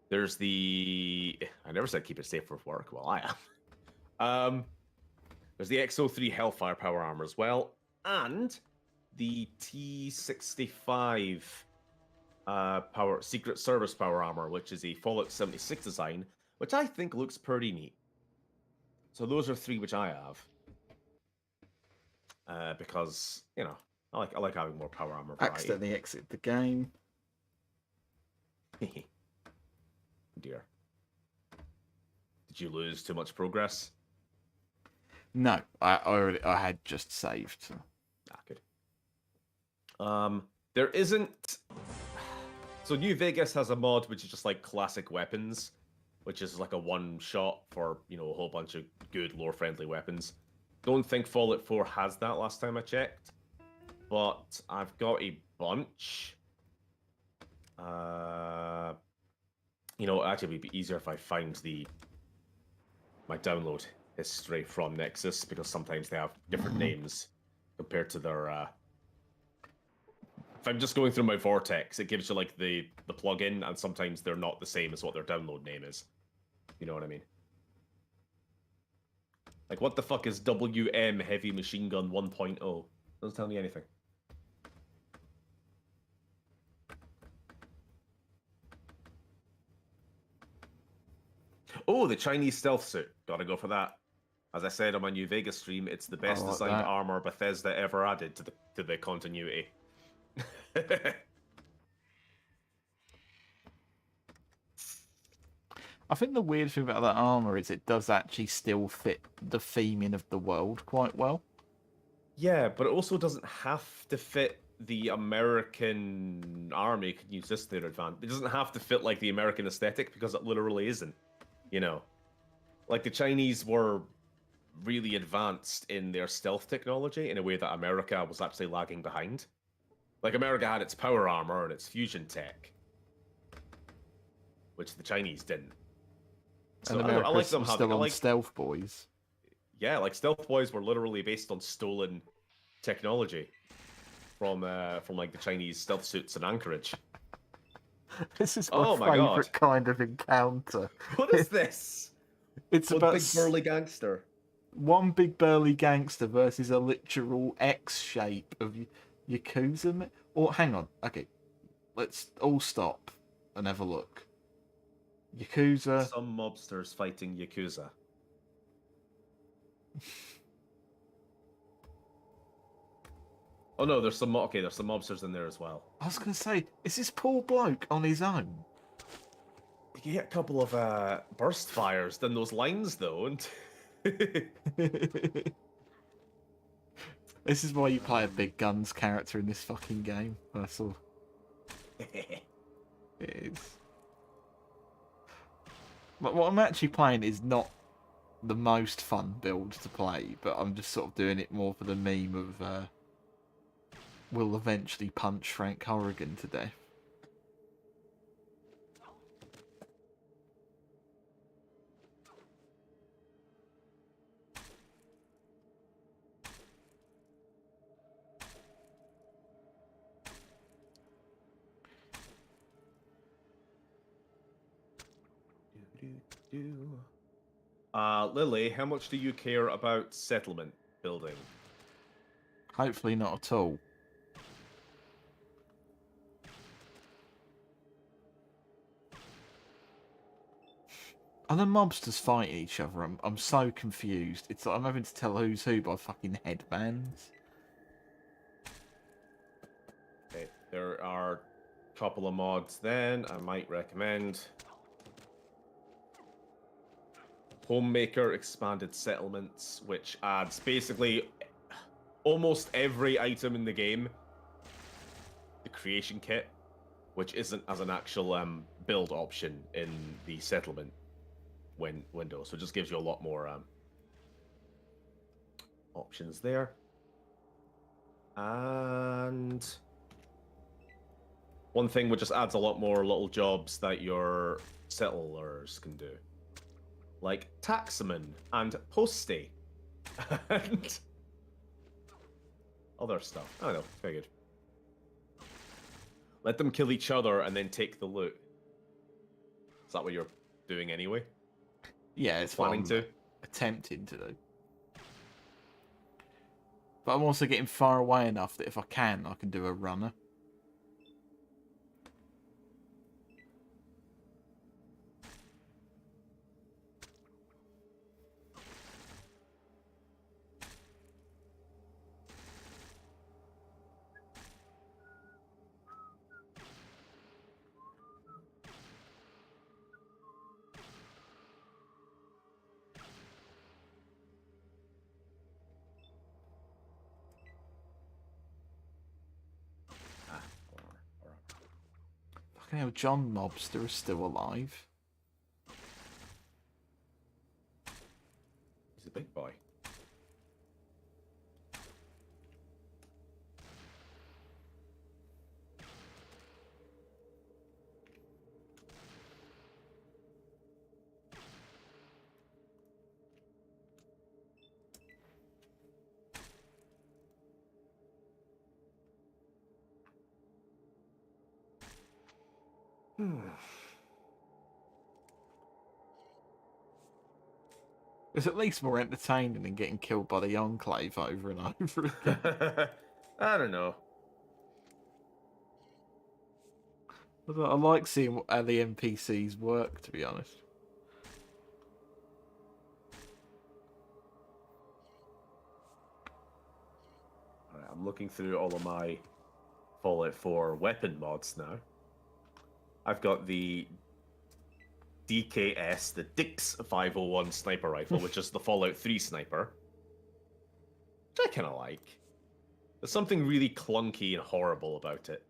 There's the... I never said keep it safe for work. Well, I am. There's the XO3 Hellfire power armor as well. And the T65 Secret Service power armor, which is a Fallout 76 design, which I think looks pretty neat. So those are 3 which I have. Because, you know, I like having more power armor variety. Accidentally exit the game. Dear. Did you lose too much progress? No, I had just saved. So. Ah, good. There isn't... So New Vegas has a mod which is just like classic weapons, which is like a one-shot for, you know, a whole bunch of good lore-friendly weapons. Don't think Fallout 4 has that last time I checked, but I've got a bunch. You know, actually, it'd be easier if I find my download history from Nexus, because sometimes they have different names compared to their... If I'm just going through my Vortex, it gives you, like, the plugin, and sometimes they're not the same as what their download name is. You know what I mean? Like, what the fuck is WM Heavy Machine Gun 1.0? Doesn't tell me anything. Oh, the Chinese stealth suit. Gotta go for that. As I said on my New Vegas stream, it's the best like designed that. armor Bethesda ever added to the continuity. I think the weird thing about that armor is it does actually still fit the theming of the world quite well. Yeah, but it also doesn't have to fit the American army can use this to their advantage. It doesn't have to fit like the American aesthetic because it literally isn't. You know, like the Chinese were really advanced in their stealth technology in a way that America was actually lagging behind. Like America had its power armor and its fusion tech, which the Chinese didn't. So And I like America's them having. still I on like, Stealth Boys. yeah, like Stealth Boys were literally based on stolen technology from like the Chinese stealth suits in Anchorage. This is my Oh my God. favourite kind of encounter. What is this? It's One about big burly gangster. one big burly gangster versus a literal X shape of Yakuza. Or hang on, okay, let's all stop and have a look. Yakuza. Some mobsters fighting Yakuza. Oh no, there's some there's some mobsters in there as well. I was gonna say, is this poor bloke on his own? You get a couple of burst fires down those lines though, and This is why you play a big guns character in this fucking game. That's all it is. But what I'm actually playing is not the most fun build to play, but I'm just sort of doing it more for the meme of will eventually punch Frank Horrigan to death. Lily, how much do you care about settlement building? Hopefully not at all. And the mobsters fighting each other. I'm so confused. It's like I'm having to tell who's who by fucking headbands. Okay, there are a couple of mods then I might recommend. Homemaker Expanded Settlements, which adds basically almost every item in the game. The creation kit, which isn't as an actual build option in the settlement window, so it just gives you a lot more options there. And one thing which just adds a lot more little jobs that your settlers can do, like taxman and postie and other stuff. I don't know, very good. Let them kill each other and then take the loot. Is that what you're doing anyway? Yeah, it's Planning what I'm to? attempting to do. But I'm also getting far away enough that if I can do a runner. Fucking hell, John Mobster is still alive. He's a big boy. It's at least more entertaining than getting killed by the Enclave over and over again. I don't know. I like seeing how the NPCs work, to be honest. Alright, I'm looking through all of my Fallout 4 weapon mods now. I've got the DKS, the Dix 501 sniper rifle, which is the Fallout 3 sniper. Which I kind of like. There's something really clunky and horrible about it.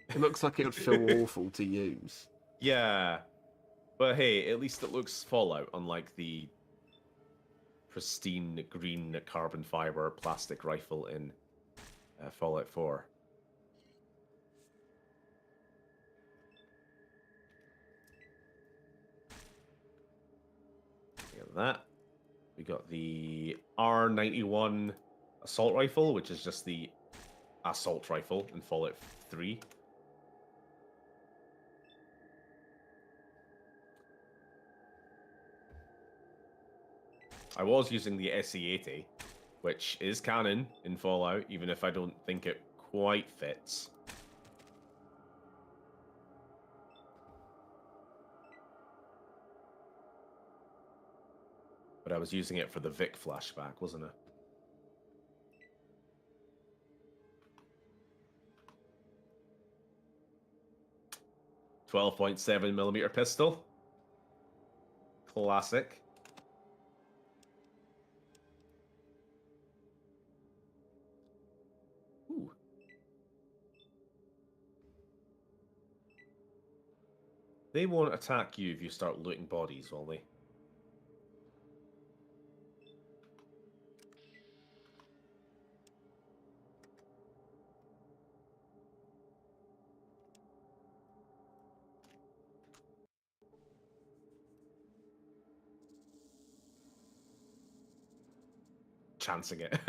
It looks like it would feel awful to use. Yeah. But hey, at least it looks Fallout, unlike the pristine green carbon fiber plastic rifle in Fallout 4. Look at that. We got the R91 assault rifle, which is just the assault rifle in Fallout 3. I was using the SE80, which is canon in Fallout, even if I don't think it quite fits. But I was using it for the Vic flashback, wasn't it? .7mm pistol. Classic. Ooh. They won't attack you if you start looting bodies, will they? Chancing it.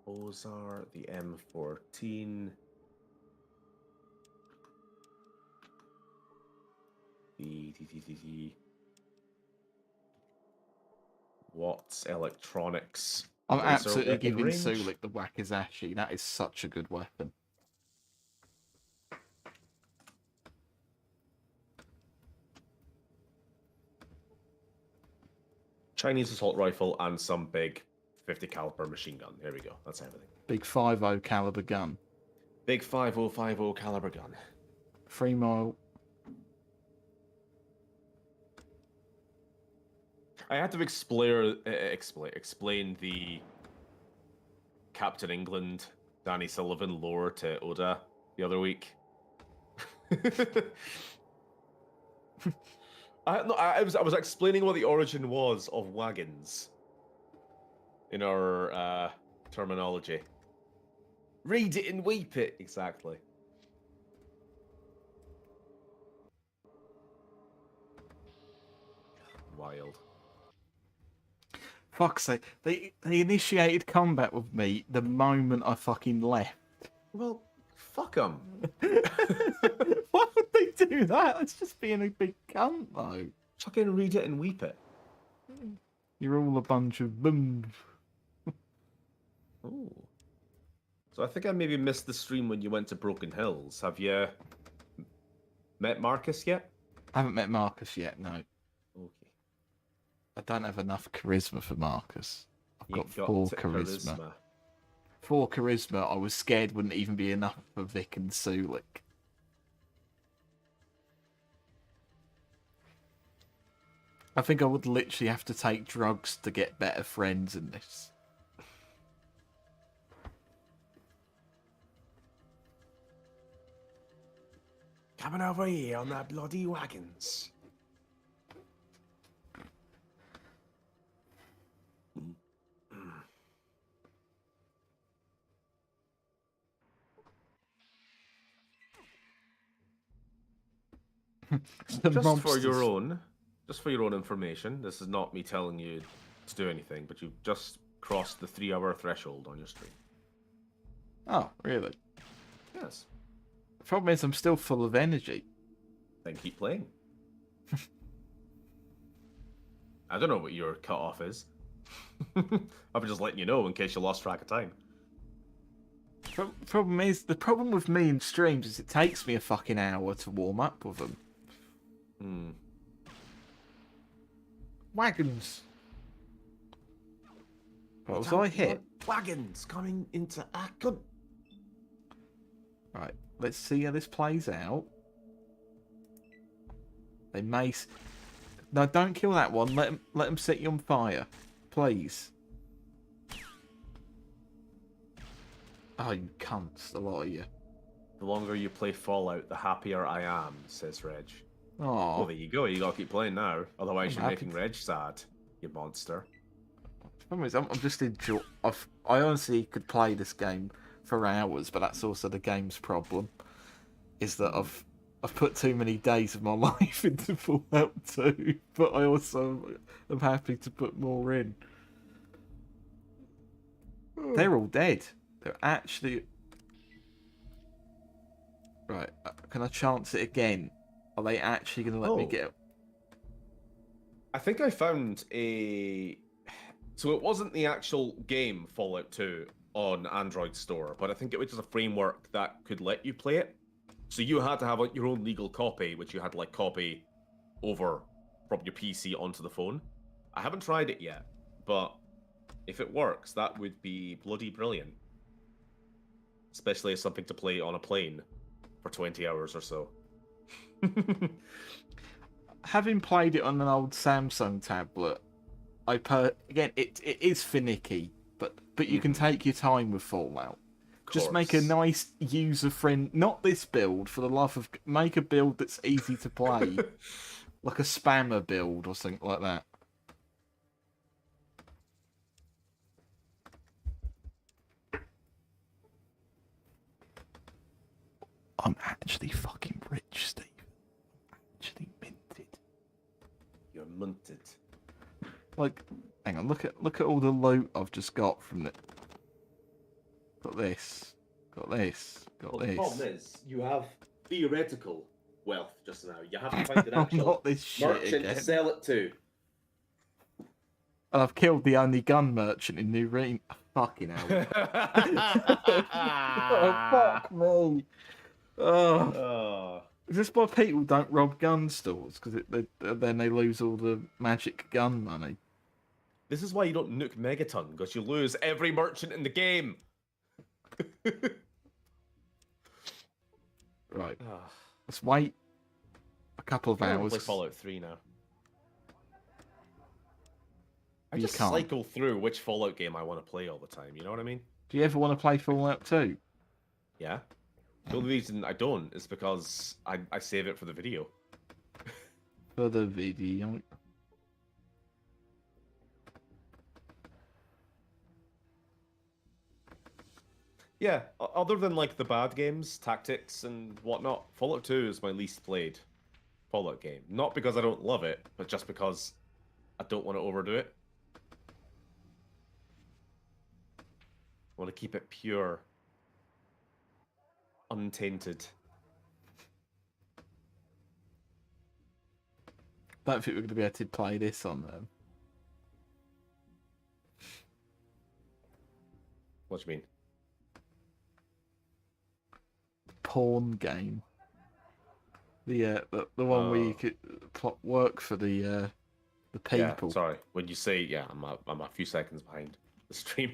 Those are the M14. The Watts Electronics. I'm laser absolutely weapon giving range. Sulik the Wakizashi. That is such a good weapon. Chinese assault rifle and some big 50 caliber machine gun. There we go. That's everything. Big 5.0 caliber gun. Big 5050 caliber gun. 3 mile. I had to explain the Captain England, Danny Sullivan lore to Oda the other week. I was explaining what the origin was of wagons in our terminology. Read it and weep it, exactly. Wild. Fuck's sake. They initiated combat with me the moment I fucking left. Well, fuck them. Why would they do that? It's just being a big cunt, though. Fucking read it and weep it. You're all a bunch of boom. Oh. So I think I maybe missed the stream when you went to Broken Hills. Have you met Marcus yet? I haven't met Marcus yet, no. Okay. I don't have enough charisma for Marcus. I've You got 4 charisma. 4 charisma, I was scared wouldn't even be enough for Vic and Sulik. I think I would literally have to take drugs to get better friends in this. Coming over here on their bloody wagons. Just for your own information, this is not me telling you to do anything, but you've just crossed the 3-hour threshold on your stream. Oh, really? Yes. The problem is I'm still full of energy. Then keep playing. I don't know what your cutoff is. I'm just letting you know in case you lost track of time. Problem is, the problem with me in streams is it takes me a fucking hour to warm up with them. Hmm. Wagons. What was I hit? Wagons coming into action. Right, let's see how this plays out. They may. No, don't kill that one. Let them set you on fire, please. Oh, you cunts, a lot of you. The longer you play Fallout, the happier I am, says Reg. Oh, Well, there you go. You gotta keep playing now. Otherwise, I'm you're happy making to- Reg sad, you monster. I'm just enjoy. I honestly could play this game for hours, but that's also the game's problem. Is that I've put too many days of my life into Fallout 2, but I also am happy to put more in. They're all dead. They're actually... Right, can I chance it again? Are they actually going to let me Oh. get... I think I found a. So it wasn't the actual game Fallout 2 on Android Store, but I think it was just a framework that could let you play it. So you had to have like, your own legal copy, which you had to like copy over from your PC onto the phone. I haven't tried it yet, but if it works, that would be bloody brilliant. Especially as something to play on a plane for 20 hours or so. Having played it on an old Samsung tablet, again, it is finicky, but you can take your time with Fallout. Just make a Course. nice user friend. Not this build, for the love of. Make a build that's easy to play, like a spammer build or something like that. I'm actually fucking rich, Steve. I'm actually minted. You're munted. Like, hang on, look at all the loot I've just got from it. Got this. Got this. Got Well, this. the problem is, you have theoretical wealth just now. You have to find an Oh, actual not this shit merchant again. to sell it to. And I've killed the only gun merchant in New Reen. Fucking hell. Oh, fuck me. Oh. Oh. Is this why people don't rob gun stores? Because then they lose all the magic gun money. This is why you don't nuke Megaton, because you lose every merchant in the game. Right. Ah, Let's wait a couple of I wanna hours. play Fallout 3 now. I You just can't. cycle through which Fallout game I want to play all the time. You know what I mean? Do you ever want to play Fallout 2? Yeah. The only reason I don't is because I save it for the video. For the video. Yeah, other than like the bad games, tactics and whatnot, Fallout 2 is my least played Fallout game. Not because I don't love it, but just because I don't want to overdo it. I want to keep it pure, untainted. Don't think we're going to be able to play this on them. What do you mean? Porn game. The one where you Oh. could work for the people. Yeah, sorry. When you say, yeah, I'm a few seconds behind the stream.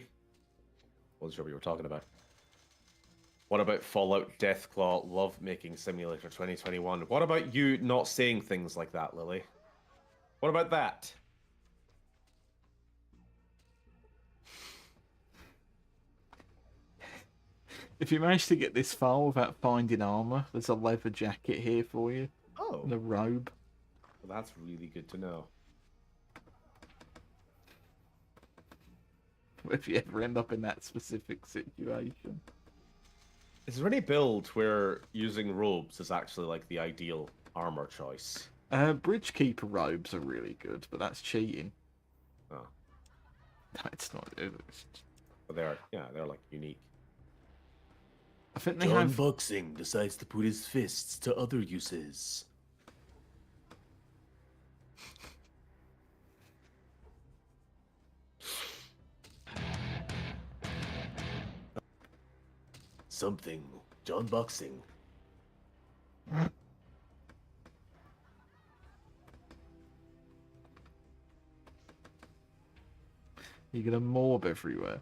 Wasn't sure what you were talking about. What about Fallout Deathclaw Lovemaking Simulator 2021? What about you not saying things like that, Lily? What about that? If you manage to get this far without finding armor, there's a leather jacket here for you Oh, and a robe. well, that's really good to know. If you ever end up in that specific situation. Is there any build where using robes is actually like the ideal armor choice? Bridgekeeper robes are really good, but that's cheating. Oh, No, it's not. but they're like unique. I think they John have. Boxing decides to put his fists to other uses. Something. John Boxing. You get a morb everywhere.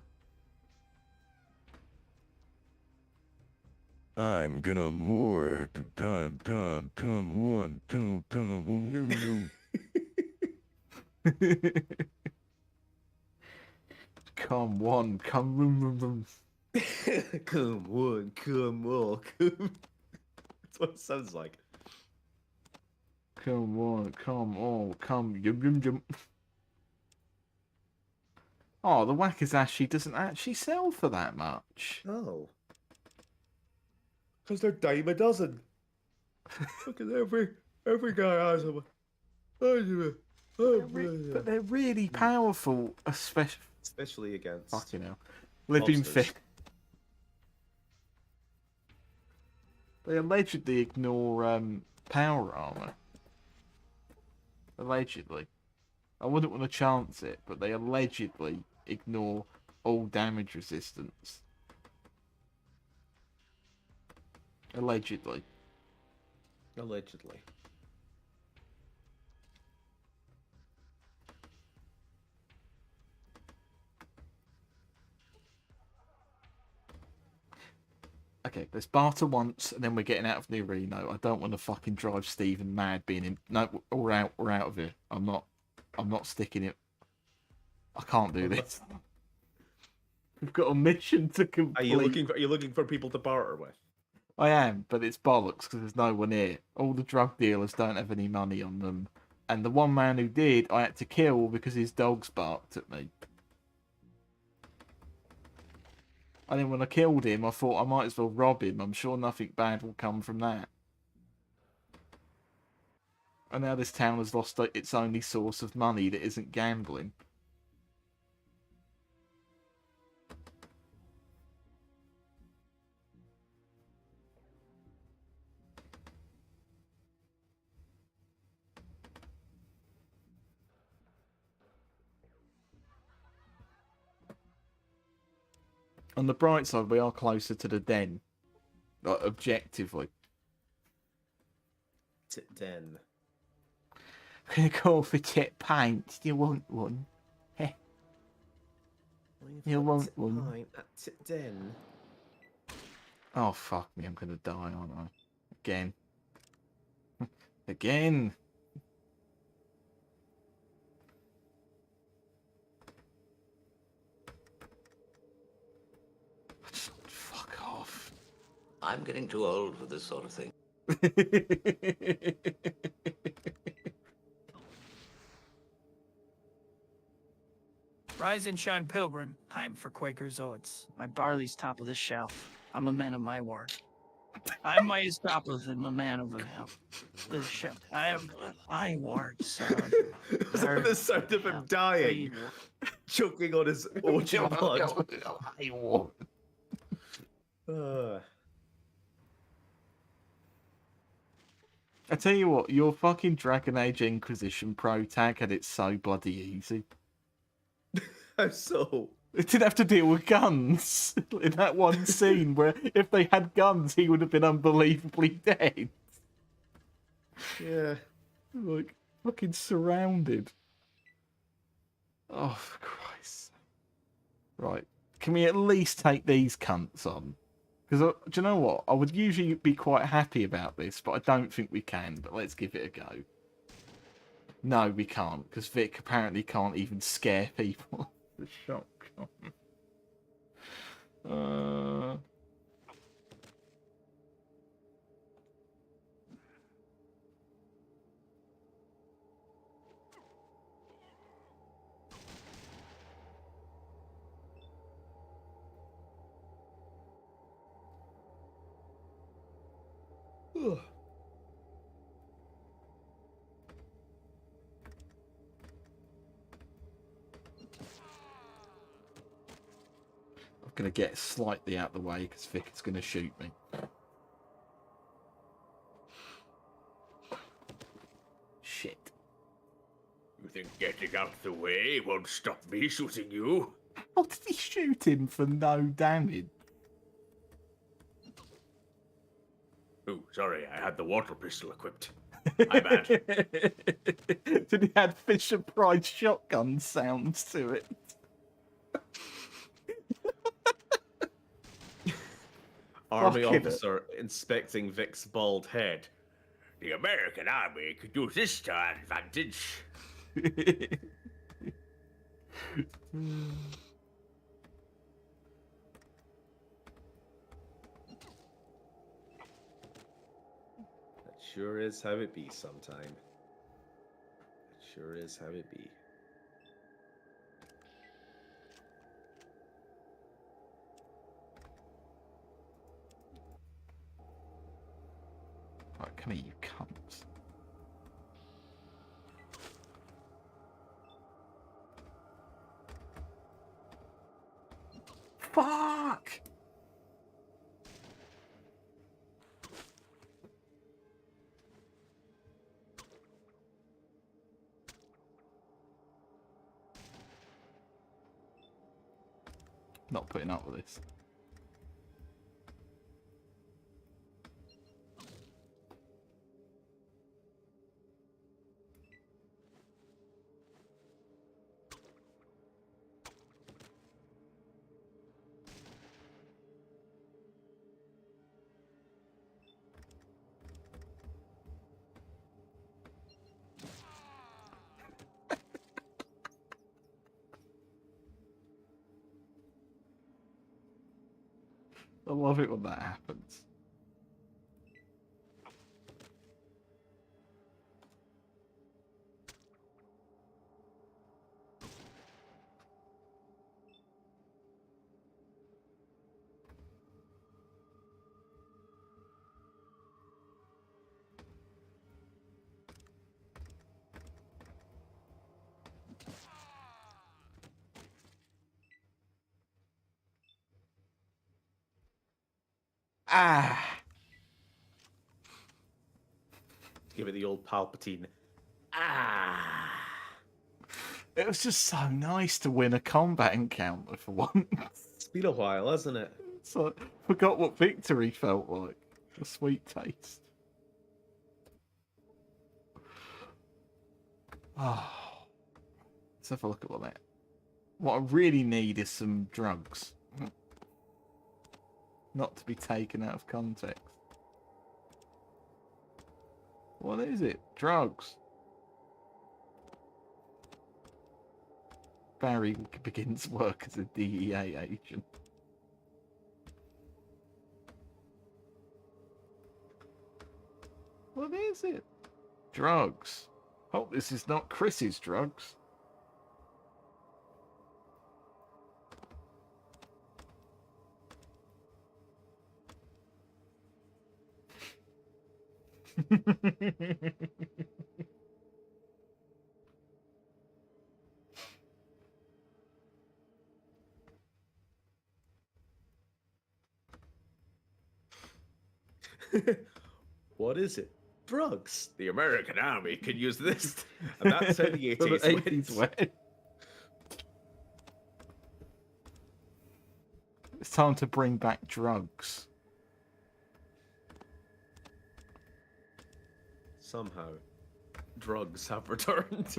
I'm gonna more. Come on, come. Come on, come room, room. Come on, come on, come. That's what it sounds like. Come on, come, yum, yum, yum. Oh, the Wakizashi doesn't actually sell for that much. Oh. Because they're dime a dozen. Look at every guy has them. But they're really powerful, Especially against fucking hell. Living monsters. fish. They allegedly ignore power armor. Allegedly. I wouldn't want to chance it, but they allegedly ignore all damage resistance. Allegedly. Allegedly. Okay, let's barter once, and then we're getting out of the arena. I don't want to fucking drive Stephen mad being in. No, we're out. We're out of here. I'm not sticking it. I can't do this. We've got a mission to complete. Are you looking for people to barter with? I am, but it's bollocks because there's no one here. All the drug dealers don't have any money on them, and the one man who did, I had to kill because his dogs barked at me. And then when I killed him, I thought I might as well rob him. I'm sure nothing bad will come from that. And now this town has lost its only source of money that isn't gambling. On the bright side, we are closer to the den. Like, objectively. Den. I'm gonna go for jet paint. Do you want one? Heh. You want one? Den. Oh, fuck me. I'm gonna die, aren't I? Again. Again. Just fuck off. I'm getting too old for this sort of thing. Rise and shine, pilgrim. Time for Quaker's oats. My barley's top of the shelf. I'm a man of my word. I'm my escapos and a man of the shelf. I am my word, son. Was that the sound of him dying? Choking on his own blood. I won't. I tell you what, your fucking Dragon Age Inquisition Pro tag had it so bloody easy. How so? It didn't have to deal with guns in that one scene where if they had guns, he would have been unbelievably dead. Yeah. Like, fucking surrounded. Oh, for Christ. Right. Can we at least take these cunts on? Because, do you know what? I would usually be quite happy about this, but I don't think we can. But let's give it a go. No, we can't, because Vic apparently can't even scare people. The shock. Ugh. I'm going to get slightly out of the way because Vic is going to shoot me. Shit. You think getting out of the way won't stop me shooting you? How did he shoot him for no damage? Oh, sorry, I had the water pistol equipped. My bad. Did he add Fisher Price shotgun sounds to it? army Fucking it. officer inspecting Vic's bald head. The American army could use this to our advantage. That sure is how it be sometime. That sure is how it be. Right, come here, you cunts. Fuck! Not putting up with this. I love it when that happens. Ah! Give it the old Palpatine. Ah. It was just so nice to win a combat encounter for once. It's been a while, hasn't it? So forgot what victory felt like. A sweet taste. Oh. Let's have a look at what that. What I really need is some drugs. Not to be taken out of context. What is it? Drugs. Barry begins work as a DEA agent. What is it? Drugs. Hope this is not Chris's drugs. What is it? Drugs. The American army could use this. And that's how the So 80s went. went. It's time to bring back drugs. Somehow, drugs have returned.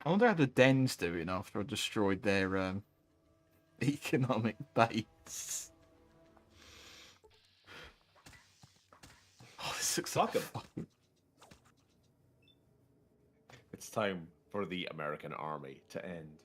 I wonder how the Den's doing after I destroyed their economic base. Oh, this looks so Fuck 'em. fun. It's time for the American army to end.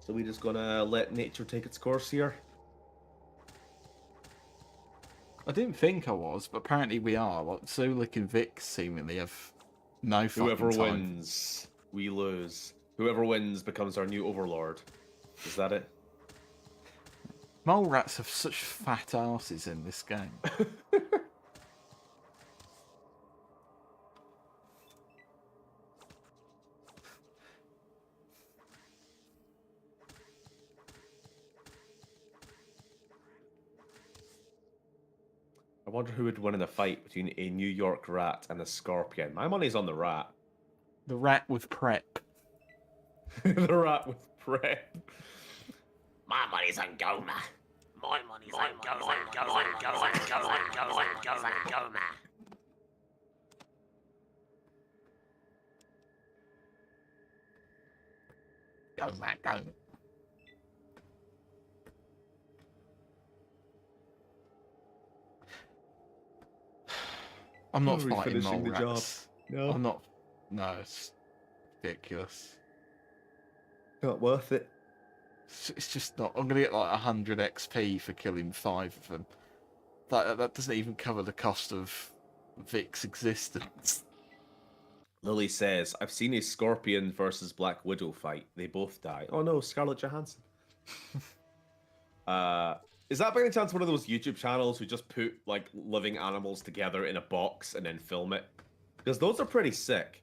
So we just gonna let nature take its course here? I didn't think I was, but apparently we are. Like Zulik and Vic seemingly have no fucking Whoever time. wins, we lose. Whoever wins becomes our new overlord. Is that it? Mole rats have such fat asses in this game. I wonder who would win in a fight between a New York rat and a scorpion. My money's on the rat. The rat with prep. The rat with prep. My money's on Goma. My money's on Goma. Go, Matt, go. I'm not Are we fighting mole finishing the job? rats. No, I'm not. No, it's ridiculous. not worth it. It's just not. I'm gonna get like 100 XP for killing 5 of them. That doesn't even cover the cost of Vic's existence. Lily says, I've seen a Scorpion versus Black Widow fight. They both die. Oh no, Scarlett Johansson. Is that by any chance one of those YouTube channels who just put like living animals together in a box and then film it? Because those are pretty sick.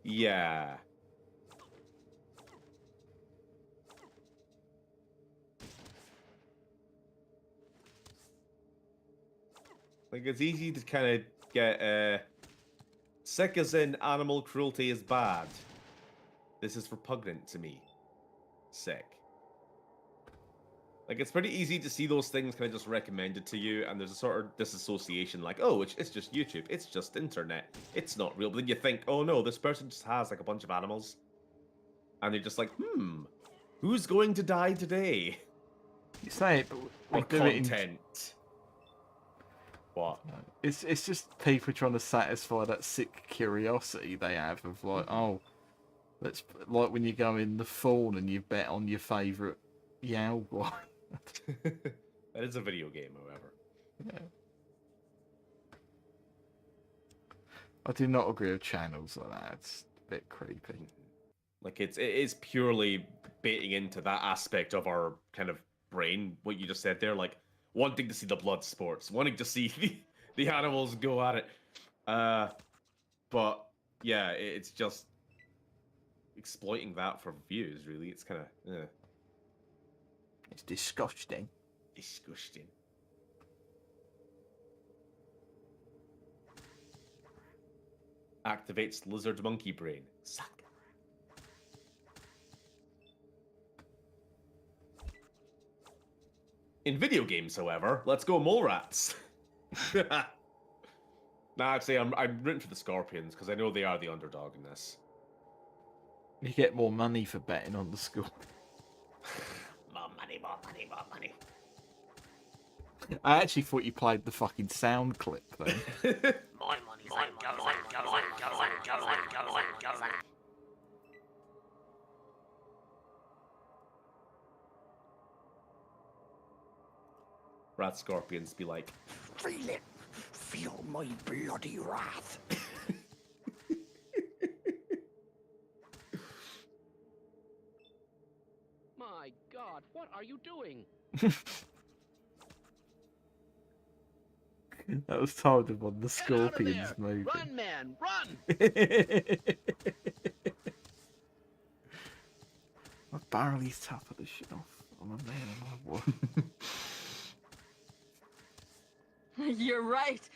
Yeah. Like it's easy to kind of get sick as in animal cruelty is bad. This is repugnant to me. Sick. Like it's pretty easy to see those things kind of just recommended to you, and there's a sort of disassociation, like, oh, it's just YouTube, it's just internet, it's not real. But then you think, oh no, this person just has like a bunch of animals, and you're just like, who's going to die today? You say it, but we Or do it in. content. What? It's just people trying to satisfy that sick curiosity they have of like, oh, let's like when you go in the Fawn and you bet on your favourite Yao Guai. That is a video game, however. Yeah. I do not agree with channels like that. It's a bit creepy. Like it is purely baiting into that aspect of our kind of brain. What you just said there, like wanting to see the blood sports, wanting to see the animals go at it. But yeah, it's just exploiting that for views. Really, it's kind of It's disgusting. disgusting. Activates lizard monkey brain. Suck. In video games, however, let's go mole rats. Nah, actually, I'm rooting for the scorpions because I know they are the underdog in this. You get more money for betting on the score. More money, more money, more money. I actually thought you played the fucking sound clip then. My money's on Goma. Rat scorpions be like, Feel it. Feel my bloody wrath. My God, what are you doing? That was told of on the Get out of Scorpions there! movie. Run, man, run! My barley's top of the shelf. I'm a man of my word. You're right.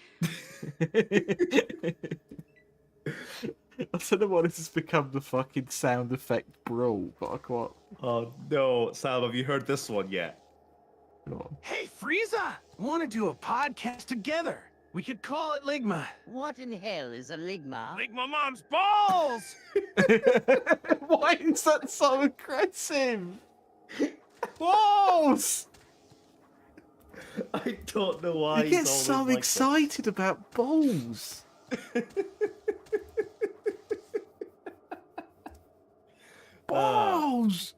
I don't know why this has become the fucking sound effect brawl, but I quite. oh no, Sam, have you heard this one yet? Go on. Hey, Frieza! Want to do a podcast together? We could call it Ligma. What in hell is a ligma? Ligma Mom's balls! Why is that so aggressive? Balls! I don't know why. You get he's so always like excited about balls. Balls!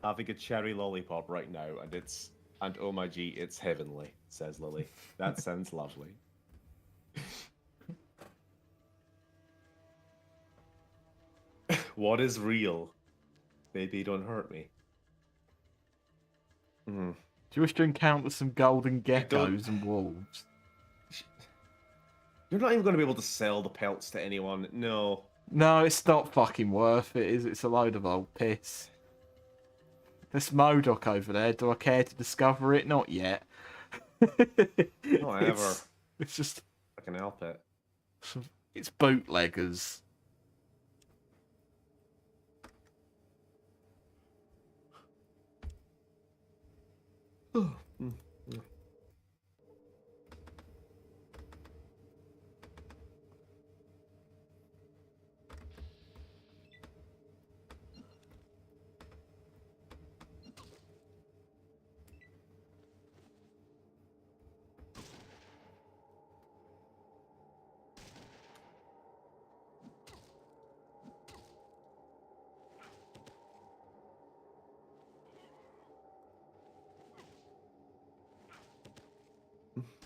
that. Having a cherry lollipop right now, and oh my gee, it's heavenly, says Lily. That sounds lovely. What is real? Baby, don't hurt me. Hmm. Do you wish to encounter some golden don't- geckos and wolves? You're not even going to be able to sell the pelts to anyone. No. No, it's not fucking worth it, is it? It's a load of old piss. There's Modoc over there. Do I care to discover it? Not yet. Not ever. It's just... I can help it. It's bootleggers.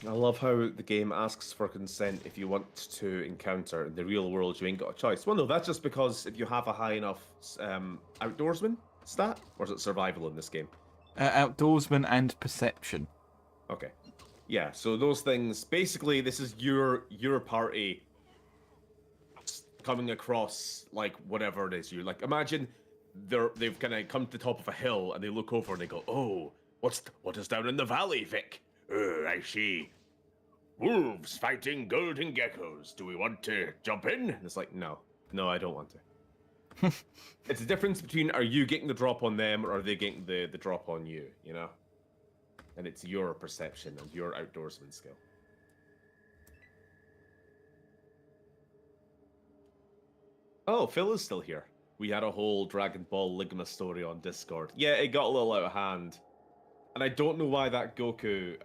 I love how the game asks for consent if you want to encounter. In the real world, you ain't got a choice. Well, no, that's just because if you have a high enough outdoorsman stat, or is it survival in this game? Outdoorsman and perception. Okay. Yeah, so those things, basically, this is your party coming across, like, whatever it is. You like, imagine they've kind of come to the top of a hill, and they look over and they go, oh, what is down in the valley, Vic? I see. Wolves fighting golden geckos. Do we want to jump in? And it's like, no, I don't want to. It's the difference between are you getting the drop on them or are they getting the drop on you, you know? And it's your perception and your outdoorsman skill. Oh, Phil is still here. We had a whole Dragon Ball Ligma story on Discord. Yeah, it got a little out of hand. And I don't know why that Goku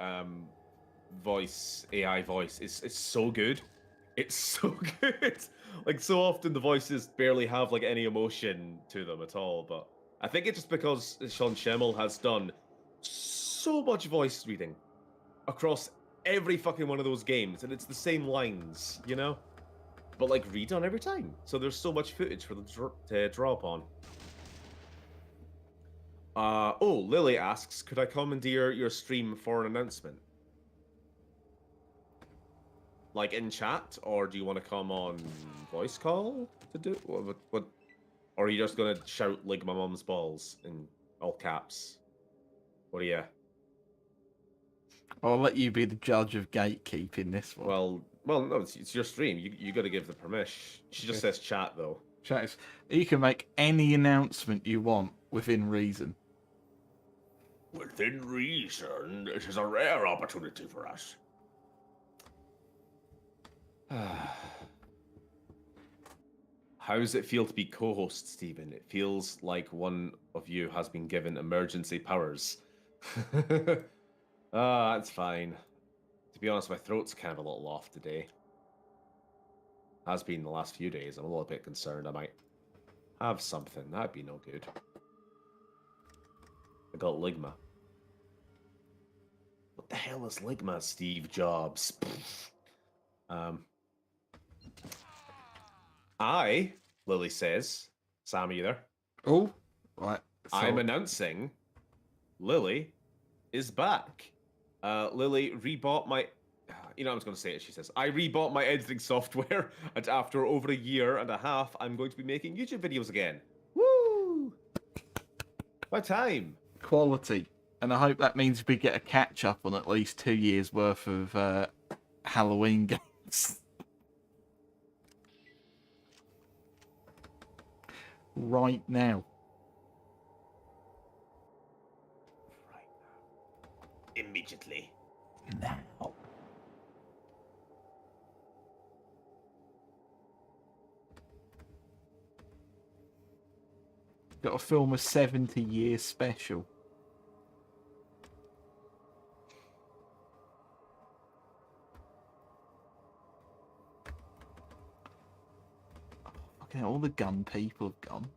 AI voice is so good. It's so good. Like, so often the voices barely have, like, any emotion to them at all. But I think it's just because Sean Schemmel has done so much voice reading across every fucking one of those games. And it's the same lines, you know? But, like, redone every time. So there's so much footage for them to draw upon. Oh, Lily asks, could I commandeer your stream for an announcement? Like in chat, or do you want to come on voice call to do what? Or are you just gonna shout like my mum's balls in all caps? What are you? I'll let you be the judge of gatekeeping this one. Well, no, it's your stream. You got to give the permission. She just says chat though. Chat is, you can make any announcement you want within reason. Within reason, it is a rare opportunity for us. How does it feel to be co-host, Stephen? It feels like one of you has been given emergency powers. That's fine. To be honest, my throat's kind of a little off today. Has been the last few days. I'm a little bit concerned I might have something. That'd be no good. I got Ligma. What the hell is Ligma, Steve Jobs? Lily says, Sam, either. Oh, right. So, I'm announcing Lily is back. Lily rebought my... You know, I was going to say it, she says. I rebought my editing software, and after over a year and a half, I'm going to be making YouTube videos again. Woo! My time. quality. And I hope that means we get a catch-up on at least 2 years' worth of Halloween games. Right now. Immediately. Now. Got to film a 70-year special. Okay, all the gun people have gone.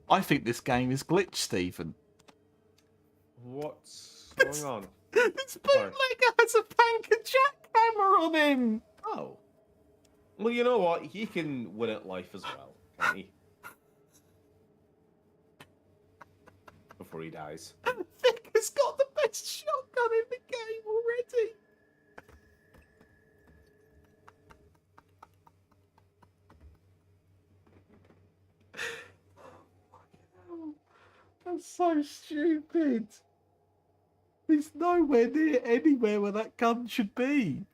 I think this game is glitched, Stephen. What's going on? This bootlegger has a Panker jackhammer on him. Oh. Well, you know what? He can win at life as well, can't he? Before he dies. Vic has got the best shotgun in the game already. That's so stupid. He's nowhere near anywhere where that gun should be.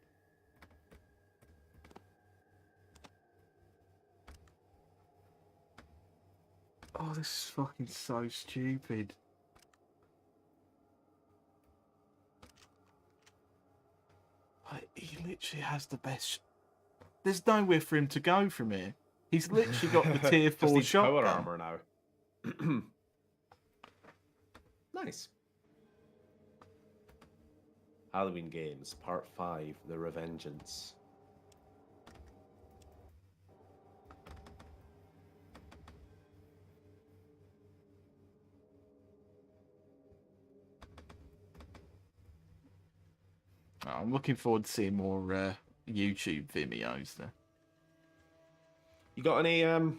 Oh, this is fucking so stupid. Like, he literally has the best. There's nowhere for him to go from here. He's literally got the tier 4 Just shotgun. power armor now. Nice. Halloween Games, Part 5, The Revengeance. Oh, I'm looking forward to seeing more YouTube Vimeos there. You got any, other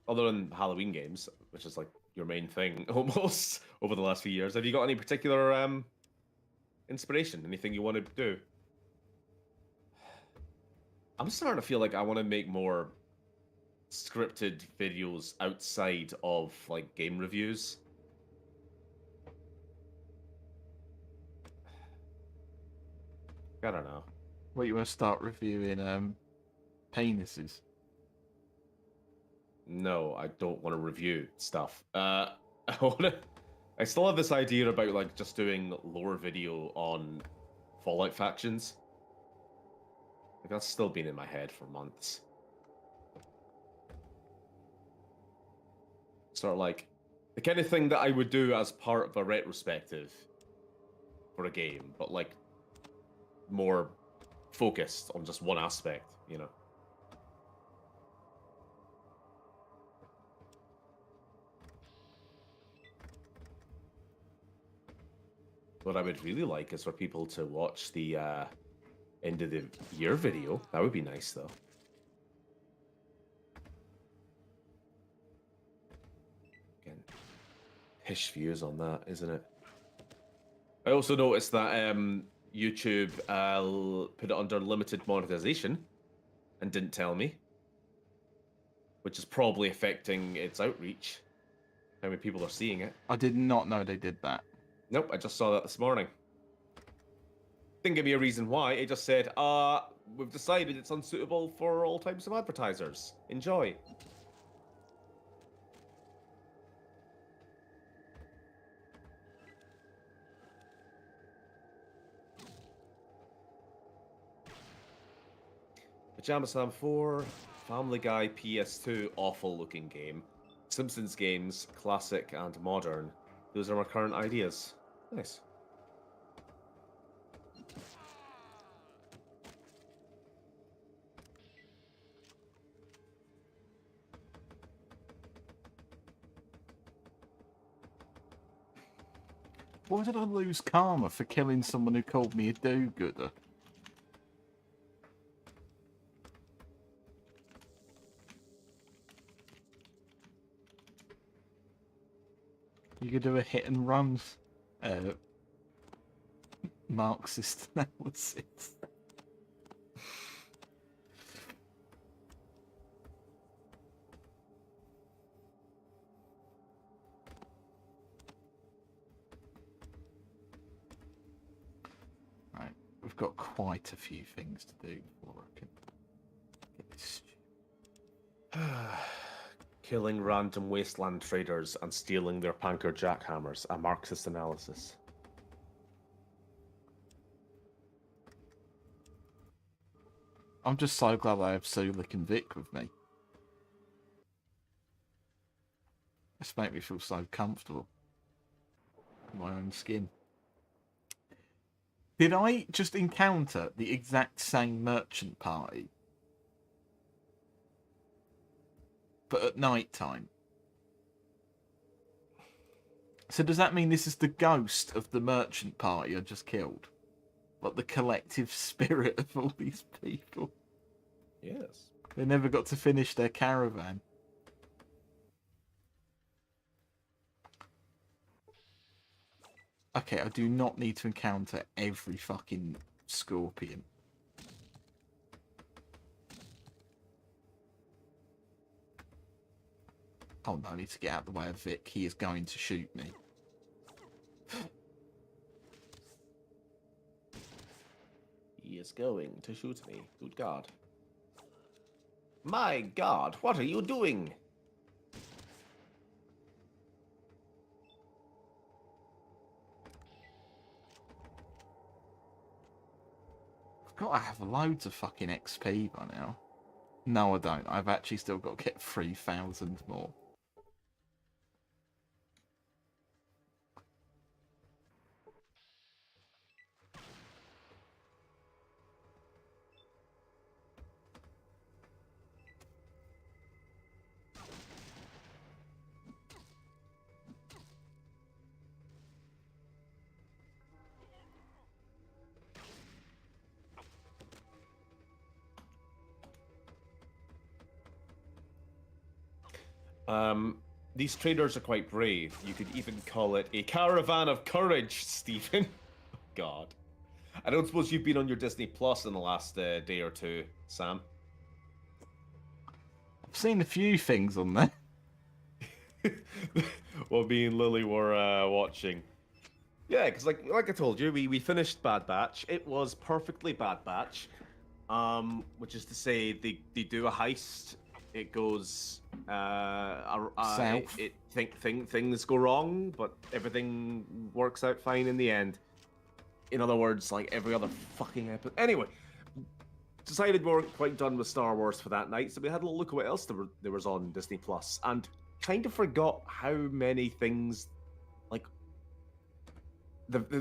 than Halloween Games, which is like your main thing almost over the last few years, have you got any particular inspiration? Anything you want to do? I'm starting to feel like I want to make more scripted videos outside of like game reviews. I don't know. What, you want to start reviewing penises? No, I don't want to review stuff. I still have this idea about like just doing lore video on Fallout factions. Like, that's still been in my head for months. Sort of like the kind of thing that I would do as part of a retrospective for a game, but like more focused on just one aspect, you know. What I would really like is for people to watch the end of the year video. That would be nice, though. Again, pish views on that, isn't it? I also noticed that YouTube put it under limited monetization and didn't tell me, which is probably affecting its outreach. How many people are seeing it? I did not know they did that. Nope, I just saw that this morning. Didn't give me a reason why. It just said, we've decided it's unsuitable for all types of advertisers. Enjoy. Pajama Sam 4, Family Guy PS2, awful looking game. Simpsons games, classic and modern. Those are my current ideas. Nice. Why did I lose karma for killing someone who called me a do-gooder? You could do a hit and run Marxist analysis. Right, we've got quite a few things to do before I can get this. Killing random wasteland traders and stealing their Panker jackhammers, a Marxist analysis. I'm just so glad I have Sulik and Vic with me. This makes me feel so comfortable in my own skin. Did I just encounter the exact same merchant party? But at night time? So does that mean this is the ghost of the merchant party I just killed? Like the collective spirit of all these people? Yes. They never got to finish their caravan. Okay, I do not need to encounter every fucking scorpion. Oh no, I need to get out of the way of Vic. He is going to shoot me. He is going to shoot me. Good God. My God, what are you doing? I've got to have loads of fucking XP by now. No, I don't. I've actually still got to get 3,000 more. These traders are quite brave. You could even call it a caravan of courage, Stephen. God. I don't suppose you've been on your Disney Plus in the last day or two, Sam? I've seen a few things on there. What me and Lily were watching. Yeah, because like I told you, we finished Bad Batch. It was perfectly Bad Batch. Which is to say, they do a heist. It goes south. Things go wrong, but everything works out fine in the end. In other words, like every other fucking episode. Anyway, decided we weren't quite done with Star Wars for that night, so we had a little look at what else there was on Disney Plus, and kind of forgot how many things, like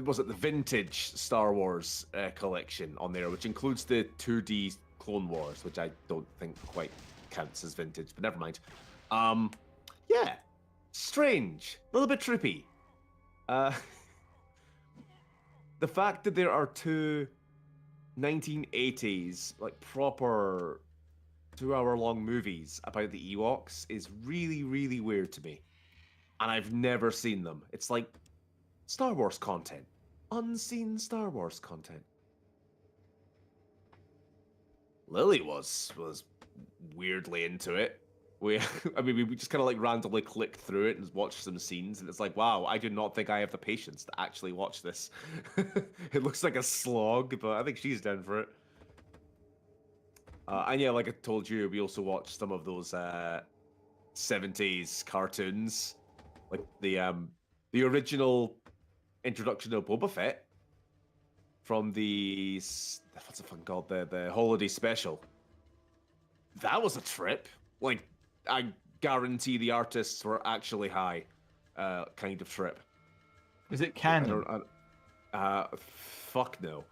was it the vintage Star Wars collection on there, which includes the 2D Clone Wars, which I don't think quite counts as vintage, but never mind. Yeah, strange, a little bit trippy. The fact that there are two 1980s like proper 2-hour-long movies about the Ewoks is really, really weird to me, and I've never seen them. It's like Star Wars content, unseen Star Wars content. Lily was weirdly into it. We just kind of like randomly clicked through it and watched some scenes, and it's like, wow, I do not think I have the patience to actually watch this. It looks like a slog, but I think she's down for it. And yeah, like I told you, we also watched some of those 70s cartoons, like the original introduction of Boba Fett from the what's it fucking called, the holiday special. That was a trip. Like, I guarantee the artists were actually high, kind of trip. Is it canon? Fuck no.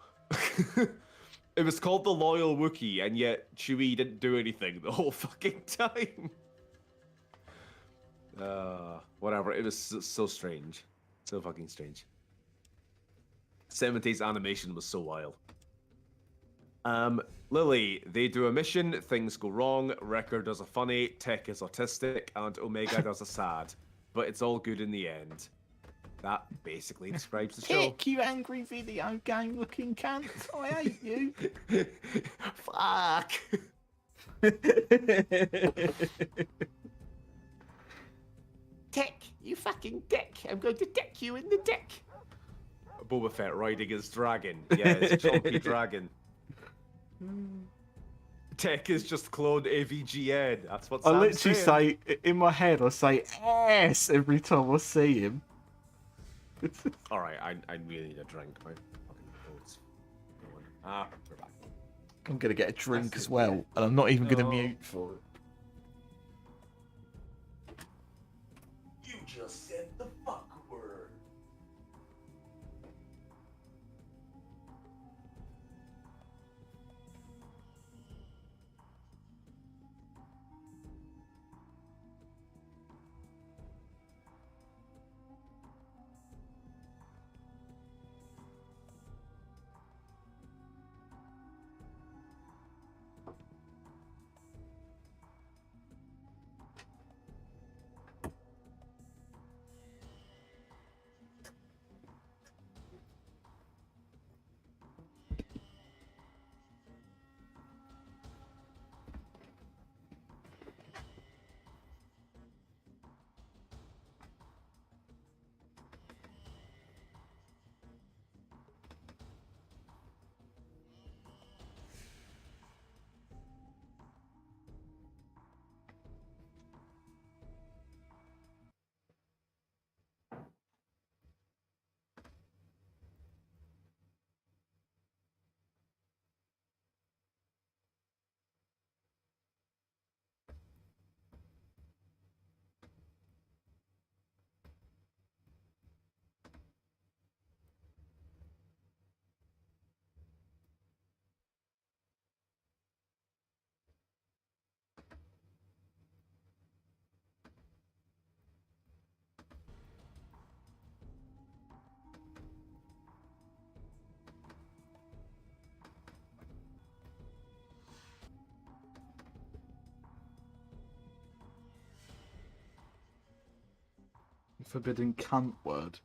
It was called The Loyal Wookiee, and yet Chewie didn't do anything the whole fucking time. Whatever. It was so strange. So fucking strange. 70s animation was so wild. Lily, they do a mission, things go wrong, Wrecker does a funny, Tech is autistic, and Omega does a sad. But it's all good in the end. That basically describes the show. Kick, you angry video game looking cunt. I hate you. Fuck. Dick, you fucking dick. I'm going to dick you in the dick. Boba Fett riding his dragon. Yeah, it's a chunky dragon. Tech is just cloned AVGN. That's what I Sam's literally saying. say, in my head, I say ass every time I see him. Alright, I really need a drink. My fucking throat's going. We're back. I'm going to get a drink as well, and I'm not even going to mute for it. You just said the fuck word. Forbidden cunt word.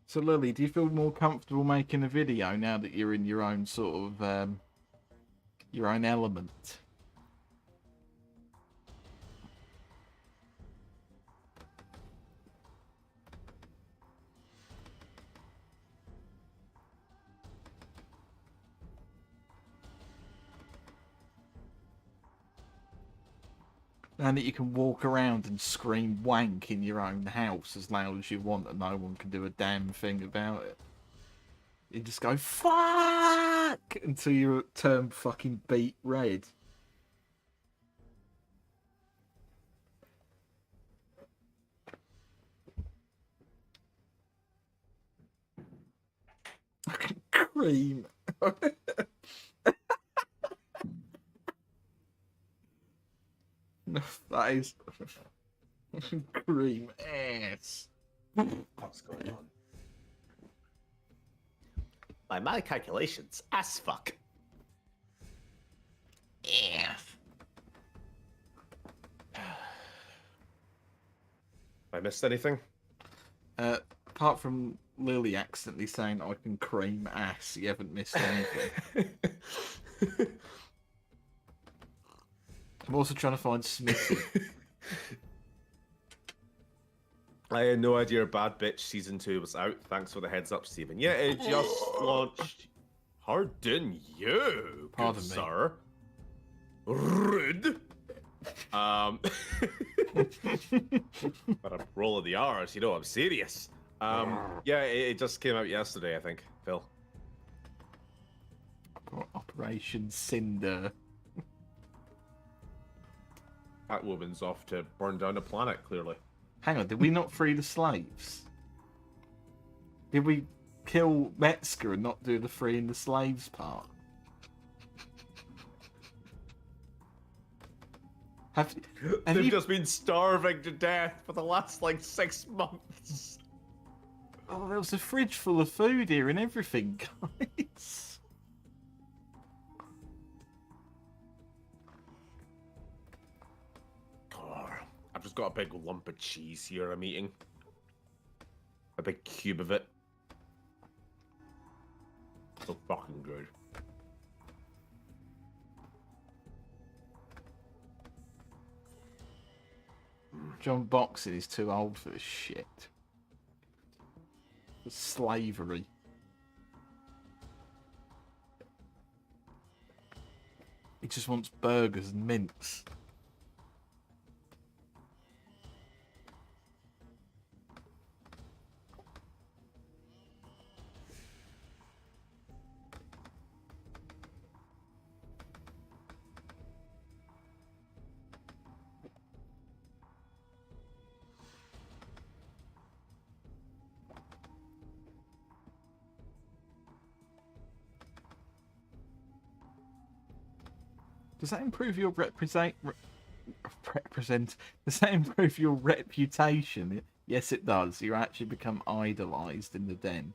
So Lily, do you feel more comfortable making a video now that you're in your own sort of your own element? And that you can walk around and scream wank in your own house as loud as you want and no one can do a damn thing about it. You just go, fuck! Until you turn fucking beet red. Cream. That is cream ass. What's going on? By my calculations, ass fuck. Yeah. I missed anything? Apart from Lily accidentally saying I can cream ass, you haven't missed anything. I'm also trying to find Smithy. I had no idea Bad Bitch Season 2 was out. Thanks for the heads up, Stephen. Yeah, it just launched. Pardon you, Pardon good me. sir. Rude. But a roll of the R's, you know, I'm serious. Yeah, it just came out yesterday, I think, Phil. Operation Cinder. That woman's off to burn down the planet, clearly. Hang on, did we not free the slaves? Did we kill Metzger and not do the freeing the slaves part? Have They've you... just been starving to death for the last, like, 6 months. Oh, there was a fridge full of food here and everything, guys. I've just got a big lump of cheese here I'm eating. A big cube of it. So fucking good. John Boxing is too old for this shit. It's slavery. He just wants burgers and mints. Does that improve your represent? Does that improve your reputation? Yes, it does. You actually become idolized in the den.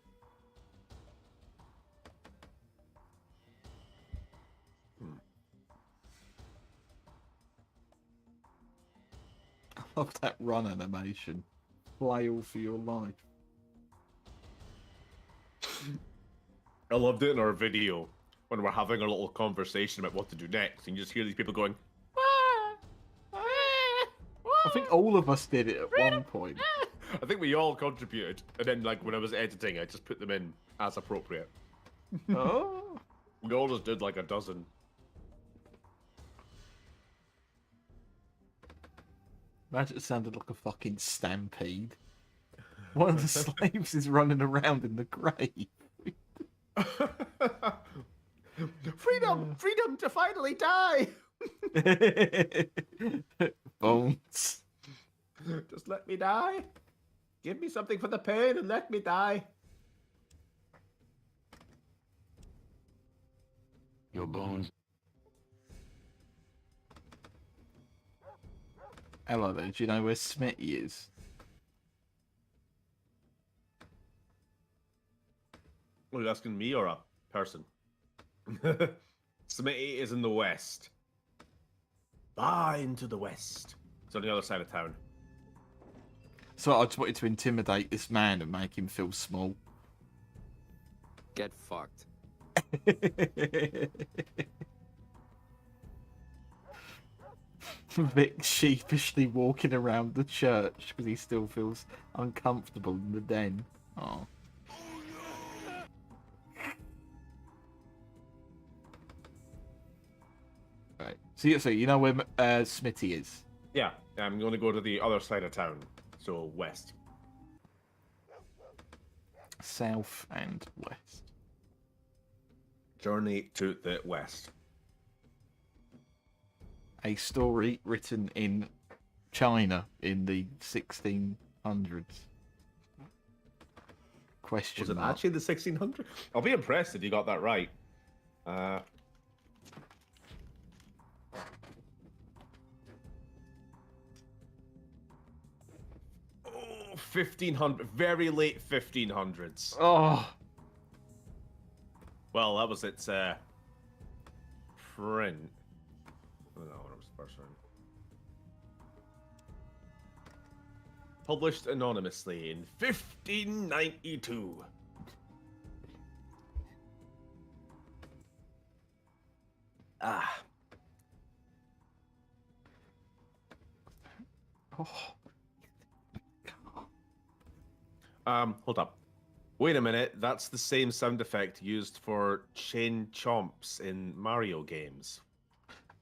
I love that run animation. Flail for your life. I loved it in our video when we're having a little conversation about what to do next, and you just hear these people going. I think all of us did it at one point. I think we all contributed, and then like when I was editing, I just put them in as appropriate. Oh. We all just did like a dozen. Imagine it sounded like a fucking stampede. One of the slaves is running around in the grave. Freedom! Freedom to finally die! Bones. Just let me die. Give me something for the pain and let me die. Your bones. Hello there, do you know where Smitty is? Are you asking me or a person? Smitty is in the west. Far into the west. It's on the other side of town. So I just wanted to intimidate this man and make him feel small. Get fucked. Vic sheepishly walking around the church because he still feels uncomfortable in the den. Oh. Right. So you know where Smitty is? Yeah, I'm going to go to the other side of town. So west. South and west. Journey to the west. A story written in China in the 1600s. Question Was it mark. actually the 1600s? I'll be impressed if you got that right. Oh, 1500, very late 1500s. Oh, Well, that was its print. Oh, no, when it was first run. Published anonymously in 1592. Ah. oh. Hold up. Wait a minute, that's the same sound effect used for Chain Chomps in Mario games.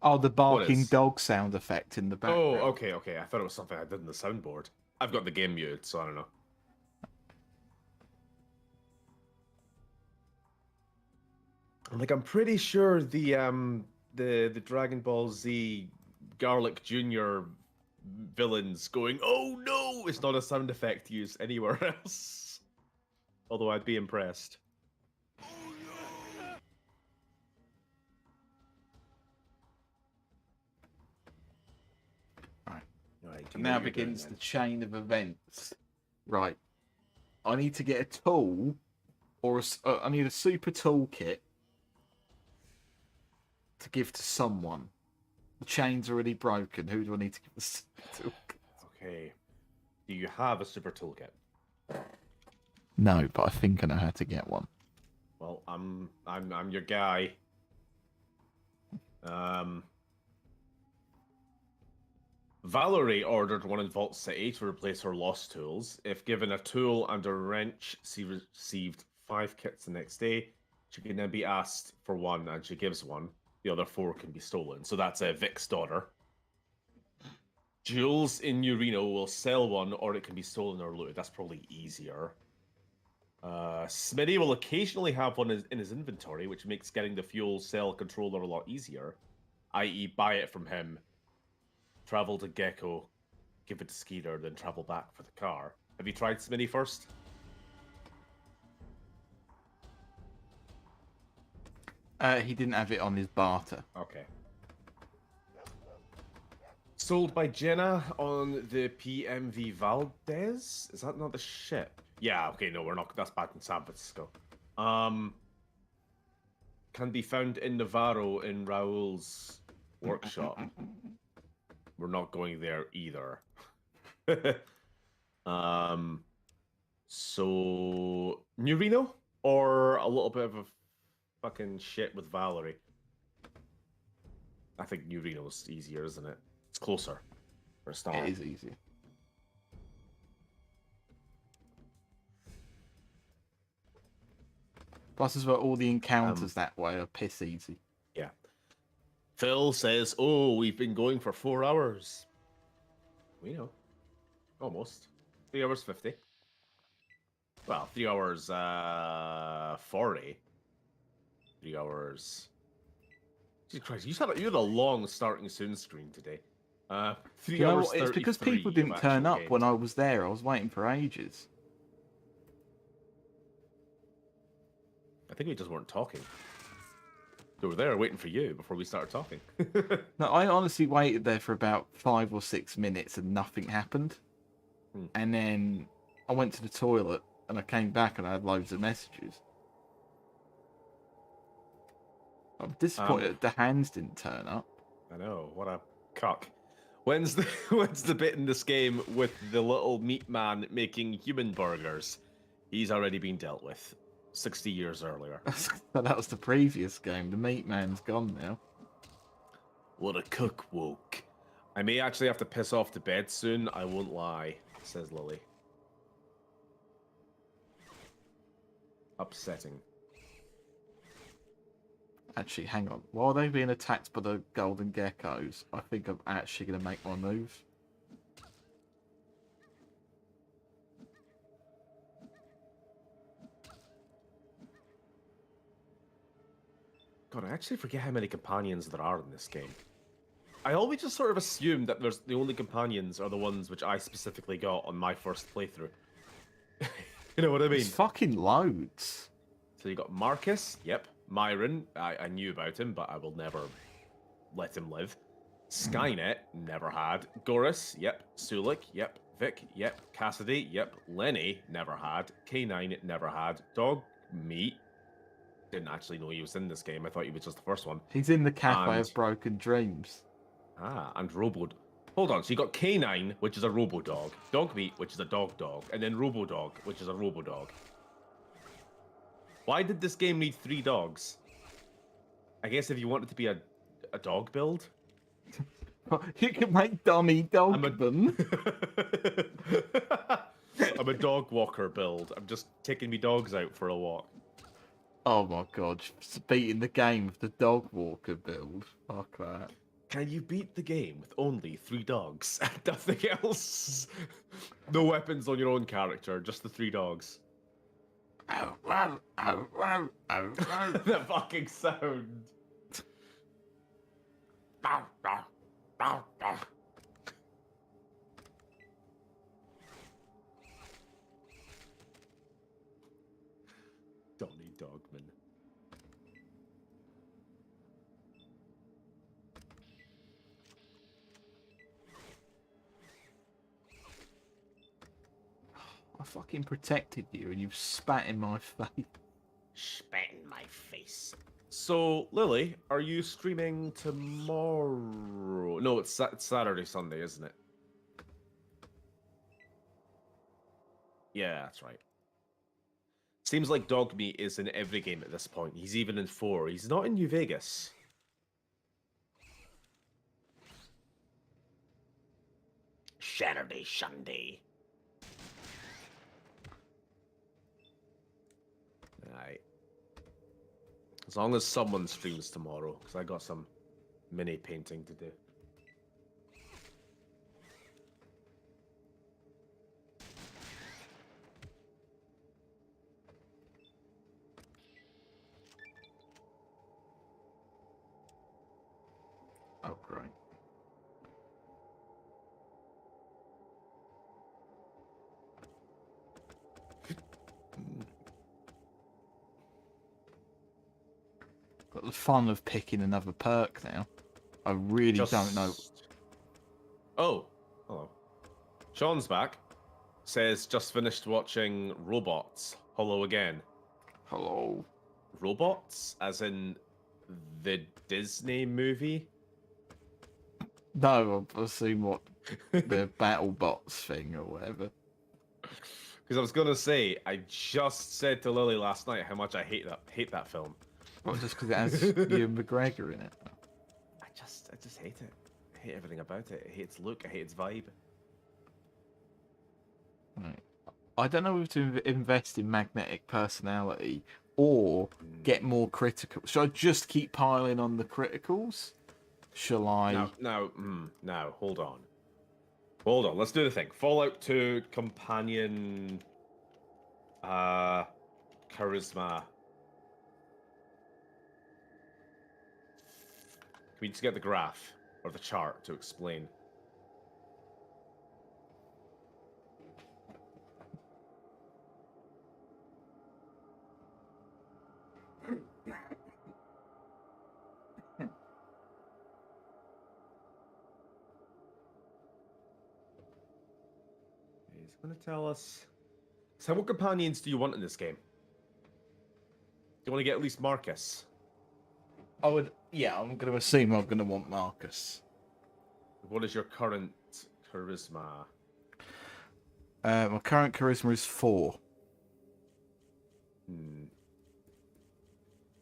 Oh, the barking is? dog sound effect in the background. Oh, okay. I thought it was something I did in the soundboard. I've got the game muted, so I don't know. I'm pretty sure the Dragon Ball Z Garlic Jr. villains going, "Oh no!" is not a sound effect used anywhere else. Although I'd be impressed. Right, Now begins the chain of events. Right. I need to get a tool, or I need a super toolkit to give to someone. The chain's already broken. Who do I need to give the super toolkit? Okay. Do you have a super toolkit? No, but I think I know how to get one. Well, I'm your guy. Valerie ordered one in Vault City to replace her lost tools. If given a tool and a wrench, she received 5 kits the next day. She can then be asked for one, and she gives one. The other 4 can be stolen. So that's Vic's daughter. Jules in Urino will sell one, or it can be stolen or looted. That's probably easier. Smitty will occasionally have one in his inventory, which makes getting the fuel cell controller a lot easier. I.e., buy it from him, travel to Gecko, give it to Skeeter, then travel back for the car. Have you tried Smitty first? He didn't have it on his barter. Okay. Sold by Jenna on the PMV Valdez? Is that not the ship? Yeah, okay, no, we're not. That's back in San Francisco. Can be found in Navarro in Raul's workshop. We're not going there either. So New Reno or a little bit of a fucking shit with Valerie? I think New Reno's easier, isn't it? It's closer for a start. It is easy. Plus, as well, all the encounters that way are piss easy. Yeah. Phil says, "Oh, we've been going for 4 hours." We know. Almost. 3 hours 50. Well, 3 hours 40. 3 hours. Jesus Christ, you had a long starting soon screen today. 3 You know hours. what? It's because 33 people didn't of turn actual up when games. I was there. I was waiting for ages. I think we just weren't talking. They were there waiting for you before we started talking. No, I honestly waited there for about 5 or 6 minutes and nothing happened. And then I went to the toilet and I came back and I had loads of messages. I'm disappointed the hands didn't turn up. I know, what a cuck. When's the when's the bit in this game with the little meat man making human burgers? He's already been dealt with 60 years earlier. But that was the previous game. The meat man's gone now. What a cook woke. I may actually have to piss off to bed soon, I won't lie, says Lily. Upsetting. Actually, hang on. While they're being attacked by the golden geckos, I think I'm actually going to make my move. God, I actually forget how many companions there are in this game. I always just sort of assume that the only companions are the ones which I specifically got on my first playthrough. You know what I mean? It's fucking loads. So you got Marcus, yep. Myron, I knew about him, but I will never let him live. Skynet, never had. Gorus, yep. Sulik, yep. Vic, yep. Cassidy, yep. Lenny, never had. K9, never had. Dog Meat, didn't actually know he was in this game. I thought he was just the first one. He's in the Cafe And- of Broken Dreams. Ah, and Robo. Hold on, so you got K9, which is a Robo Dog. Dog Meat, which is a Dog, and then Robo Dog, which is a Robo Dog. Why did this game need 3 dogs? I guess if you wanted to be a dog build. You can make Donny Dogman. I'm a dog walker build. I'm just taking me dogs out for a walk. Oh my god, beating the game with the dog walker build. Fuck that. Can you beat the game with only 3 dogs and nothing else? No weapons on your own character, just the 3 dogs. Ow, ow, ow, ow, ow, ow. The fucking sound. Donny Dogman. I fucking protected you and you've spat in my face. Spat in my face. So, Lily, are you streaming tomorrow? No, it's Saturday, Sunday, isn't it? Yeah, that's right. Seems like Dog Meat is in every game at this point. He's even in 4. He's not in New Vegas. Saturday, Sunday. Right. As long as someone streams tomorrow, because I got some mini painting to do. Oh, great. Got the fun of picking another perk now. I really don't know. Oh, hello. Sean's back. Says just finished watching Robots. Hello again. Hello. Robots, as in the Disney movie. No, I've seen what the battle bots thing or whatever. Because I was gonna say, I just said to Lily last night how much I hate that film. Well, just because it has Ewan McGregor in it. I just hate it. I hate everything about it. I hate its look. I hate its vibe. Right. I don't know if to invest in magnetic personality or get more critical. Should I just keep piling on the criticals? Shall I? Now, hold on. Hold on, let's do the thing. Fallout 2 companion charisma. Can we just get the graph or the chart to explain? He's going to tell us. So, what companions do you want in this game? Do you want to get at least Marcus? I would. Yeah, I'm going to assume I'm going to want Marcus. What is your current charisma? My current charisma is 4.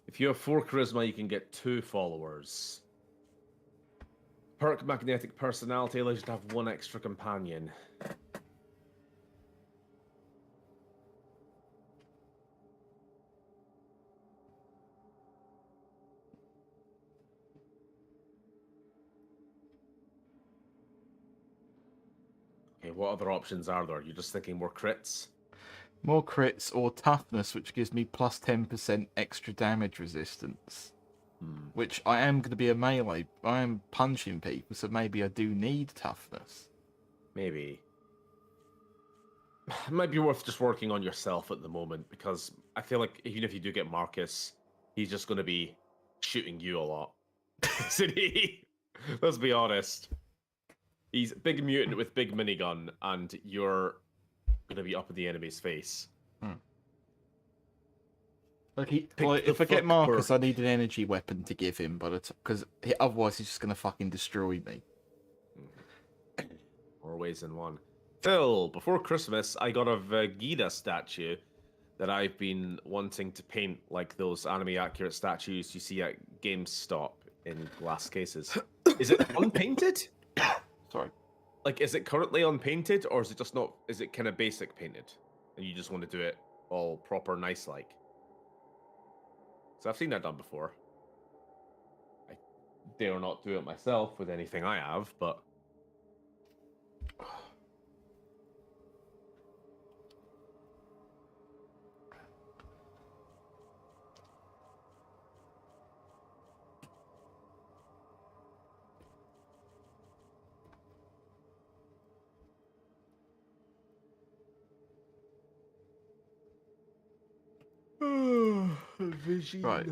If you have 4 charisma, you can get 2 followers. Perk magnetic personality allows you to have 1 extra companion. Okay, what other options are there? You're just thinking more crits? More crits or toughness, which gives me plus 10% extra damage resistance. Which I am going to be a melee. I am punching people, so maybe I do need toughness. Maybe. It might be worth just working on yourself at the moment, because I feel like even if you do get Marcus, he's just going to be shooting you a lot. Isn't he? Let's be honest. He's a big mutant with big minigun, and you're going to be up in the enemy's face. If I get Marcus, I need an energy weapon to give him, because otherwise he's just going to fucking destroy me. More ways than one. Phil, before Christmas, I got a Vegeta statue that I've been wanting to paint like those anime-accurate statues you see at GameStop in glass cases. Is it unpainted? Sorry. Like, is it currently unpainted, or is it just not? Is it kind of basic painted, and you just want to do it all proper, nice-like? So I've seen that done before. I dare not do it myself with anything I have, but. Right.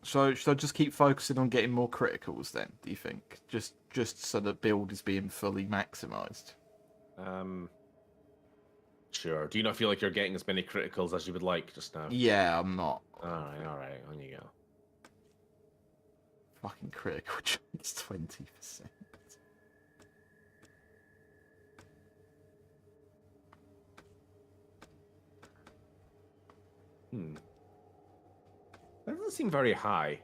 So should I just keep focusing on getting more criticals then, do you think? Just so the build is being fully maximized. Sure. Do you not feel like you're getting as many criticals as you would like just now? Yeah, I'm not. Alright, on you go. Fucking critical chance 20%. That doesn't seem very high.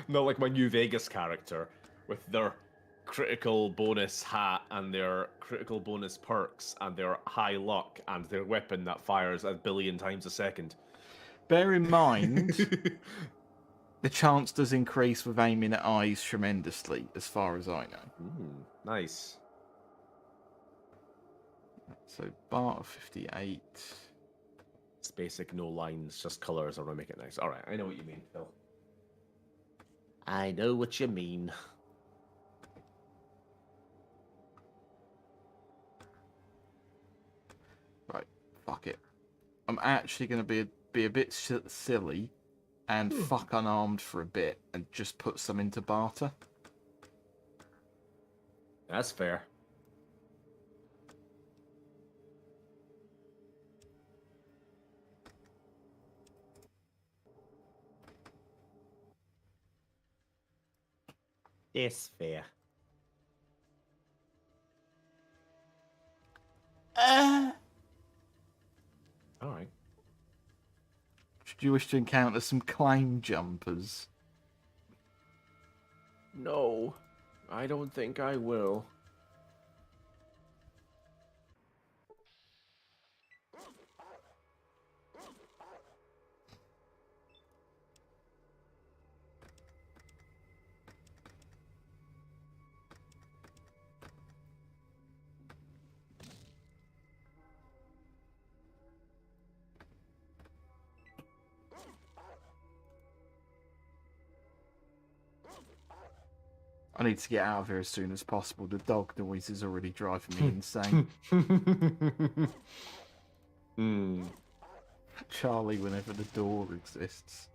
Not like my New Vegas character with their critical bonus hat and their critical bonus perks and their high luck and their weapon that fires 1 billion times a second. Bear in mind, the chance does increase with aiming at eyes tremendously, as far as I know. Nice. So, bar of 58. It's basic, no lines, just colors. I want to make it nice. All right, I know what you mean, Phil. I know what you mean. Right, fuck it. I'm actually going to be a bit silly and fuck unarmed for a bit and just put some into barter. That's fair. It's fair. Alright. Should you wish to encounter some claim jumpers? No, I don't think I will. I need to get out of here as soon as possible. The dog noise is already driving me insane. Charlie, whenever the door exists.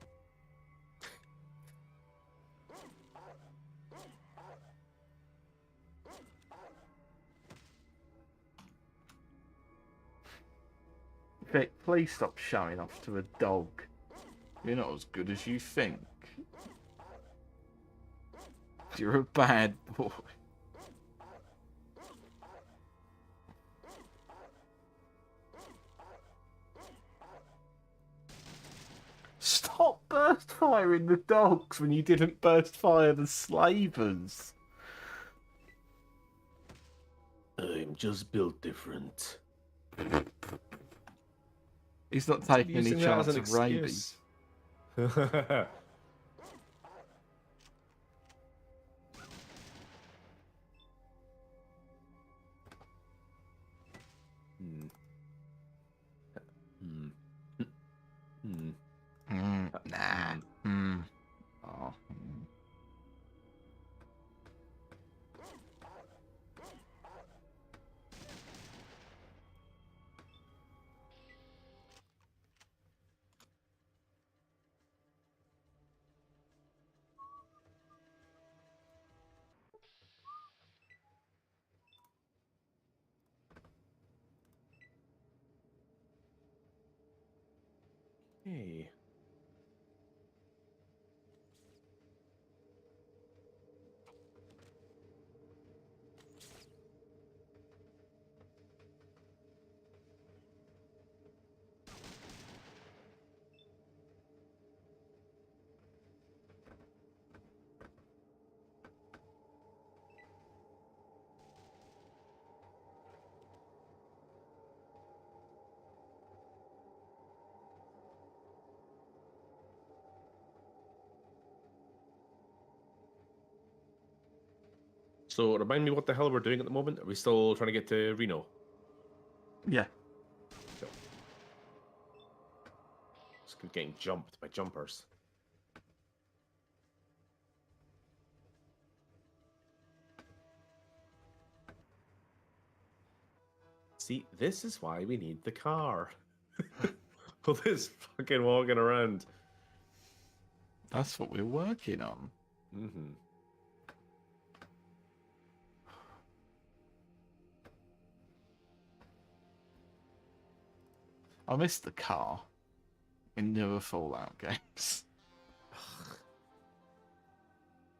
Vic, please stop showing off to a dog. You're not as good as you think. You're a bad boy. Stop burst firing the dogs when you didn't burst fire the slavers. I'm just built different. He's not taking any Using that as chance an of rabies. excuse. Nah. Oh. Hey. So remind me what the hell we're doing at the moment. Are we still trying to get to Reno? Yeah. Just getting jumped by jumpers. See, this is why we need the car. All this fucking walking around. That's what we're working on. Mm-hmm. I missed the car in newer Fallout games.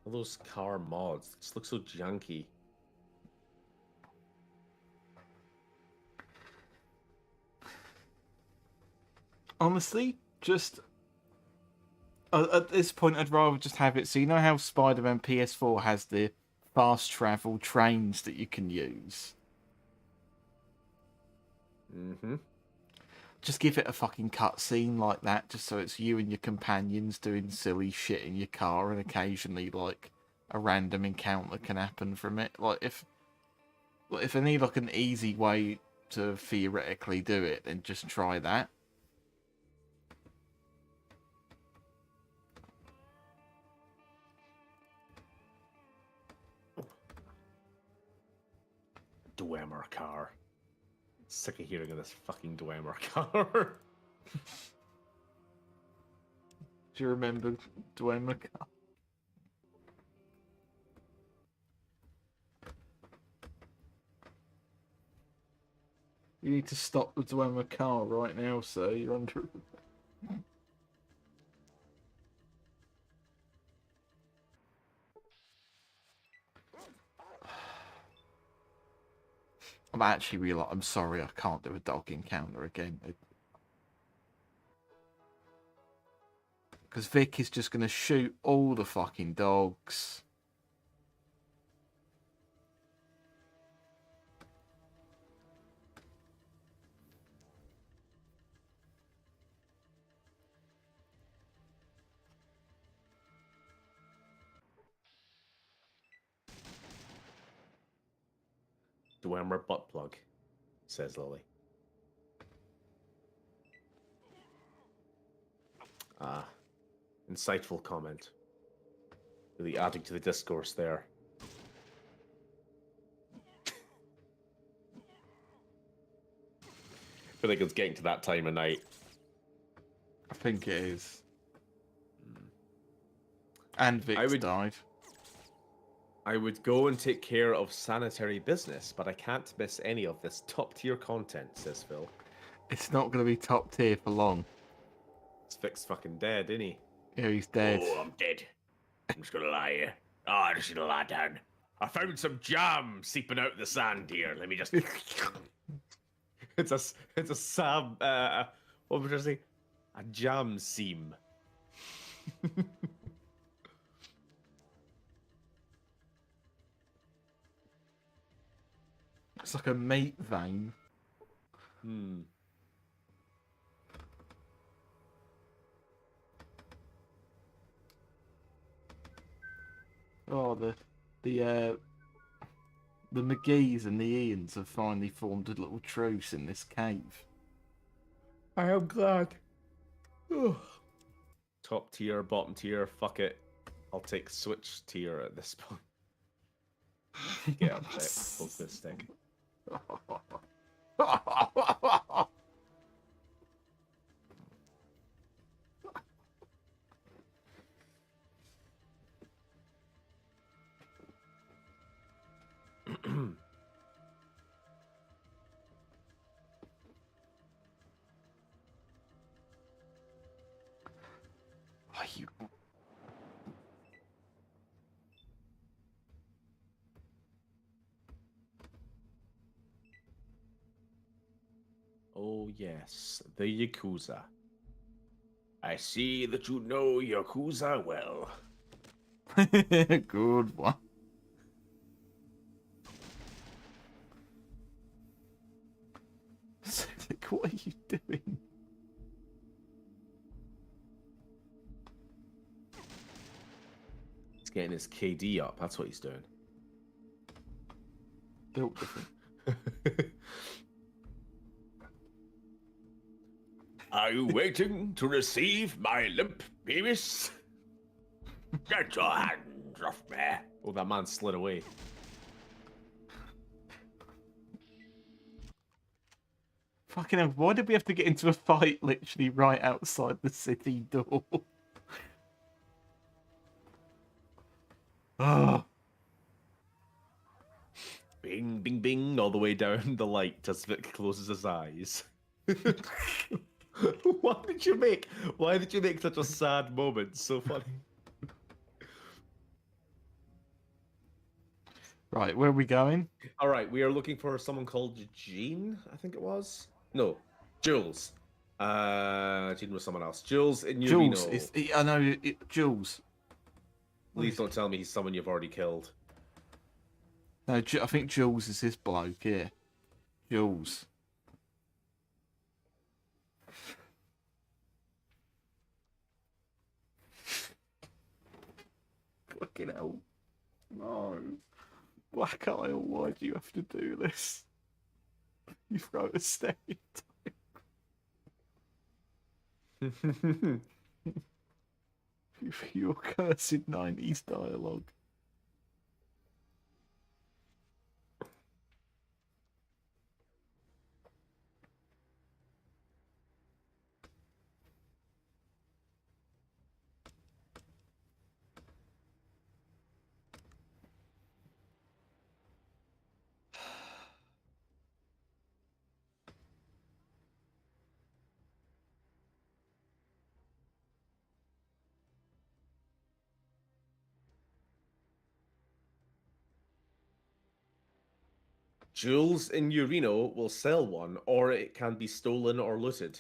All those car mods just look so junky. Honestly, just at this point, I'd rather just have it. So you know how Spider-Man PS4 has the fast travel trains that you can use. Mm-hmm. Just give it a fucking cutscene like that, just so it's you and your companions doing silly shit in your car, and occasionally like a random encounter can happen from it. Like if I need like an easy way to theoretically do it, then just try that. Dwemer car. Sick of hearing of this fucking Dwemer car. Do you remember Dwayne McCall? You need to stop the Dwayne McCall right now, sir. You're under. I'm actually realizing. I'm sorry, I can't do a dog encounter again. Because Vic is just going to shoot all the fucking dogs. Dwemer butt plug, says Lily. Ah, insightful comment. Really adding to the discourse there. I feel like it's getting to that time of night. I think it is. And Vic's died. I would go and take care of sanitary business, but I can't miss any of this top-tier content, says Phil. It's not going to be top tier for long. Vic's fucking dead, isn't he? Yeah, he's dead. Oh, I'm dead. I'm just gonna lie here. Oh, I'm just gonna lie down. I found some jam seeping out the sand here. Let me just. It's a Sam. What would I say? A jam seam. It's like a meat vein. Hmm. Oh, the McGees and the Ians have finally formed a little truce in this cave. I am glad. Top tier, bottom tier, fuck it. I'll take switch tier at this point. Get up there, focus stick. Are you... Oh yes, the Yakuza. I see that you know Yakuza well. Good one. Cedric, what are you doing? He's getting his KD up. That's what he's doing. Built different. Are you waiting to receive my limp penis? Get your hands off me. Oh, that man slid away. Fucking hell, why did we have to get into a fight literally right outside the city door? Oh. Bing, bing, bing, all the way down the light as Vic closes his eyes. Why did you make such a sad moment so funny? Right, where are we going? All right, we are looking for someone called Jean, I think it was. No, Jules. Jean was someone else. Jules in Jules. Urino. I know, Jules. Please don't tell me he's someone you've already killed. No, I think Jules is his bloke, yeah. Jules. Fucking hell. No. Black Isle, why do you have to do this? You throw a stereotype. Your cursed 90s dialogue. Jules in Urino will sell one, or it can be stolen or looted.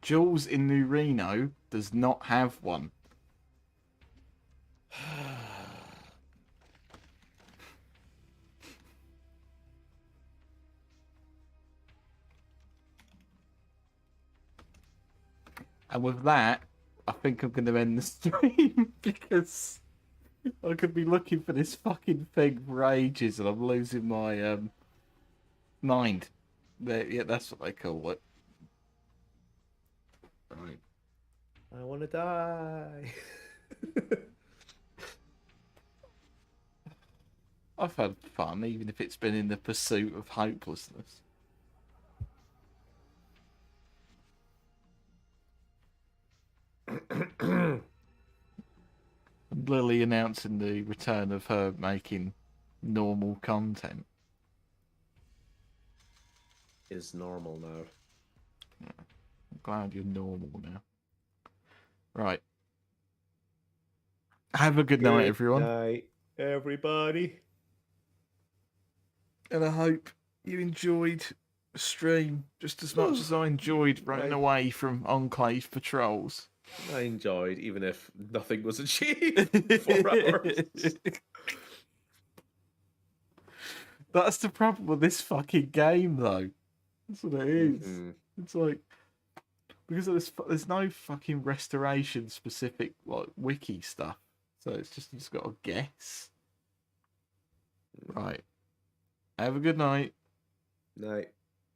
Jules in New Reno does not have one. And with that, I think I'm going to end the stream because I could be looking for this fucking thing for ages and I'm losing my mind. Yeah, that's what they call it. Right. I want to die. I've had fun, even if it's been in the pursuit of hopelessness. Lily announcing the return of her making normal content. Is normal now. I'm glad you're normal now. Right. Have a good night, everyone. Night, everybody. And I hope you enjoyed the stream just as much as I enjoyed running Right. away from Enclave patrols. I enjoyed, even if nothing was achieved in 4 hours. That's the problem with this fucking game, though. That's what it is. Mhm. It's like because there's no fucking restoration specific like wiki stuff, so it's just you just got to guess. Right. Have a good night. Night.